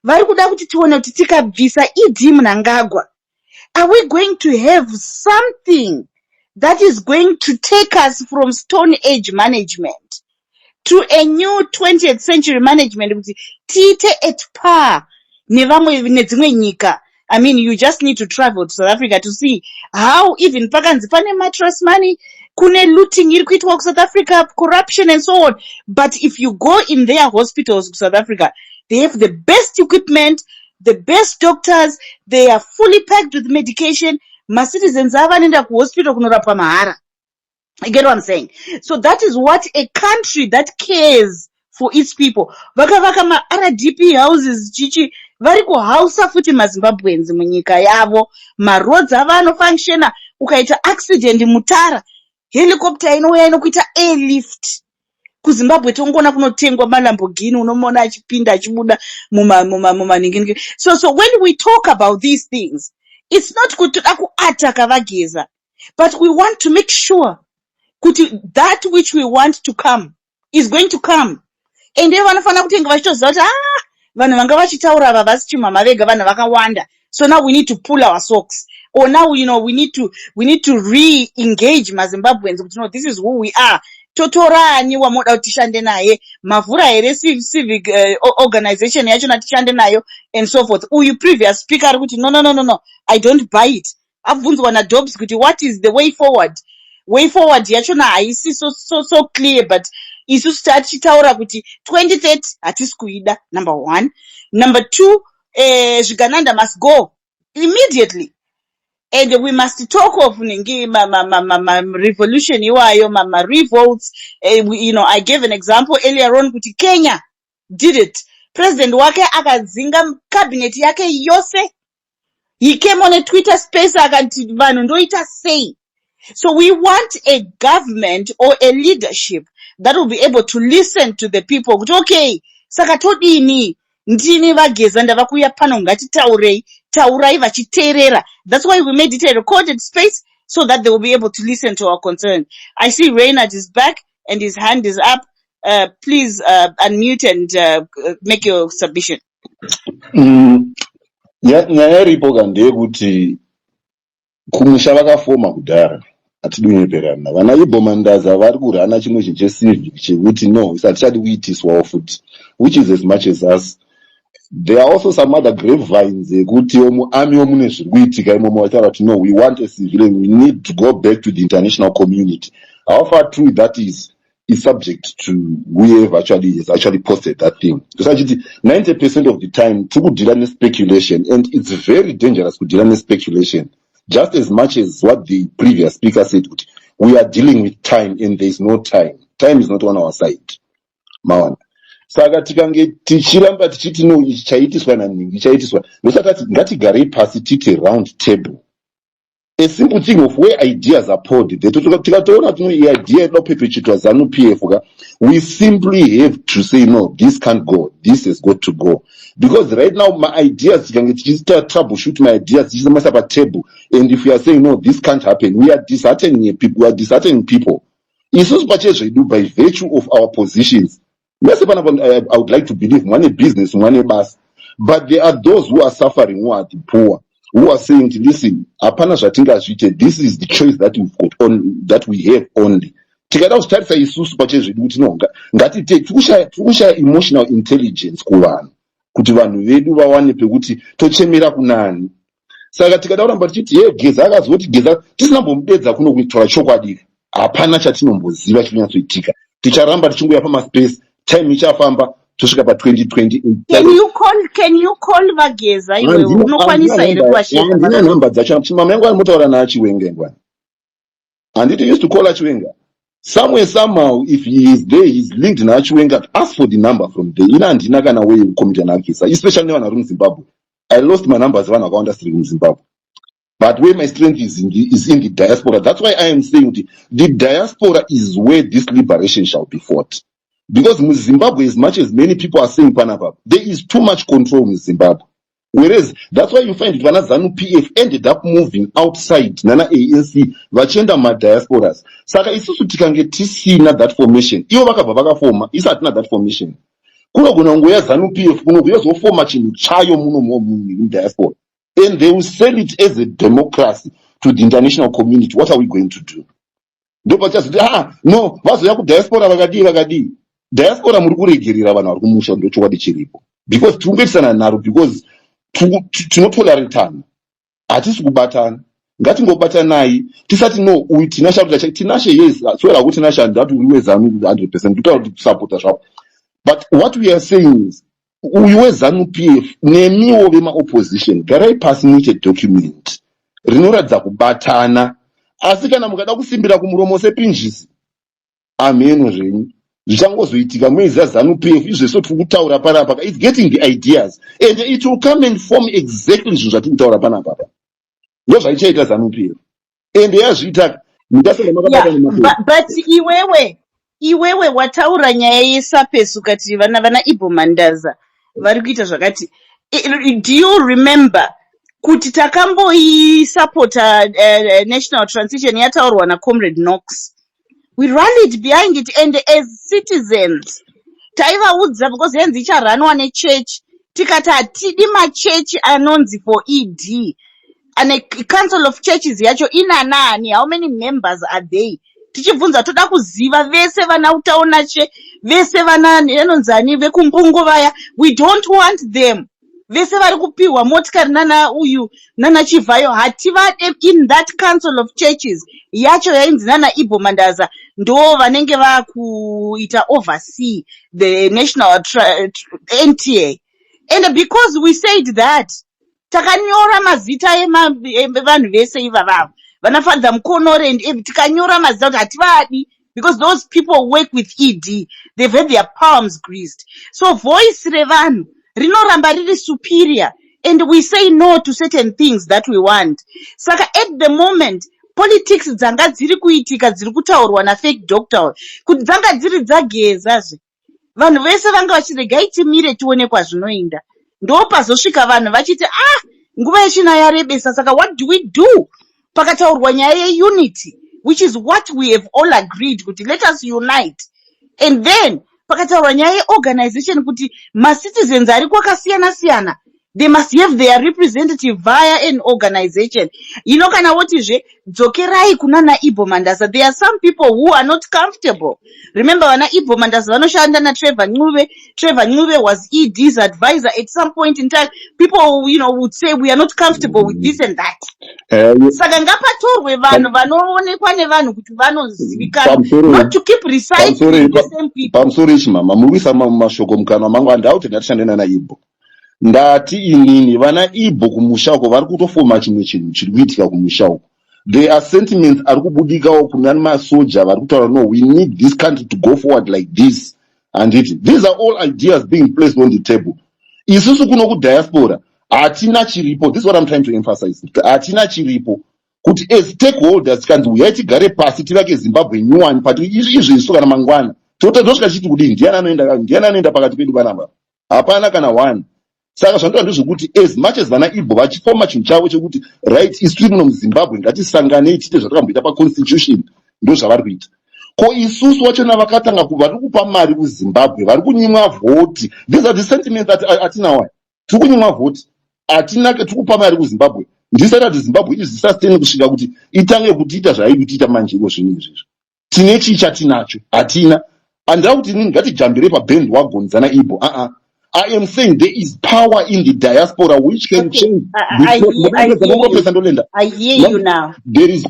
vari kuda kuti tione kuti tikabvisa Idi Mnangagwa, are we going to have something that is going to take us from Stone Age management to a new 20th century management kuti tiite at par nevamwe nedzimwe nyika? I mean, you just need to travel to South Africa to see how even pakanzi pane mattress money, kune looting iri kuitwa ku South Africa, corruption and so on. But if you go in their hospitals in South Africa, they have the best equipment, the best doctors, they are fully packed with medication. My citizens avanoenda ku hospital kunorapwa mahara. You get what I'm saying? So that is what a country that cares for its people. Vakavaka ma RDP houses chichi vari kuhausa futi maZimbabweans munyika yavo. Maroads avanofunctiona, ukaita accident mutara, helicopter inouya inokuita airlift. KuZimbabwe tongona kunotengwa maLamborghini, unomona achipinda achibuda muma. So when we talk about these things, it's not kuti kuataka Vageza, but we want to make sure kuti that which we want to come is going to come. And vanofana kutenga vachitoziva kuti vanhu vanga vachitaura ava vasi chimhama vega, vanhu vakawanda. So now we need to pull our socks, or now we need to re-engage maZimbabweans kuti no, this is who we are. Totorani wamoda kuti tishande naye, mavhura here civic organization yachona tishande nayo and so forth. Uyu previous speaker ari kuti no, I don't buy it. Abvunzwa na Dobbs kuti what is the way forward? Way forward yachona haisi so clear, but isusu tachitaura kuti 2030 hatisi kuida, number one. Number two, Zvigananda must go immediately. And we must talk of revolution iwayo, revolts. I gave an example earlier on kuti Kenya did it. President wake akadzinga cabinet yake yose. He came on a Twitter space akati vanhu ndoita sei. So we want a government or a leadership that will be able to listen to the people. Okay, saka todini ndini Vageza ndavakuya pano ngatitaurei, taurai vachiteerera. That's why we made it a recorded space, so that they will be able to listen to our concern. I see Reynard is back and his hand is up. Please unmute and make your submission. Nyaya iripo ndeyekuti kumusha vakafoma kudhara atidunyeperana. Vana iBhomandaza vari kurana chimwe chinhu checivic chekuti no, isatichadi kuitiswawo futi, which is as much as us. There are also some other grapevines ekuti army mune zviri kuitika imomo vataura kuti no, we want a civilian, we need to go back to the international community. How far true that is subject to whoever has actually posted that thing. Because actually 90% of the time to deal with speculation, and it's very dangerous to deal with speculation. Just as much as what the previous speaker said, we are dealing with time and there is no time. Time is not on our side. Mawana. Saka tikange tichiramba tichiti no, ichi chaitiswa naningi chaitiswa, ndosati ngatigarei pasi tite round table. A simple thing of where ideas are poured. Tikatoona kuti idea inoperpetuitwa ZANU-PF, we simply have to say no, this can't go, this has got to go. Because right now my ideas tikange tichita troubleshoot my ideas tichisamasa pa table, and if we are saying no, this can't happen, we are disheartening people. Isusu pache zvedu by virtue of our positions. I would like to believe one business, one bus, but there are those who are suffering, who are the poor, who are saying, listen, this is the choice that we've got on, that we have only. tikada kutarisa isusu pachezvedu kuti no ngatite tikushaya emotional intelligence kuvanhu kuti vanhu vedu vawane pekuti tochemera kunani. Saka tikada kuramba tichiti Geza akazoti Geza tisinambomudedza kuno kutora chokwadi, hapana chatinomboziva chinyatsoitika. Ticharamba tichingoya pamaspace, time ichafamba tosvika pa2020. Can you call Vageza iwe unokwanisa here kuashira? Ndina nhamba dzacho mama yangu anotaura naChiwenga ngwana. Anditi used to call Chiwenga. Somewhere somehow if he is there he's linked naChiwenga. Ask for the number from there. Ina ndina kana way ukomita nakisa, especially when I'm in Zimbabwe. I lost my numbers when I got in Zimbabwe. But where my strength is in the diaspora. That's why I am saying the diaspora is where this liberation shall be fought. Because in Zimbabwe, as much as many people are saying Panapa, there is too much control in Zimbabwe. Whereas that's why you find Vana ZANU PF ended up moving outside Nana ANC, vachenda ma diasporas. Saka isusu tikange tisina that formation. Iyo vakabva vakafoma, isa hatina that formation. Kuno kunongoya ZANU PF kuno kuyozofoma chinhu chayo muno in diaspora. And they will sell it as a democracy to the international community. What are we going to do? No, vazoya ku diaspora vakadi. Diaspora muri kuregerera vanhu vari kumusha ndo chokwadi chiripo. Because tirikuisana naro because tinotoleratana. Hatisi kubatana. Ngatingobatanai. Tisati no uyu tinashe yes. Swera kuti tinashe ndatu uriwe ZANU 100%. Tutaura supporta zvapo. But what we are saying is uyu ZANU PF nemiwo vema opposition garai pasi muite document rinoratidza kubatana, asi kana mukada kusimbira kumuromo sepinjisi ameno zvenyu zvichangozoitika mwezi ZANU PF izvesvo tiri kutaura panapa. It's getting the ideas and it will come and form exactly zvinhu zvatiri kutaura panapa. Ndozvaichaita ZANU PF and yazviita mutasanga makabata nemabasa. But iwewe wataura nyaya yeSAPS ukati vana Ibo Mandaza vari kuita zvakati. Do you remember kuti takamboisupporta national transition yataurwa naComrade Knox? We rallied behind it and as citizens taivaudza because henzi icharanwa nechurch tikati hatidi machechi anonzi for ED and a council of churches yacho inanani, how many members are they? Tichibvunza toda kuziva vese vana utaonache vese vana enonzani vekumbungo vaya, we don't want them. Vese vari kupiwa motikari nana Chivhayo hativade in that council of churches yacho yainzi nana Ibo Mandaza ndo vanenge vakuita oversee the national NTA. And because we said that takanyora mazita evanhu vese ivavavo vanafadza mukonore and tikanyora mazita kuti hativadi because those people work with ED, they've had their palms greased. So voice revanhu rinoramba riri superior and we say no to certain things that we want. Saka at the moment politics dzanga dziri kuitika dziri kutaurwa naFake Doctor kuti dzanga dziri dzagezazve vanhu vese vanga vachiregai timire tione kwazvinoenda, ndo pazosvika vanhu vachiti nguva yechina yarebesa. Saka what do we do? Pakataurwa nyaya yeunity, which is what we have all agreed kuti let us unite, and then pakataurwa nyaya yeorganization kuti macitizens ari kwakasiyana siyana they must have their representative via an organization. Kana wotizve dzokerai kunana Ibo Mandaza, there are some people who are not comfortable. Remember vana Ibo Mandaza vanoshanda na Trevor Ncube was ED's advisor at some point in time. People would say we are not comfortable with this and that. Saka ngapatorwe vanhu vanoonekwa nevanhu kuti vanozivikanwa, not to keep recycling the same people. Pamsori chimama muisa mashoko mukana mangu andauti ndatishande nana Ibo. Ndati inini vana Ibo kumusha uko vari kutofoma chimwe chinhu chiri kuitika kumusha uko. There are sentiments ari kubudikawo kunani masoja vari kutaura no, we need this country to go forward like this and it. These are all ideas being placed on the table. Isusu kuno ku diaspora hatina chiripo. This is what I'm trying to emphasize. Hatina chiripo kuti as stakeholders kanzi uyai tigare pasi tivake Zimbabwe nyuwani pati izvi kana mangwana totosvika chiti kudini, ndiani anoenda pakati pedu panapa? Hapana kana one. Saka zvandova ndezvokuti as much as vana Ibo vachifoma chinhu chavo chekuti right iswi muno muZimbabwe ngatisanganei tiite zvatakamboita paconstitution, ndo zvavari kuita. Ko isusu wachona vakatanga vari kupa mari kuZimbabwe, vari kunyimwa vhoti. These are the sentiments that atina why tiri kunyimwa vhoti, atina tiri kupa mari kuZimbabwe. Ndisati kuti Zimbabwe izvisustain kusvika kuti itange kutiita zvairi kutiita manje iko zvinhu izvizvi. tine chii chatinacho? Hatina. Handira kuti inini ngatijambire pabandwagon dzana Igbo. I am saying there is power in the diaspora which can change. I hear you now. There is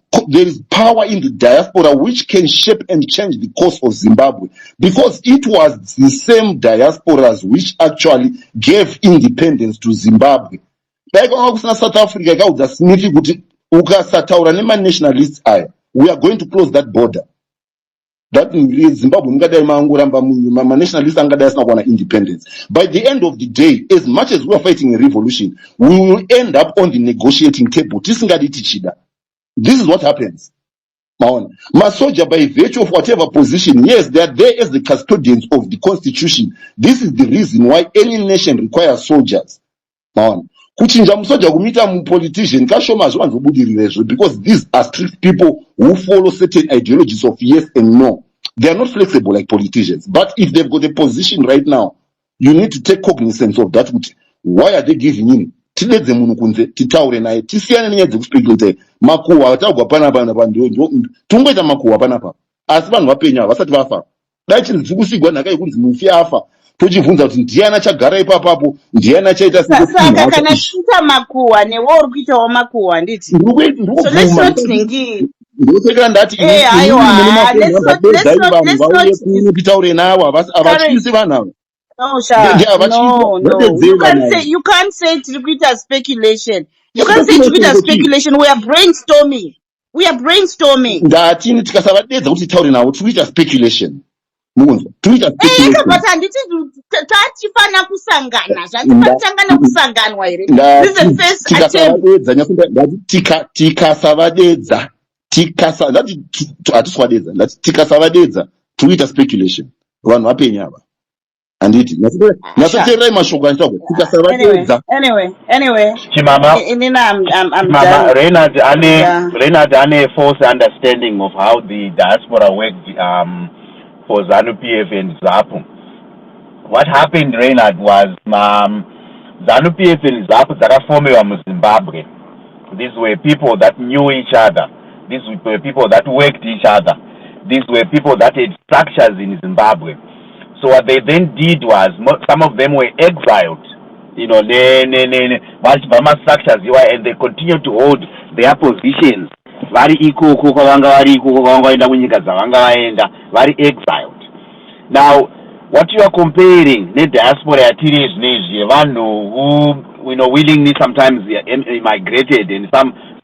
power in the diaspora which can shape and change the course of Zimbabwe, because it was the same diasporas which actually gave independence to Zimbabwe. Like South Africa, nationalists, we are going to close that border. That Zimbabwe nationalists want independence. By the end of the day, as much as we are fighting a revolution, we will end up on the negotiating table. This is what happens. My soldier, by virtue of whatever position, yes, they are there as the custodians of the constitution. This is the reason why any nation requires soldiers. Kuchinja musoja kumita politician kashoma zvanzobudirira, because these are strict people who follow certain ideologies of yes and no. They are not flexible like politicians. But if they've got a position right now, you need to take cognizance of that. Why are they giving in? Tidedze munhu kunze titaure naye tisiyane nenyaya dzekuspekulate makuhwa atagwa panapa tungoita makuhwa panapa, asi vanhu vapenya vasati vafa. Dai chinhu chiri kusigwa nhaka yekunzi mufi afa, tochibvunza kuti ndiani achagara ipapapo, ndiani achaita saka kana tiita makuhwa newe uri kuitawo makuhwa nditi. So let's not ningi ndoseka ndati titaure navo havatyisi vanhu ava. No. You can't say tiri speculation. You can't say tiri speculation. We are brainstorming. Ndatini tikasavadedza kuti taure navo tiri speculation. But handiti tatifana kusangana. Zvatifana kusanganwa here. This is the first attempt. Tikasavadedza tiri speculation. Vanhu vapenya ava. Anyway, Chimama, I'm done. Reynard ane false understanding of how the diaspora worked for ZANU-PF and ZAPU. What happened, Reynard, was ZANU-PF and ZAPU zakaformiwa mu Zimbabwe. These were people that knew each other. These were people that worked each other. These were people that had structures in Zimbabwe. So what they then did was, some of them were exiled, structures, and they continued to hold their positions. Very exiled. Now, what you are comparing, the diaspora who willingly sometimes migrated, and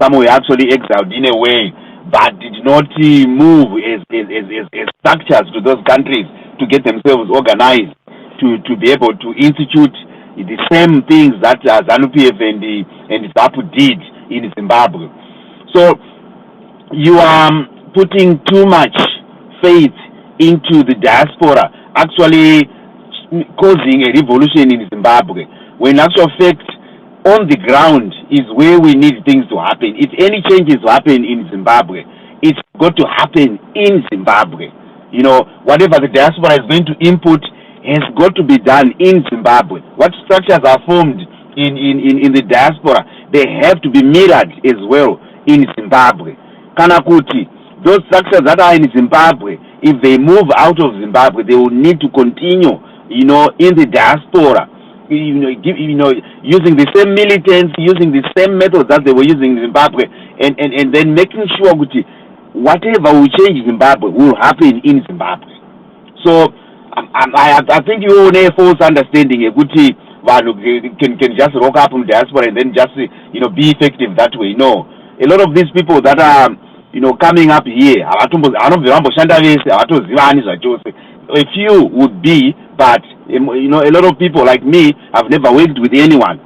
some were actually exiled in a way, but did not move as structures to those countries to get themselves organized, to be able to institute the same things that ZANU-PF and ZAPU did in Zimbabwe. So you are putting too much faith into the diaspora actually causing a revolution in Zimbabwe, when in actual fact on the ground is where we need things to happen. If any changes happen in Zimbabwe, it's got to happen in Zimbabwe. Whatever the diaspora is going to input has got to be done in Zimbabwe. What structures are formed in the diaspora, they have to be mirrored as well in Zimbabwe. Kanakuti, those structures that are in Zimbabwe, if they move out of Zimbabwe, they will need to continue, in the diaspora, using the same militants, using the same methods that they were using in Zimbabwe, and then making sure that whatever will change Zimbabwe will happen in Zimbabwe. So I think you own a false understanding. Can just rock up in diaspora and then just be effective that way. No, a lot of these people that are coming up here, a few would be, but a lot of people like me have never worked with anyone.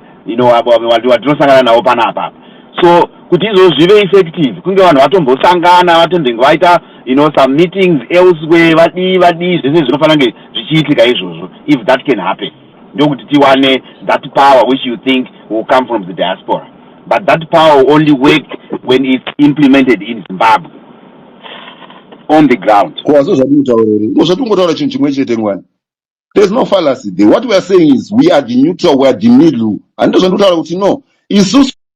So kuti izvozvive effective kunge vanhu vatombosangana vatende vaita some meetings elsewhere vadii zvese zvinofanira kunge zvichiitika izvozvo. If that can happen, ndokuti tiwane that power which you think will come from the diaspora, but that power will only work when it's implemented in Zimbabwe on the ground. There's no fallacy there. What we are saying is we are the neutral, we are the middle, and those who no.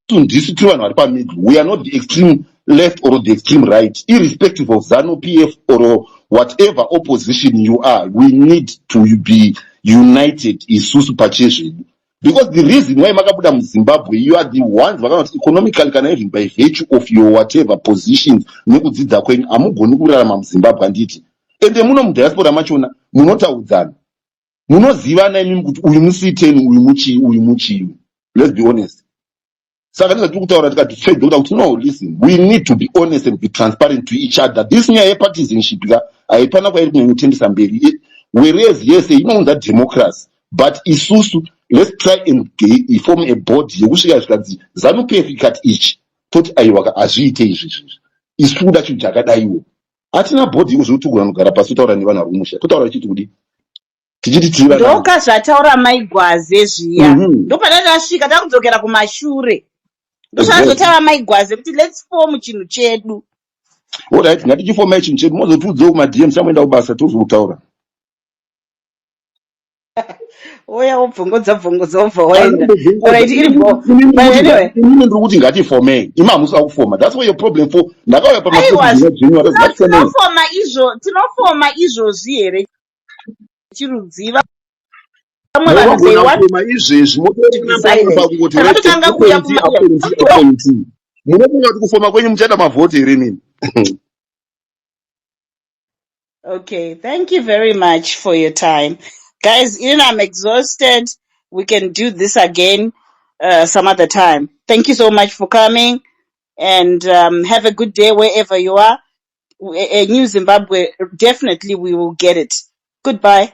We are not the extreme left or the extreme right, irrespective of ZANU-PF or whatever opposition you are, we need to be united isusu pachezvedu. Because the reason why makabuda muZimbabwe, you are the ones vakanoti economically kana even by virtue of your whatever positions nekudzidza kwenyu hamugoni kurarama muZimbabwe handiti. Ende muno mudiaspora machona munotaudzana, munozivana imimi kuti uyu musiteni uyu muchii. Let's be honest. Saka ndizati kutaura tikati trade doctor kuti no, listen, we need to be honest and be transparent to each other. This nyaya yepartisanship haipana kwairi kunyanyotendesa mberi. Whereas yes, inounza democracy, but isusu let's try and form a body yekusvika zvikadzi ZANU-PF ikati ichi toti aiwa hazviite izvi isu kuda chinhu chakadaiwo. Hatina body yekuzoti kunogara pasi totaura nevanhu vari kumusha, totaura chiti kudi tichiti tiva ndoka zvataura maigwaze zviya ndopana tasvika takudzokera kumashure ndozvataura maigwaze kuti let's form chinhu chedu. Alright, ngatichifoma chinhu chedu mozotudzewo kumadm samoenda kubasa tozokutaura. Oya wobvongodza wobva waenda. Alright, ndiri kuti ngatifomei ima hamusi akufoma. That's what your problem for. Ndakauya tinofoma izvozvi here chirudziva munogona izvezvi munotanga kuya munofunga kuti kufoma kwenyu muchaita mavhoti here nini? Okay, thank you very much for your time. Guys, I'm exhausted. We can do this again some other time. Thank you so much for coming and have a good day wherever you are. New Zimbabwe, definitely we will get it. Goodbye.